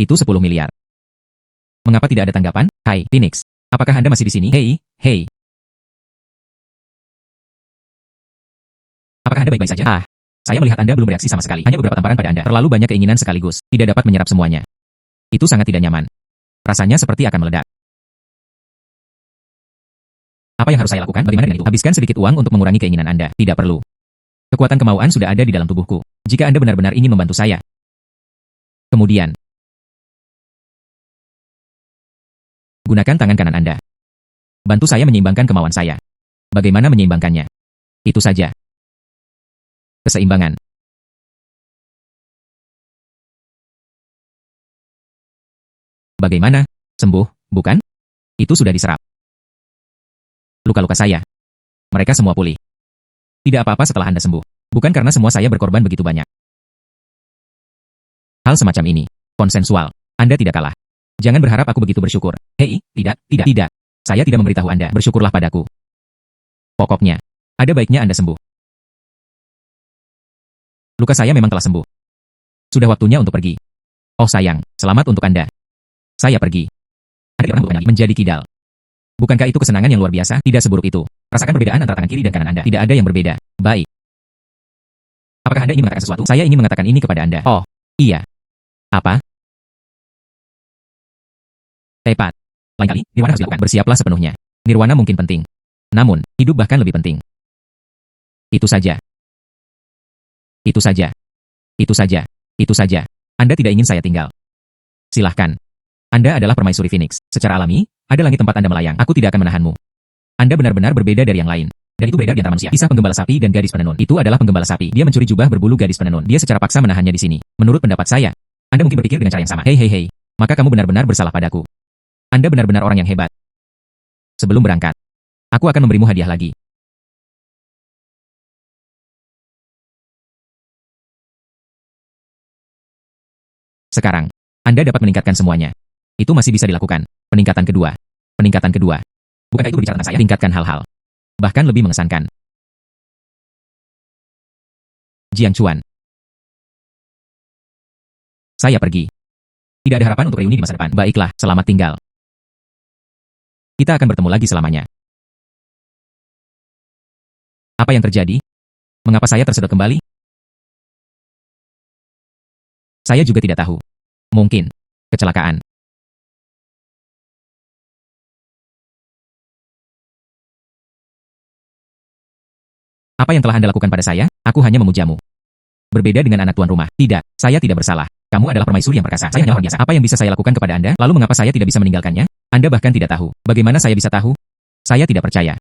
Itu 10 miliar. Mengapa tidak ada tanggapan? Hai, Phoenix. Apakah Anda masih di sini? Hei. Apakah Anda baik-baik saja? Saya melihat Anda belum bereaksi sama sekali. Hanya beberapa tamparan pada Anda. Terlalu banyak keinginan sekaligus. Tidak dapat menyerap semuanya. Itu sangat tidak nyaman. Rasanya seperti akan meledak. Apa yang harus saya lakukan? Bagaimana dengan itu? Habiskan sedikit uang untuk mengurangi keinginan Anda. Tidak perlu. Kekuatan kemauan sudah ada di dalam tubuhku. Jika Anda benar-benar ingin membantu saya. Kemudian, gunakan tangan kanan Anda. Bantu saya menyeimbangkan kemauan saya. Bagaimana menyeimbangkannya? Itu saja. Keseimbangan. Bagaimana? Sembuh, bukan? Itu sudah diserap. Luka-luka saya. Mereka semua pulih. Tidak apa-apa setelah Anda sembuh. Bukan karena semua saya berkorban begitu banyak. Hal semacam ini. Konsensual. Anda tidak kalah. Jangan berharap aku begitu bersyukur. Hei, tidak. Saya tidak memberitahu Anda. Bersyukurlah padaku. Pokoknya, ada baiknya Anda sembuh. Luka saya memang telah sembuh. Sudah waktunya untuk pergi. Oh sayang, selamat untuk Anda. Saya pergi. Anda tidak pernah lagi menjadi kidal. Bukankah itu kesenangan yang luar biasa? Tidak seburuk itu. Rasakan perbedaan antara tangan kiri dan kanan Anda. Tidak ada yang berbeda. Baik. Apakah Anda ingin mengatakan sesuatu? Saya ingin mengatakan ini kepada Anda. Oh, iya. Apa? Tepat. Lain kali, Nirwana harus dilakukan. Bersiaplah sepenuhnya. Nirwana mungkin penting. Namun, hidup bahkan lebih penting. Itu saja. Itu saja. Itu saja. Itu saja. Anda tidak ingin saya tinggal. Silahkan. Anda adalah permaisuri Phoenix. Secara alami, ada langit tempat Anda melayang. Aku tidak akan menahanmu. Anda benar-benar berbeda dari yang lain. Dan itu beredar di antara manusia. Kisah penggembala sapi dan gadis penenun. Itu adalah penggembala sapi. Dia mencuri jubah berbulu gadis penenun. Dia secara paksa menahannya di sini. Menurut pendapat saya, Anda mungkin berpikir dengan cara yang sama. Hei hei hei. Maka kamu benar-benar bersalah padaku. Anda benar-benar orang yang hebat. Sebelum berangkat, aku akan memberimu hadiah lagi. Sekarang, Anda dapat meningkatkan semuanya. Itu masih bisa dilakukan. Peningkatan kedua. Peningkatan kedua. Bukankah itu berbicara tentang saya? Tingkatkan hal-hal. Bahkan lebih mengesankan. Jiang Chuan. Saya pergi. Tidak ada harapan untuk reuni di masa depan. Baiklah, selamat tinggal. Kita akan bertemu lagi selamanya. Apa yang terjadi? Mengapa saya tersedot kembali? Saya juga tidak tahu. Mungkin. Kecelakaan. Apa yang telah Anda lakukan pada saya? Aku hanya memujamu. Berbeda dengan anak tuan rumah. Tidak, saya tidak bersalah. Kamu adalah permaisuri yang perkasa. Saya hanya orang biasa. Apa yang bisa saya lakukan kepada Anda? Lalu mengapa saya tidak bisa meninggalkannya? Anda bahkan tidak tahu. Bagaimana saya bisa tahu? Saya tidak percaya.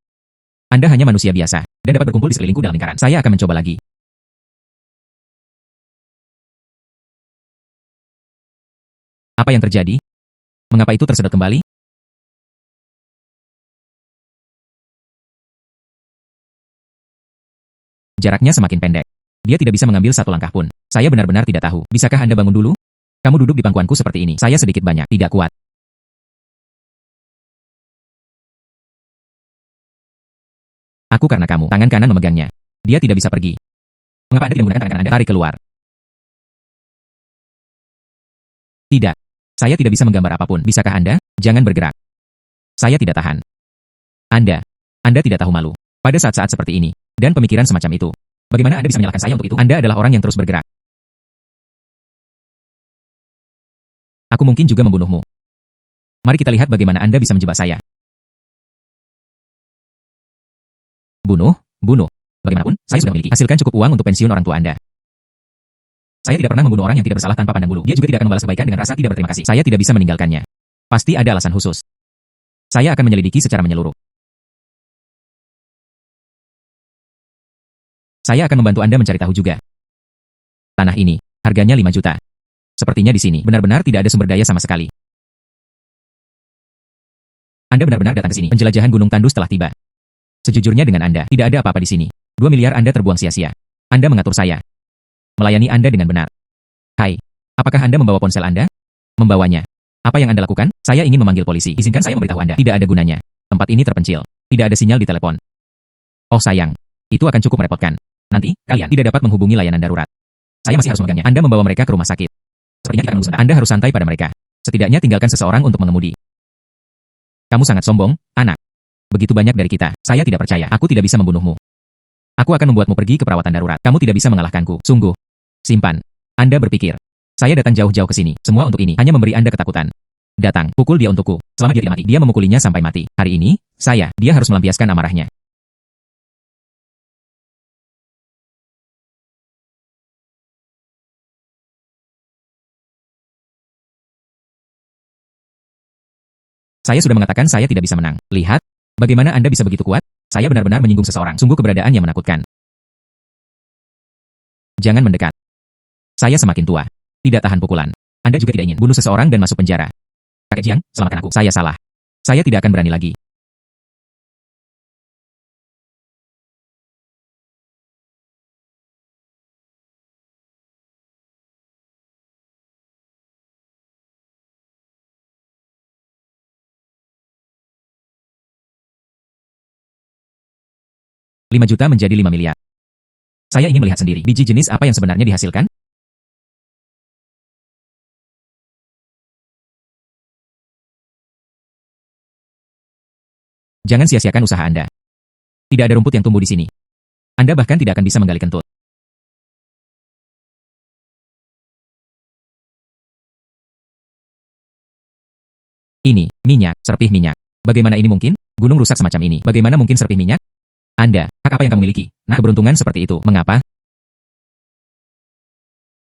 Anda hanya manusia biasa, dan dapat berkumpul di sekelilingku dalam lingkaran. Saya akan mencoba lagi. Apa yang terjadi? Mengapa itu tersedot kembali? Jaraknya semakin pendek. Dia tidak bisa mengambil satu langkah pun. Saya benar-benar tidak tahu. Bisakah Anda bangun dulu? Kamu duduk di pangkuanku seperti ini. Saya sedikit banyak tidak kuat. Aku karena kamu. Tangan kanan memegangnya. Dia tidak bisa pergi. Mengapa Anda tidak menggunakan tangan kanan Anda? Tarik keluar. Tidak. Saya tidak bisa menggambar apapun. Bisakah Anda? Jangan bergerak. Saya tidak tahan. Anda tidak tahu malu. Pada saat-saat seperti ini, dan pemikiran semacam itu. Bagaimana Anda bisa menyalahkan saya untuk itu? Anda adalah orang yang terus bergerak. Aku mungkin juga membunuhmu. Mari kita lihat bagaimana Anda bisa menjebak saya. Bunuh, bunuh. Bagaimanapun, saya sudah memiliki. Hasilkan cukup uang untuk pensiun orang tua Anda. Saya tidak pernah membunuh orang yang tidak bersalah tanpa pandang bulu. Dia juga tidak akan membalas kebaikan dengan rasa tidak berterima kasih. Saya tidak bisa meninggalkannya. Pasti ada alasan khusus. Saya akan menyelidiki secara menyeluruh. Saya akan membantu Anda mencari tahu juga. Tanah ini, harganya 5 juta. Sepertinya di sini benar-benar tidak ada sumber daya sama sekali. Anda benar-benar datang ke sini. Penjelajahan Gunung Tandus telah tiba. Sejujurnya dengan Anda, tidak ada apa-apa di sini. 2 miliar Anda terbuang sia-sia. Anda mengatur saya. Melayani Anda dengan benar. Hai, apakah Anda membawa ponsel Anda? Membawanya. Apa yang Anda lakukan? Saya ingin memanggil polisi. Izinkan saya memberitahu Anda. Tidak ada gunanya. Tempat ini terpencil. Tidak ada sinyal di telepon. Oh sayang. Itu akan cukup merepotkan. Nanti, kalian tidak dapat menghubungi layanan darurat. Saya masih harus memegangnya. Anda membawa mereka ke rumah sakit. Sepertinya kita menunggu. Anda harus santai pada mereka. Setidaknya tinggalkan seseorang untuk mengemudi. Kamu sangat sombong, anak. Begitu banyak dari kita. Saya tidak percaya. Aku tidak bisa membunuhmu. Aku akan membuatmu pergi ke perawatan darurat. Kamu tidak bisa mengalahkanku. Sungguh. Simpan. Anda berpikir. Saya datang jauh-jauh ke sini. Semua untuk ini. Hanya memberi Anda ketakutan. Datang. Pukul dia untukku. Selama dia tidak mati. Dia memukulinya sampai mati. Hari ini, dia harus melampiaskan amarahnya. Saya sudah mengatakan saya tidak bisa menang. Lihat, bagaimana Anda bisa begitu kuat? Saya benar-benar menyinggung seseorang. Sungguh keberadaan yang menakutkan. Jangan mendekat. Saya semakin tua. Tidak tahan pukulan. Anda juga tidak ingin bunuh seseorang dan masuk penjara. Kakek Jiang, selamatkan aku. Saya salah. Saya tidak akan berani lagi. Rp5 juta menjadi 5 miliar. Saya ingin melihat sendiri biji jenis apa yang sebenarnya dihasilkan. Jangan sia-siakan usaha Anda. Tidak ada rumput yang tumbuh di sini. Anda bahkan tidak akan bisa menggali kentut. Ini, minyak, serpih minyak. Bagaimana ini mungkin? Gunung rusak semacam ini, bagaimana mungkin serpih minyak? Anda, hak apa yang kamu miliki? Nah, keberuntungan seperti itu, mengapa?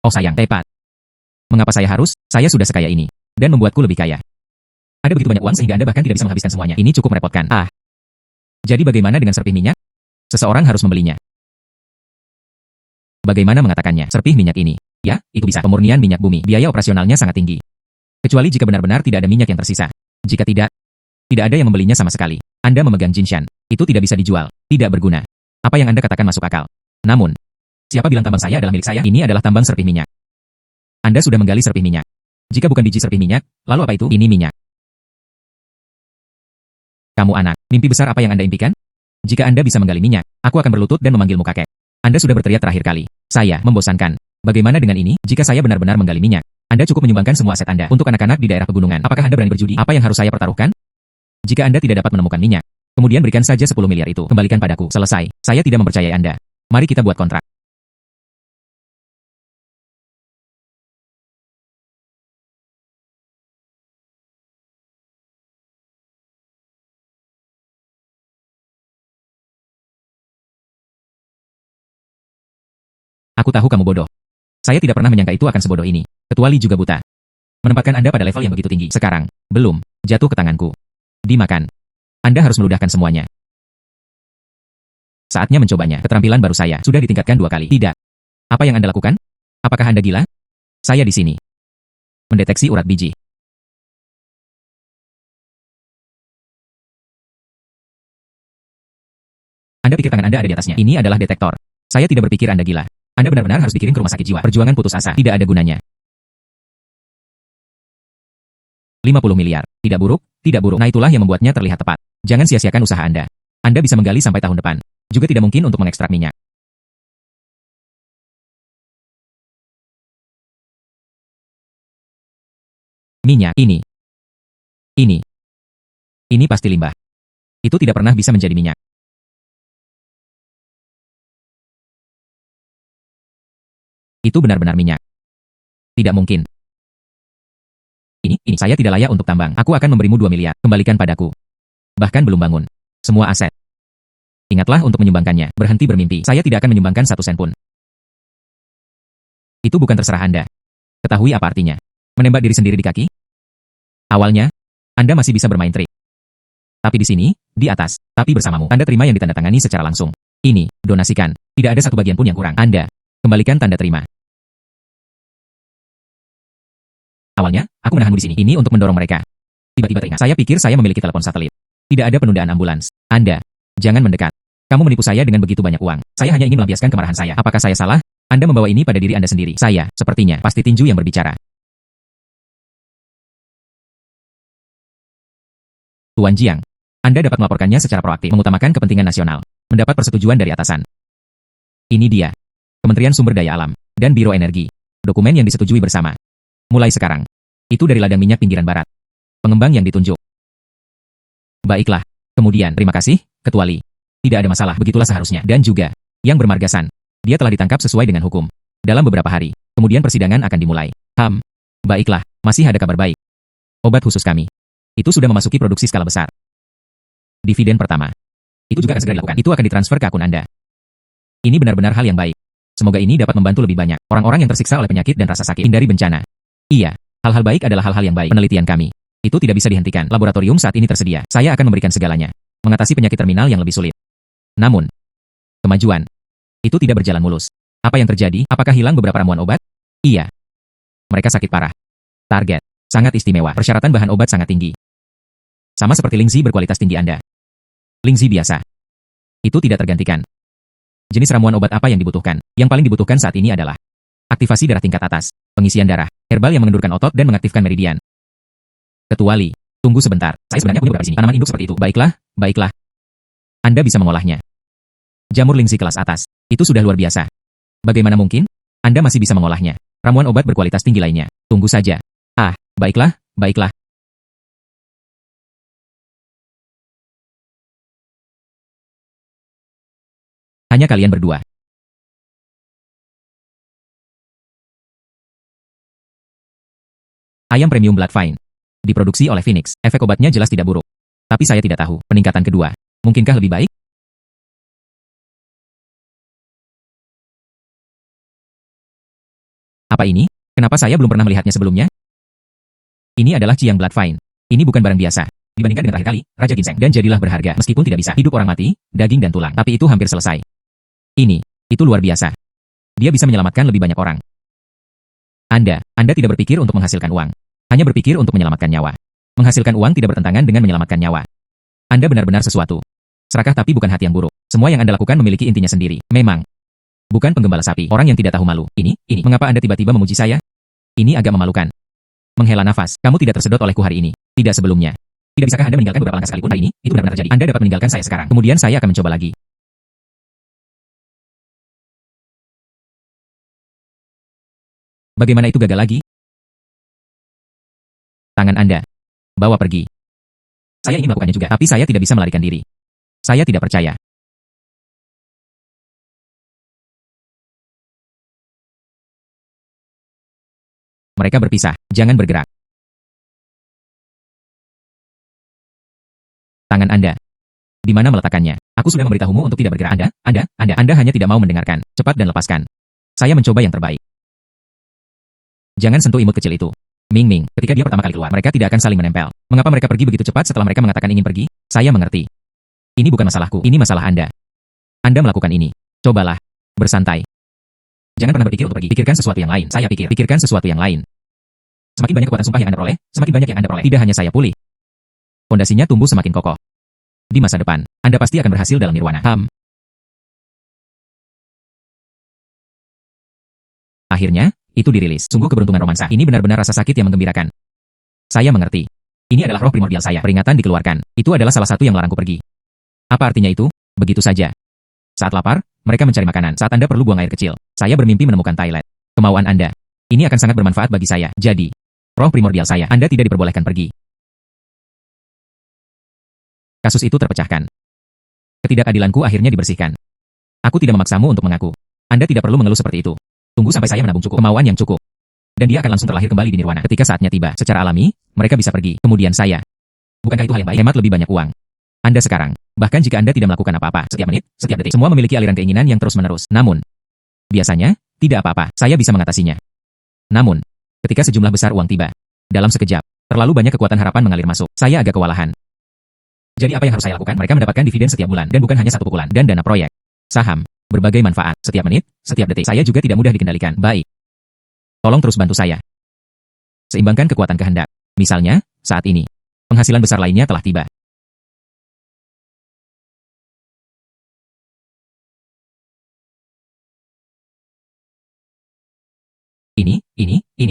Oh sayang, tepat. Mengapa saya sudah sekaya ini, dan membuatku lebih kaya. Ada begitu banyak uang sehingga Anda bahkan tidak bisa menghabiskan semuanya. Ini cukup merepotkan. Jadi bagaimana dengan serpih minyak? Seseorang harus membelinya. Bagaimana mengatakannya? Serpih minyak ini. Ya, itu bisa. Pemurnian minyak bumi. Biaya operasionalnya sangat tinggi. Kecuali jika benar-benar tidak ada minyak yang tersisa. Jika tidak ada yang membelinya sama sekali. Anda memegang Jinshan. Itu tidak bisa dijual. Tidak berguna. Apa yang Anda katakan masuk akal. Namun, siapa bilang tambang saya adalah milik saya? Ini adalah tambang serpih minyak. Anda sudah menggali serpih minyak. Jika bukan biji serpih minyak, lalu apa itu? Ini minyak. Kamu anak, mimpi besar apa yang Anda impikan? Jika Anda bisa menggali minyak, aku akan berlutut dan memanggilmu kakek. Anda sudah berteriak terakhir kali. Saya membosankan. Bagaimana dengan ini? Jika saya benar-benar menggali minyak, Anda cukup menyumbangkan semua aset Anda untuk anak-anak di daerah pegunungan. Apakah Anda berani berjudi? Apa yang harus saya pertaruhkan? Jika Anda tidak dapat menemukan minyak, kemudian berikan saja 10 miliar itu. Kembalikan padaku. Selesai. Saya tidak mempercayai Anda. Mari kita buat kontrak. Aku tahu kamu bodoh. Saya tidak pernah menyangka itu akan sebodoh ini. Kecuali juga buta. Menempatkan Anda pada level yang begitu tinggi. Sekarang, belum, jatuh ke tanganku. Dimakan. Anda harus meludahkan semuanya. Saatnya mencobanya. Keterampilan baru saya sudah ditingkatkan 2 kali. Tidak. Apa yang Anda lakukan? Apakah Anda gila? Saya di sini. Mendeteksi urat biji. Anda pikir tangan Anda ada di atasnya. Ini adalah detektor. Saya tidak berpikir Anda gila. Anda benar-benar harus dikirim ke rumah sakit jiwa. Perjuangan putus asa. Tidak ada gunanya. 50 miliar. Tidak buruk, tidak buruk. Nah itulah yang membuatnya terlihat tepat. Jangan sia-siakan usaha Anda. Anda bisa menggali sampai tahun depan. Juga tidak mungkin untuk mengekstrak minyak. Minyak, ini. Ini pasti limbah. Itu tidak pernah bisa menjadi minyak. Itu benar-benar minyak. Tidak mungkin. Ini, saya tidak layak untuk tambang. Aku akan memberimu 2 miliar. Kembalikan padaku. Bahkan belum bangun. Semua aset. Ingatlah untuk menyumbangkannya. Berhenti bermimpi. Saya tidak akan menyumbangkan 1 sen pun. Itu bukan terserah Anda. Ketahui apa artinya. Menembak diri sendiri di kaki? Awalnya, Anda masih bisa bermain trik. Tapi di sini, di atas, tapi bersamamu. Anda terima yang ditandatangani secara langsung. Ini, donasikan. Tidak ada satu bagian pun yang kurang. Anda, kembalikan tanda terima. Awalnya, aku menahanmu di sini. Ini untuk mendorong mereka. Tiba-tiba teringat. Saya pikir saya memiliki telepon satelit. Tidak ada penundaan ambulans. Anda, jangan mendekat. Kamu menipu saya dengan begitu banyak uang. Saya hanya ingin melampiaskan kemarahan saya. Apakah saya salah? Anda membawa ini pada diri Anda sendiri. Saya, sepertinya, pasti tinju yang berbicara. Tuan Jiang, Anda dapat melaporkannya secara proaktif, mengutamakan kepentingan nasional, mendapat persetujuan dari atasan. Ini dia. Kementerian Sumber Daya Alam, dan Biro Energi. Dokumen yang disetujui bersama. Mulai sekarang. Itu dari ladang minyak pinggiran barat. Pengembang yang ditunjuk. Baiklah. Kemudian, terima kasih, kecuali. Tidak ada masalah, begitulah seharusnya. Dan juga, yang bermargasan. Dia telah ditangkap sesuai dengan hukum. Dalam beberapa hari, kemudian persidangan akan dimulai. Baiklah, masih ada kabar baik. Obat khusus kami. Itu sudah memasuki produksi skala besar. Dividen pertama. Itu juga akan segera dilakukan. Itu akan ditransfer ke akun Anda. Ini benar-benar hal yang baik. Semoga ini dapat membantu lebih banyak orang-orang yang tersiksa oleh penyakit dan rasa sakit. Hindari bencana. Iya, hal-hal baik adalah hal-hal yang baik. Penelitian kami. Itu tidak bisa dihentikan. Laboratorium saat ini tersedia. Saya akan memberikan segalanya. Mengatasi penyakit terminal yang lebih sulit. Namun, kemajuan. Itu tidak berjalan mulus. Apa yang terjadi? Apakah hilang beberapa ramuan obat? Iya. Mereka sakit parah. Target. Sangat istimewa. Persyaratan bahan obat sangat tinggi. Sama seperti Lingzi berkualitas tinggi Anda. Lingzi biasa. Itu tidak tergantikan. Jenis ramuan obat apa yang dibutuhkan? Yang paling dibutuhkan saat ini adalah aktivasi darah tingkat atas, pengisian darah, herbal yang mengendurkan otot dan mengaktifkan meridian. Kecuali, tunggu sebentar. Saya sebenarnya punya beberapa di sini. Tanaman induk seperti itu. Baiklah. Anda bisa mengolahnya. Jamur Lingzi kelas atas. Itu sudah luar biasa. Bagaimana mungkin? Anda masih bisa mengolahnya. Ramuan obat berkualitas tinggi lainnya. Tunggu saja. Baiklah. Hanya kalian berdua. Ayam premium blood fine. Diproduksi oleh Phoenix. Efek obatnya jelas tidak buruk. Tapi saya tidak tahu. Peningkatan kedua. Mungkinkah lebih baik? Apa ini? Kenapa saya belum pernah melihatnya sebelumnya? Ini adalah Qiang Blood Vine. Ini bukan barang biasa. Dibandingkan dengan terakhir kali, Raja Ginseng. Dan jadilah berharga. Meskipun tidak bisa hidup orang mati, daging dan tulang. Tapi itu hampir selesai. Itu luar biasa. Dia bisa menyelamatkan lebih banyak orang. Anda tidak berpikir untuk menghasilkan uang. Hanya berpikir untuk menyelamatkan nyawa. Menghasilkan uang tidak bertentangan dengan menyelamatkan nyawa. Anda benar-benar sesuatu. Serakah tapi bukan hati yang buruk. Semua yang Anda lakukan memiliki intinya sendiri. Memang. Bukan penggembala sapi. Orang yang tidak tahu malu. Ini. Mengapa Anda tiba-tiba memuji saya? Ini agak memalukan. Menghela nafas. Kamu tidak tersedot olehku hari ini. Tidak sebelumnya. Tidak bisakah Anda meninggalkan beberapa langkah sekalipun hari ini? Itu benar-benar terjadi. Anda dapat meninggalkan saya sekarang. Kemudian saya akan mencoba lagi. Bagaimana itu gagal lagi? Tangan Anda. Bawa pergi. Saya ingin melakukannya juga, tapi saya tidak bisa melarikan diri. Saya tidak percaya. Mereka berpisah. Jangan bergerak. Tangan Anda. Di mana meletakkannya? Aku sudah memberitahumu untuk tidak bergerak. Anda hanya tidak mau mendengarkan. Cepat dan lepaskan. Saya mencoba yang terbaik. Jangan sentuh imut kecil itu. Ming, ketika dia pertama kali keluar, mereka tidak akan saling menempel. Mengapa mereka pergi begitu cepat setelah mereka mengatakan ingin pergi? Saya mengerti. Ini bukan masalahku, ini masalah Anda. Anda melakukan ini. Cobalah. Bersantai. Jangan pernah berpikir untuk pergi. Pikirkan sesuatu yang lain. Saya pikirkan sesuatu yang lain. Semakin banyak kekuatan sumpah yang Anda peroleh, semakin banyak yang Anda peroleh. Tidak hanya saya pulih. Fondasinya tumbuh semakin kokoh. Di masa depan, Anda pasti akan berhasil dalam nirwana. Akhirnya, itu dirilis. Sungguh keberuntungan romansa. Ini benar-benar rasa sakit yang menggembirakan. Saya mengerti. Ini adalah roh primordial saya. Peringatan dikeluarkan. Itu adalah salah satu yang melarangku pergi. Apa artinya itu? Begitu saja. Saat lapar, mereka mencari makanan. Saat Anda perlu buang air kecil, saya bermimpi menemukan toilet. Kemauan Anda. Ini akan sangat bermanfaat bagi saya. Jadi, roh primordial saya, Anda tidak diperbolehkan pergi. Kasus itu terpecahkan. Ketidakadilanku akhirnya dibersihkan. Aku tidak memaksamu untuk mengaku. Anda tidak perlu mengeluh seperti itu. Tunggu sampai saya menabung cukup kemauan yang cukup. Dan dia akan langsung terlahir kembali di nirwana. Ketika saatnya tiba, secara alami, mereka bisa pergi. Kemudian saya. Bukankah itu hal yang baik? Hemat lebih banyak uang. Anda sekarang. Bahkan jika Anda tidak melakukan apa-apa, setiap menit, setiap detik, semua memiliki aliran keinginan yang terus-menerus. Namun, biasanya, tidak apa-apa. Saya bisa mengatasinya. Namun, ketika sejumlah besar uang tiba, dalam sekejap, terlalu banyak kekuatan harapan mengalir masuk. Saya agak kewalahan. Jadi apa yang harus saya lakukan? Mereka mendapatkan dividen setiap bulan, dan bukan hanya satu pukulan, dan dana proyek. Saham. Berbagai manfaat. Setiap menit, setiap detik. Saya juga tidak mudah dikendalikan. Baik. Tolong terus bantu saya. Seimbangkan kekuatan kehendak. Misalnya, saat ini, penghasilan besar lainnya telah tiba. Ini.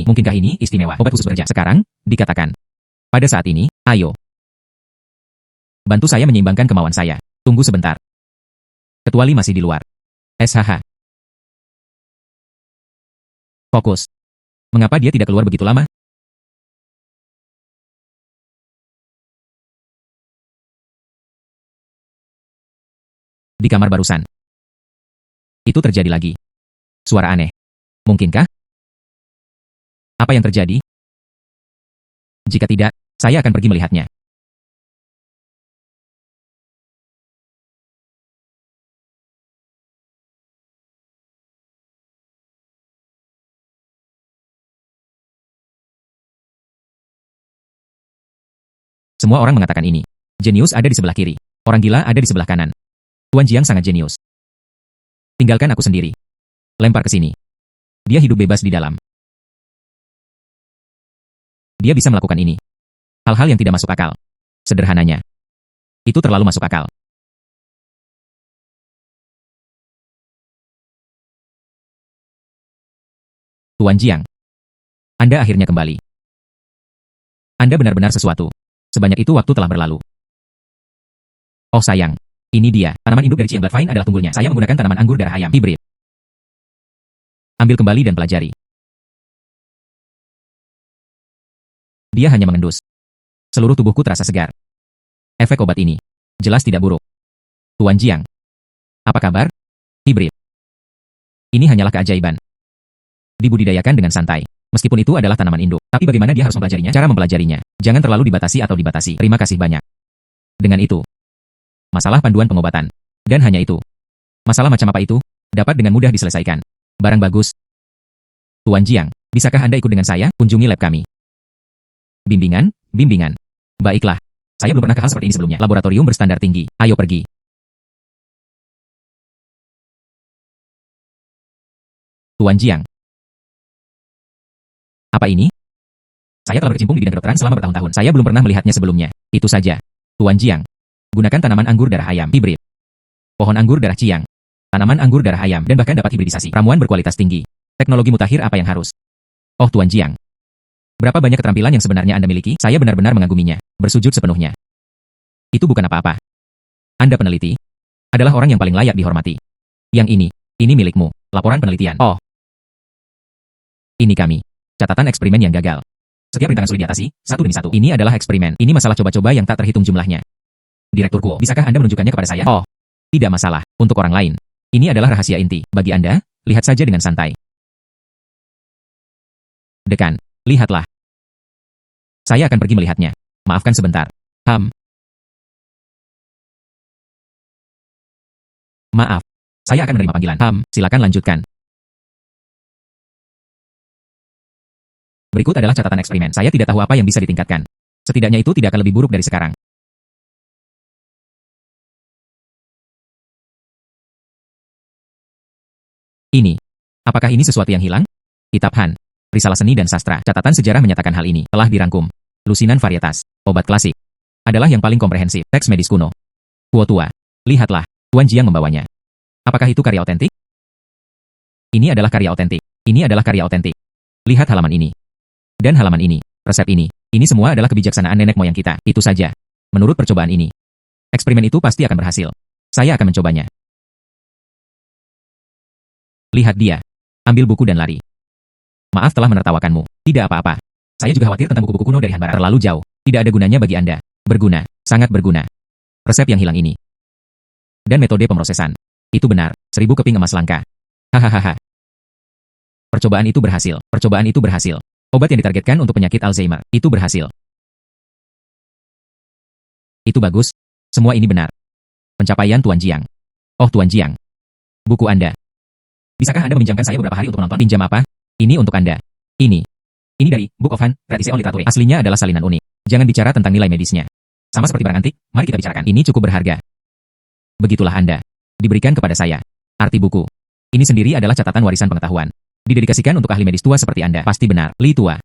Mungkinkah ini istimewa? Obat khusus bekerja. Sekarang, dikatakan. Pada saat ini, ayo. Bantu saya menyeimbangkan kemauan saya. Tunggu sebentar. Kecuali masih di luar. SHH. Fokus. Mengapa dia tidak keluar begitu lama? Di kamar barusan. Itu terjadi lagi. Suara aneh. Mungkinkah? Apa yang terjadi? Jika tidak, saya akan pergi melihatnya. Semua orang mengatakan ini. Jenius ada di sebelah kiri. Orang gila ada di sebelah kanan. Tuan Jiang sangat jenius. Tinggalkan aku sendiri. Lempar ke sini. Dia hidup bebas di dalam. Dia bisa melakukan ini. Hal-hal yang tidak masuk akal. Sederhananya. Itu terlalu masuk akal. Tuan Jiang. Anda akhirnya kembali. Anda benar-benar sesuatu. Sebanyak itu waktu telah berlalu. Oh sayang. Ini dia. Tanaman induk dari Qiang Blood Vine adalah tunggulnya. Saya menggunakan tanaman anggur darah ayam. Hibrid. Ambil kembali dan pelajari. Dia hanya mengendus. Seluruh tubuhku terasa segar. Efek obat ini. Jelas tidak buruk. Tuan Jiang. Apa kabar? Hibrid. Ini hanyalah keajaiban. Dibudidayakan dengan santai. Meskipun itu adalah tanaman induk. Tapi bagaimana dia harus mempelajarinya? Cara mempelajarinya. Jangan terlalu dibatasi atau dibatasi. Terima kasih banyak. Dengan itu, masalah panduan pengobatan. Dan hanya itu. Masalah macam apa itu? Dapat dengan mudah diselesaikan. Barang bagus. Tuan Jiang, bisakah Anda ikut dengan saya? Kunjungi lab kami. Bimbingan, bimbingan. Baiklah. Saya belum pernah ke hal seperti ini sebelumnya. Laboratorium berstandar tinggi. Ayo pergi. Tuan Jiang. Apa ini? Saya telah berkecimpung di bidang kedokteran selama bertahun-tahun. Saya belum pernah melihatnya sebelumnya. Itu saja. Tuan Jiang. Gunakan tanaman anggur darah ayam. Hibrid. Pohon anggur darah Ciang. Tanaman anggur darah ayam dan bahkan dapat hibridisasi. Ramuan berkualitas tinggi. Teknologi mutakhir apa yang harus? Oh Tuan Jiang. Berapa banyak keterampilan yang sebenarnya Anda miliki? Saya benar-benar mengaguminya. Bersujud sepenuhnya. Itu bukan apa-apa. Anda peneliti. Adalah orang yang paling layak dihormati. Yang ini milikmu. Laporan penelitian. Oh. Ini kami. Catatan eksperimen yang gagal. Setiap rintangan sulit diatasi, satu demi satu. Ini adalah eksperimen. Ini masalah coba-coba yang tak terhitung jumlahnya. Direkturku, bisakah Anda menunjukkannya kepada saya? Oh, tidak masalah. Untuk orang lain. Ini adalah rahasia inti. Bagi Anda, lihat saja dengan santai. Dekan, lihatlah. Saya akan pergi melihatnya. Maafkan sebentar. Maaf. Saya akan menerima panggilan. Silakan lanjutkan. Berikut adalah catatan eksperimen. Saya tidak tahu apa yang bisa ditingkatkan. Setidaknya itu tidak akan lebih buruk dari sekarang. Ini. Apakah ini sesuatu yang hilang? Kitab Han. Risalah seni dan sastra. Catatan sejarah menyatakan hal ini. Telah dirangkum. Lusinan varietas. Obat klasik. Adalah yang paling komprehensif. Teks medis kuno. Kuo tua. Lihatlah. Tuan Jiang membawanya. Apakah itu karya otentik? Ini adalah karya otentik. Ini adalah karya otentik. Lihat halaman ini. Dan halaman ini. Resep ini. Ini semua adalah kebijaksanaan nenek moyang kita. Itu saja. Menurut percobaan ini. Eksperimen itu pasti akan berhasil. Saya akan mencobanya. Lihat dia. Ambil buku dan lari. Maaf telah menertawakanmu. Tidak apa-apa. Saya juga khawatir tentang buku-buku kuno dari Han Barat. Terlalu jauh. Tidak ada gunanya bagi Anda. Berguna. Sangat berguna. Resep yang hilang ini. Dan metode pemrosesan. Itu benar. 1000 keping emas langka. Hahaha. Percobaan itu berhasil. Percobaan itu berhasil. Obat yang ditargetkan untuk penyakit Alzheimer. Itu berhasil. Itu bagus. Semua ini benar. Pencapaian Tuan Jiang. Oh Tuan Jiang. Buku Anda. Bisakah Anda meminjamkan saya beberapa hari untuk menonton? Pinjam apa? Ini untuk Anda. Ini. Ini dari Book of Han, Tradition Literature. Aslinya adalah salinan unik. Jangan bicara tentang nilai medisnya. Sama seperti barang antik, mari kita bicarakan. Ini cukup berharga. Begitulah Anda. Diberikan kepada saya. Arti buku. Ini sendiri adalah catatan warisan pengetahuan. Didedikasikan untuk ahli medis tua seperti Anda. Pasti benar. Li tua.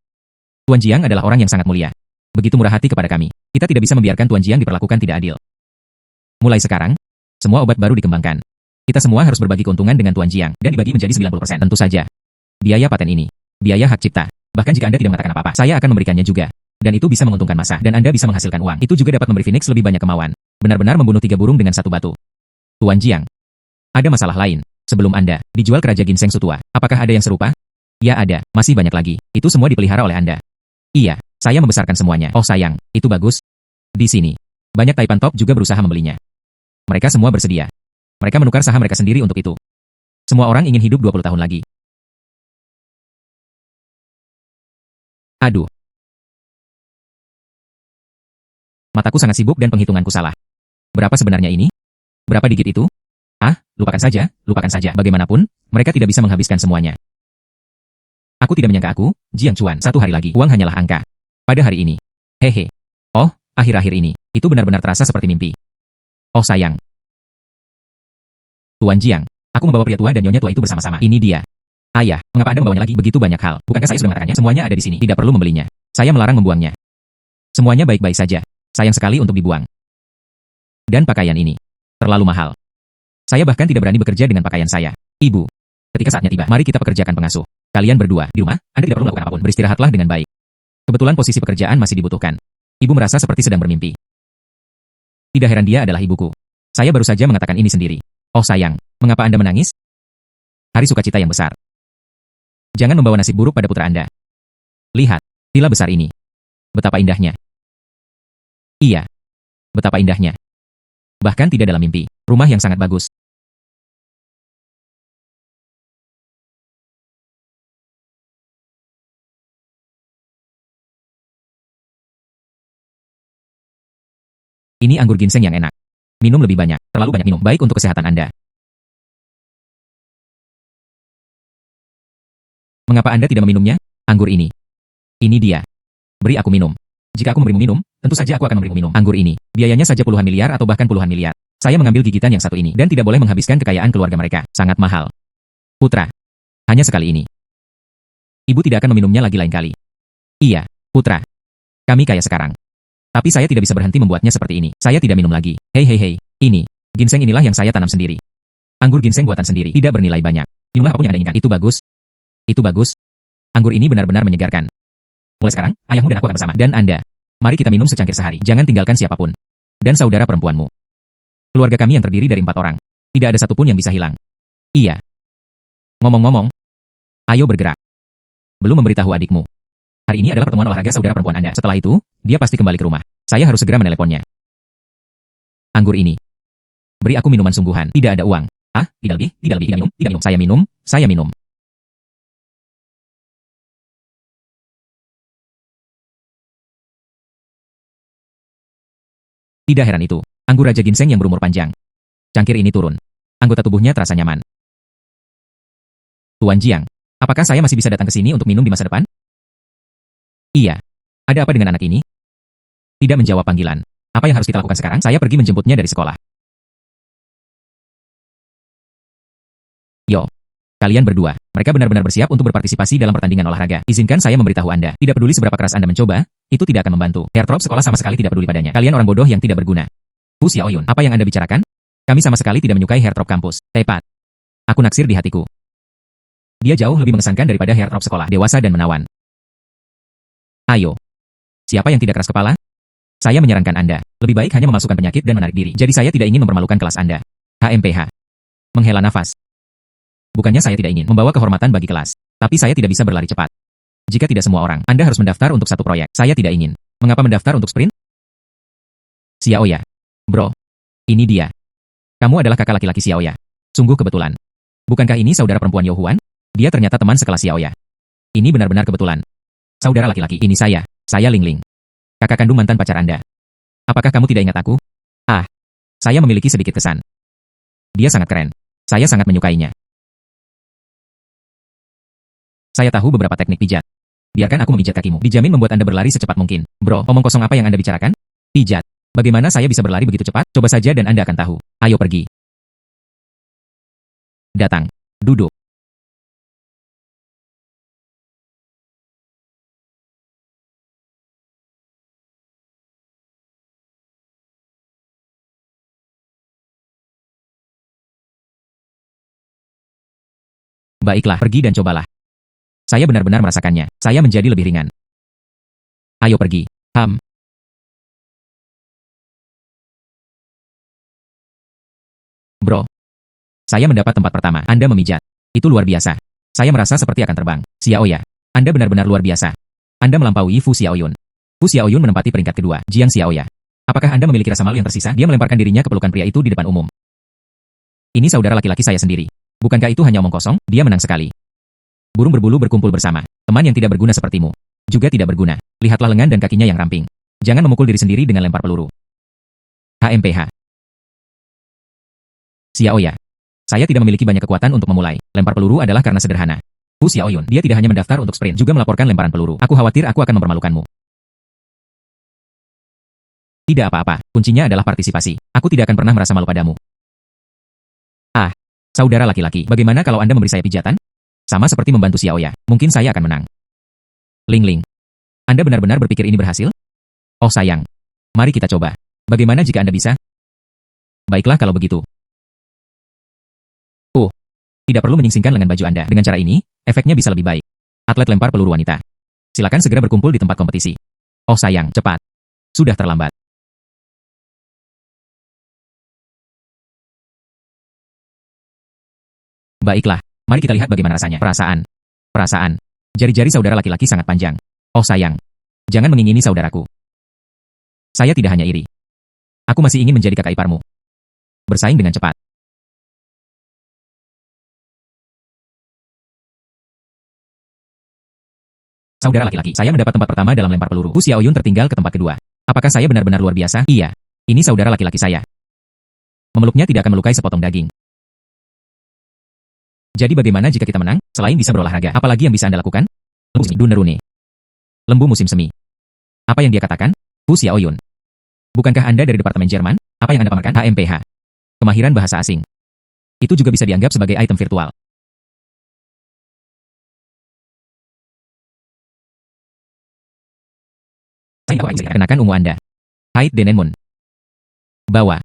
Tuan Jiang adalah orang yang sangat mulia. Begitu murah hati kepada kami. Kita tidak bisa membiarkan Tuan Jiang diperlakukan tidak adil. Mulai sekarang, semua obat baru dikembangkan. Kita semua harus berbagi keuntungan dengan Tuan Jiang dan dibagi menjadi 90%. Tentu saja. Biaya paten ini. Biaya hak cipta. Bahkan jika Anda tidak mengatakan apa-apa, saya akan memberikannya juga. Dan itu bisa menguntungkan massa dan Anda bisa menghasilkan uang. Itu juga dapat memberi Phoenix lebih banyak kemauan. Benar-benar membunuh 3 burung dengan 1 batu. Tuan Jiang. Ada masalah lain. Sebelum Anda dijual ke Raja Ginseng Sutua, apakah ada yang serupa? Ya ada, masih banyak lagi. Itu semua dipelihara oleh Anda. Iya, saya membesarkan semuanya. Oh sayang, itu bagus. Di sini, banyak Taipan Top juga berusaha membelinya. Mereka semua bersedia. Mereka menukar saham mereka sendiri untuk itu. Semua orang ingin hidup 20 tahun lagi. Aduh. Mataku sangat sibuk dan penghitunganku salah. Berapa sebenarnya ini? Berapa digit itu? Lupakan saja, lupakan saja. Bagaimanapun, mereka tidak bisa menghabiskan semuanya. Aku tidak menyangka Jiang Chuan, 1 hari lagi. Uang hanyalah angka. Pada hari ini. Hehe. Oh, akhir-akhir ini. Itu benar-benar terasa seperti mimpi. Oh sayang. Tuan Jiang, aku membawa pria tua dan nyonya tua itu bersama-sama. Ini dia. Ayah, mengapa Anda membawanya lagi? Begitu banyak hal. Bukankah saya sudah mengatakannya? Semuanya ada di sini. Tidak perlu membelinya. Saya melarang membuangnya. Semuanya baik-baik saja. Sayang sekali untuk dibuang. Dan pakaian ini. Terlalu mahal. Saya bahkan tidak berani bekerja dengan pakaian saya. Ibu. Ketika saatnya tiba, mari kita pekerjakan pengasuh. Kalian berdua, di rumah, Anda tidak perlu melakukan apapun. Beristirahatlah dengan baik. Kebetulan posisi pekerjaan masih dibutuhkan. Ibu merasa seperti sedang bermimpi. Tidak heran dia adalah ibuku. Saya baru saja mengatakan ini sendiri. Oh sayang, mengapa Anda menangis? Hari sukacita yang besar. Jangan membawa nasib buruk pada putra Anda. Lihat, villa besar ini. Betapa indahnya. Iya. Betapa indahnya. Bahkan tidak dalam mimpi. Rumah yang sangat bagus. Ini anggur ginseng yang enak. Minum lebih banyak, terlalu banyak minum, baik untuk kesehatan Anda. Mengapa Anda tidak meminumnya? Anggur ini. Ini dia. Beri aku minum. Jika aku memberimu minum, tentu saja aku akan memberimu minum. Anggur ini, biayanya saja puluhan miliar atau bahkan puluhan miliar. Saya mengambil gigitan yang satu ini, dan tidak boleh menghabiskan kekayaan keluarga mereka. Sangat mahal. Putra. Hanya sekali ini. Ibu tidak akan meminumnya lagi lain kali. Iya, putra. Kami kaya sekarang. Tapi saya tidak bisa berhenti membuatnya seperti ini. Saya tidak minum lagi. Hei. Ini. Ginseng inilah yang saya tanam sendiri. Anggur ginseng buatan sendiri. Tidak bernilai banyak. Minumlah apapun yang Anda inginkan. Itu bagus. Itu bagus. Anggur ini benar-benar menyegarkan. Mulai sekarang, ayahmu dan aku akan bersama. Dan Anda. Mari kita minum secangkir sehari. Jangan tinggalkan siapapun. Dan saudara perempuanmu. Keluarga kami yang terdiri dari 4 orang. Tidak ada satupun yang bisa hilang. Iya. Ngomong-ngomong. Ayo bergerak. Belum memberitahu adikmu. Hari ini adalah pertemuan olahraga saudara perempuan Anda. Setelah itu, dia pasti kembali ke rumah. Saya harus segera meneleponnya. Anggur ini. Beri aku minuman sungguhan. Tidak ada uang. Tidak lebih. Tidak minum. Saya minum. Tidak heran itu. Anggur raja ginseng yang berumur panjang. Cangkir ini turun. Anggota tubuhnya terasa nyaman. Tuan Jiang, apakah saya masih bisa datang ke sini untuk minum di masa depan? Iya. Ada apa dengan anak ini? Tidak menjawab panggilan. Apa yang harus kita lakukan sekarang? Saya pergi menjemputnya dari sekolah. Yo. Kalian berdua, mereka benar-benar bersiap untuk berpartisipasi dalam pertandingan olahraga. Izinkan saya memberitahu Anda, tidak peduli seberapa keras Anda mencoba, itu tidak akan membantu. Heartthrob sekolah sama sekali tidak peduli padanya. Kalian orang bodoh yang tidak berguna. Fu Xiaoyun, apa yang Anda bicarakan? Kami sama sekali tidak menyukai Heartthrob kampus. Tepat. Aku naksir di hatiku. Dia jauh lebih mengesankan daripada Heartthrob sekolah, dewasa dan menawan. Ayo. Siapa yang tidak keras kepala? Saya menyarankan Anda, lebih baik hanya memasukkan penyakit dan menarik diri. Jadi saya tidak ingin mempermalukan kelas Anda. HMPH. Menghela nafas. Bukannya saya tidak ingin membawa kehormatan bagi kelas, tapi saya tidak bisa berlari cepat. Jika tidak semua orang, Anda harus mendaftar untuk satu proyek. Saya tidak ingin. Mengapa mendaftar untuk sprint? Xiaoya. Bro. Ini dia. Kamu adalah kakak laki-laki Xiaoya. Sungguh kebetulan. Bukankah ini saudara perempuan Yo Huan? Dia ternyata teman sekelas Xiaoya. Ini benar-benar kebetulan. Saudara laki-laki, ini saya Ling Ling. Kakak kandung mantan pacar Anda. Apakah kamu tidak ingat aku? Saya memiliki sedikit kesan. Dia sangat keren. Saya sangat menyukainya. Saya tahu beberapa teknik pijat. Biarkan aku memijat kakimu. Dijamin membuat Anda berlari secepat mungkin. Bro, omong kosong apa yang Anda bicarakan? Pijat. Bagaimana saya bisa berlari begitu cepat? Coba saja dan Anda akan tahu. Ayo pergi. Datang. Duduk. Baiklah, pergi dan cobalah. Saya benar-benar merasakannya. Saya menjadi lebih ringan. Ayo pergi. Bro. Saya mendapat tempat pertama. Anda memijat. Itu luar biasa. Saya merasa seperti akan terbang. Xiaoya. Anda benar-benar luar biasa. Anda melampaui Fu Xiaoyun. Fu Xiaoyun menempati peringkat kedua. Jiang Xiaoya. Apakah Anda memiliki rasa malu yang tersisa? Dia melemparkan dirinya ke pelukan pria itu di depan umum. Ini saudara laki-laki saya sendiri. Bukankah itu hanya omong kosong? Dia menang sekali. Burung berbulu berkumpul bersama. Teman yang tidak berguna sepertimu. Juga tidak berguna. Lihatlah lengan dan kakinya yang ramping. Jangan memukul diri sendiri dengan lempar peluru. HMPH. Xiaoya. Saya tidak memiliki banyak kekuatan untuk memulai. Lempar peluru adalah karena sederhana. Fu Xiaoyun. Dia tidak hanya mendaftar untuk sprint, juga melaporkan lemparan peluru. Aku khawatir aku akan mempermalukanmu. Tidak apa-apa. Kuncinya adalah partisipasi. Aku tidak akan pernah merasa malu padamu. Saudara laki-laki, bagaimana kalau Anda memberi saya pijatan? Sama seperti membantu Xiaoya. Mungkin saya akan menang. Ling Ling. Anda benar-benar berpikir ini berhasil? Oh sayang. Mari kita coba. Bagaimana jika Anda bisa? Baiklah kalau begitu. Tidak perlu menyingsingkan lengan baju Anda. Dengan cara ini, efeknya bisa lebih baik. Atlet lempar peluru wanita. Silakan segera berkumpul di tempat kompetisi. Oh sayang, cepat. Sudah terlambat. Baiklah, mari kita lihat bagaimana rasanya. Perasaan. Jari-jari saudara laki-laki sangat panjang. Oh sayang. Jangan mengingini saudaraku. Saya tidak hanya iri. Aku masih ingin menjadi kakak iparmu. Bersaing dengan cepat. Saudara laki-laki, saya mendapat tempat pertama dalam lempar peluru. Fu Xiaoyun tertinggal ke tempat kedua. Apakah saya benar-benar luar biasa? Iya. Ini saudara laki-laki saya. Memeluknya tidak akan melukai sepotong daging. Jadi bagaimana jika kita menang, selain bisa berolahraga? Apalagi yang bisa Anda lakukan? Lembu semi. Dunerune. Lembu musim semi. Apa yang dia katakan? Hu Xiaoyun. Bukankah Anda dari Departemen Jerman? Apa yang Anda pamerkan? HMPH. Kemahiran bahasa asing. Itu juga bisa dianggap sebagai item virtual. Kenakan ungu Anda. Haid Denenmun. Bawa.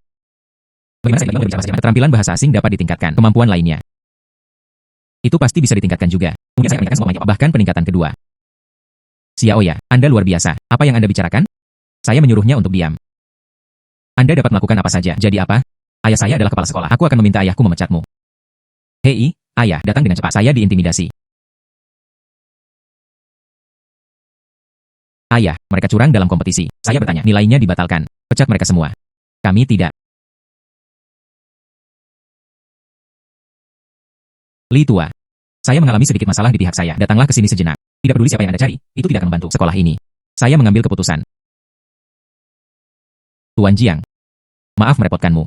Bagaimana saya berbicara bahasa Jerman? Keterampilan bahasa asing dapat ditingkatkan. Kemampuan lainnya. Itu pasti bisa ditingkatkan juga. Mungkin saya meningkatkan semuanya. Bahkan peningkatan kedua. Xiaoya, Anda luar biasa. Apa yang Anda bicarakan? Saya menyuruhnya untuk diam. Anda dapat melakukan apa saja. Jadi apa? Ayah saya adalah kepala sekolah. Aku akan meminta ayahku memecatmu. Hei, ayah, datang dengan cepat. Saya diintimidasi. Ayah, mereka curang dalam kompetisi. Saya bertanya, nilainya dibatalkan. Pecat mereka semua. Kami tidak. Li Tua. Saya mengalami sedikit masalah di pihak saya. Datanglah ke sini sejenak. Tidak peduli siapa yang Anda cari, itu tidak akan membantu sekolah ini. Saya mengambil keputusan. Tuan Jiang. Maaf merepotkanmu.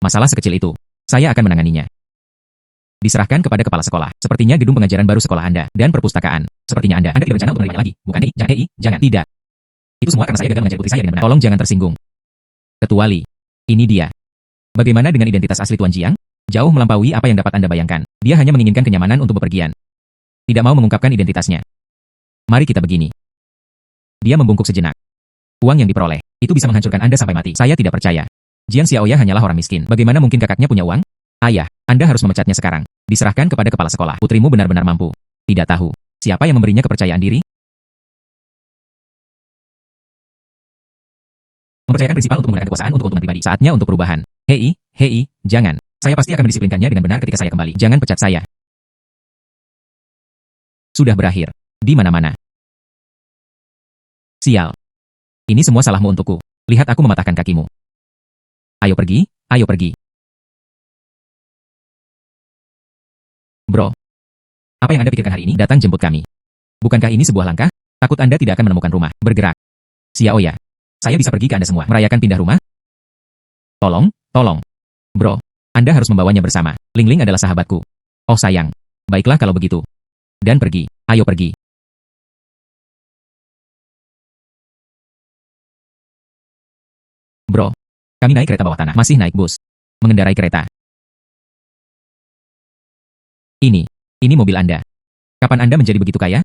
Masalah sekecil itu, saya akan menanganinya. Diserahkan kepada kepala sekolah. Sepertinya gedung pengajaran baru sekolah Anda dan perpustakaan. Sepertinya Anda tidak berencana untuk menerimanya lagi, bukan? Jangan. Tidak. Itu semua karena saya gagal mengajar putri saya dengan benar. Tolong jangan tersinggung. Kecuali, ini dia. Bagaimana dengan identitas asli Tuan Jiang? Jauh melampaui apa yang dapat Anda bayangkan. Dia hanya menginginkan kenyamanan untuk bepergian. Tidak mau mengungkapkan identitasnya. Mari kita begini. Dia membungkuk sejenak. Uang yang diperoleh, itu bisa menghancurkan Anda sampai mati. Saya tidak percaya. Jiang Xiaoya hanyalah orang miskin. Bagaimana mungkin kakaknya punya uang? Ayah, Anda harus memecatnya sekarang. Diserahkan kepada kepala sekolah. Putrimu benar-benar mampu. Tidak tahu. Siapa yang memberinya kepercayaan diri? Mempercayakan prinsipal untuk menggunakan kekuasaan untuk keuntungan pribadi. Saatnya untuk perubahan. Hei, jangan. Saya pasti akan mendisiplinkannya dengan benar ketika saya kembali. Jangan pecat saya. Sudah berakhir. Di mana-mana. Sial. Ini semua salahmu untukku. Lihat aku mematahkan kakimu. Ayo pergi, ayo pergi. Bro. Apa yang Anda pikirkan hari ini? Datang jemput kami. Bukankah ini sebuah langkah? Takut Anda tidak akan menemukan rumah. Bergerak. Xiaoya. Saya bisa pergi ke Anda semua. Merayakan pindah rumah? Tolong. Bro. Anda harus membawanya bersama. Ling Ling adalah sahabatku. Oh sayang. Baiklah kalau begitu. Dan pergi. Ayo pergi. Bro. Kami naik kereta bawah tanah. Masih naik bus. Mengendarai kereta. Ini mobil Anda. Kapan Anda menjadi begitu kaya?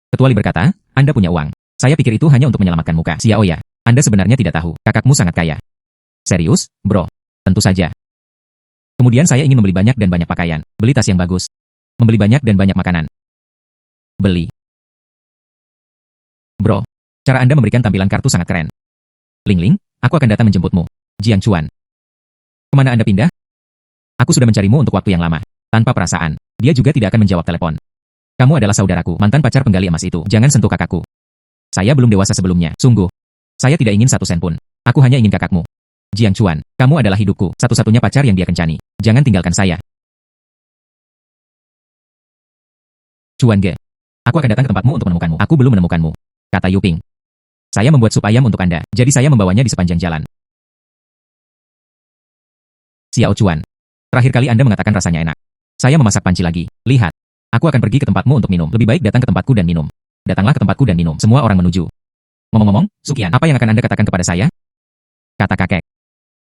Ketua Li berkata, Anda punya uang. Saya pikir itu hanya untuk menyelamatkan muka. Xiaoya, Anda sebenarnya tidak tahu. Kakakmu sangat kaya. Serius, bro? Tentu saja. Kemudian saya ingin membeli banyak dan banyak pakaian. Beli tas yang bagus. Membeli banyak dan banyak makanan. Beli. Bro, cara Anda memberikan tampilan kartu sangat keren. Ling Ling, aku akan datang menjemputmu. Jiang Chuan. Kemana Anda pindah? Aku sudah mencarimu untuk waktu yang lama. Tanpa perasaan, dia juga tidak akan menjawab telepon. Kamu adalah saudaraku, mantan pacar penggali emas itu. Jangan sentuh kakakku. Saya belum dewasa sebelumnya. Sungguh. Saya tidak ingin satu sen pun. Aku hanya ingin kakakmu. Jiang Chuan, kamu adalah hidupku. Satu-satunya pacar yang dia kencani. Jangan tinggalkan saya. Chuan Ge. Aku akan datang ke tempatmu untuk menemukanmu. Aku belum menemukanmu. Kata Yuping. Saya membuat sup ayam untuk Anda, jadi saya membawanya di sepanjang jalan. Xiao Chuan. Terakhir kali Anda mengatakan rasanya enak. Saya memasak panci lagi. Lihat. Aku akan pergi ke tempatmu untuk minum. Lebih baik datang ke tempatku dan minum. Datanglah ke tempatku dan minum. Semua orang menuju. Ngomong-ngomong, Sukian, apa yang akan Anda katakan kepada saya? Kata kakek.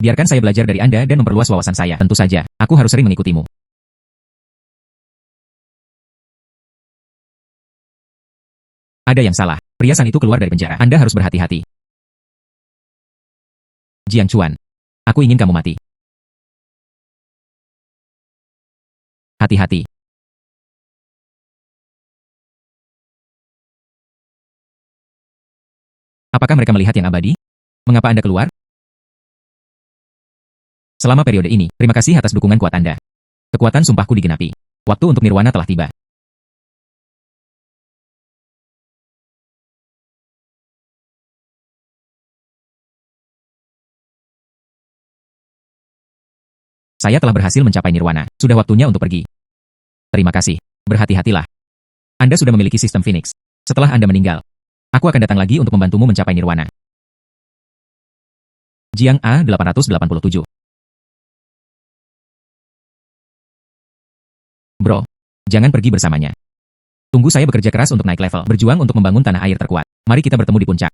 Biarkan saya belajar dari Anda dan memperluas wawasan saya. Tentu saja, aku harus sering mengikutimu. Ada yang salah. Perhiasan itu keluar dari penjara. Anda harus berhati-hati. Jiang Chuan. Aku ingin kamu mati. Hati-hati. Apakah mereka melihat yang abadi? Mengapa Anda keluar? Selama periode ini, terima kasih atas dukungan kuat Anda. Kekuatan sumpahku digenapi. Waktu untuk nirwana telah tiba. Saya telah berhasil mencapai nirwana. Sudah waktunya untuk pergi. Terima kasih. Berhati-hatilah. Anda sudah memiliki sistem Phoenix. Setelah Anda meninggal, aku akan datang lagi untuk membantumu mencapai nirwana. Jiang A887. Bro, jangan pergi bersamanya. Tunggu saya bekerja keras untuk naik level, berjuang untuk membangun tanah air terkuat. Mari kita bertemu di puncak.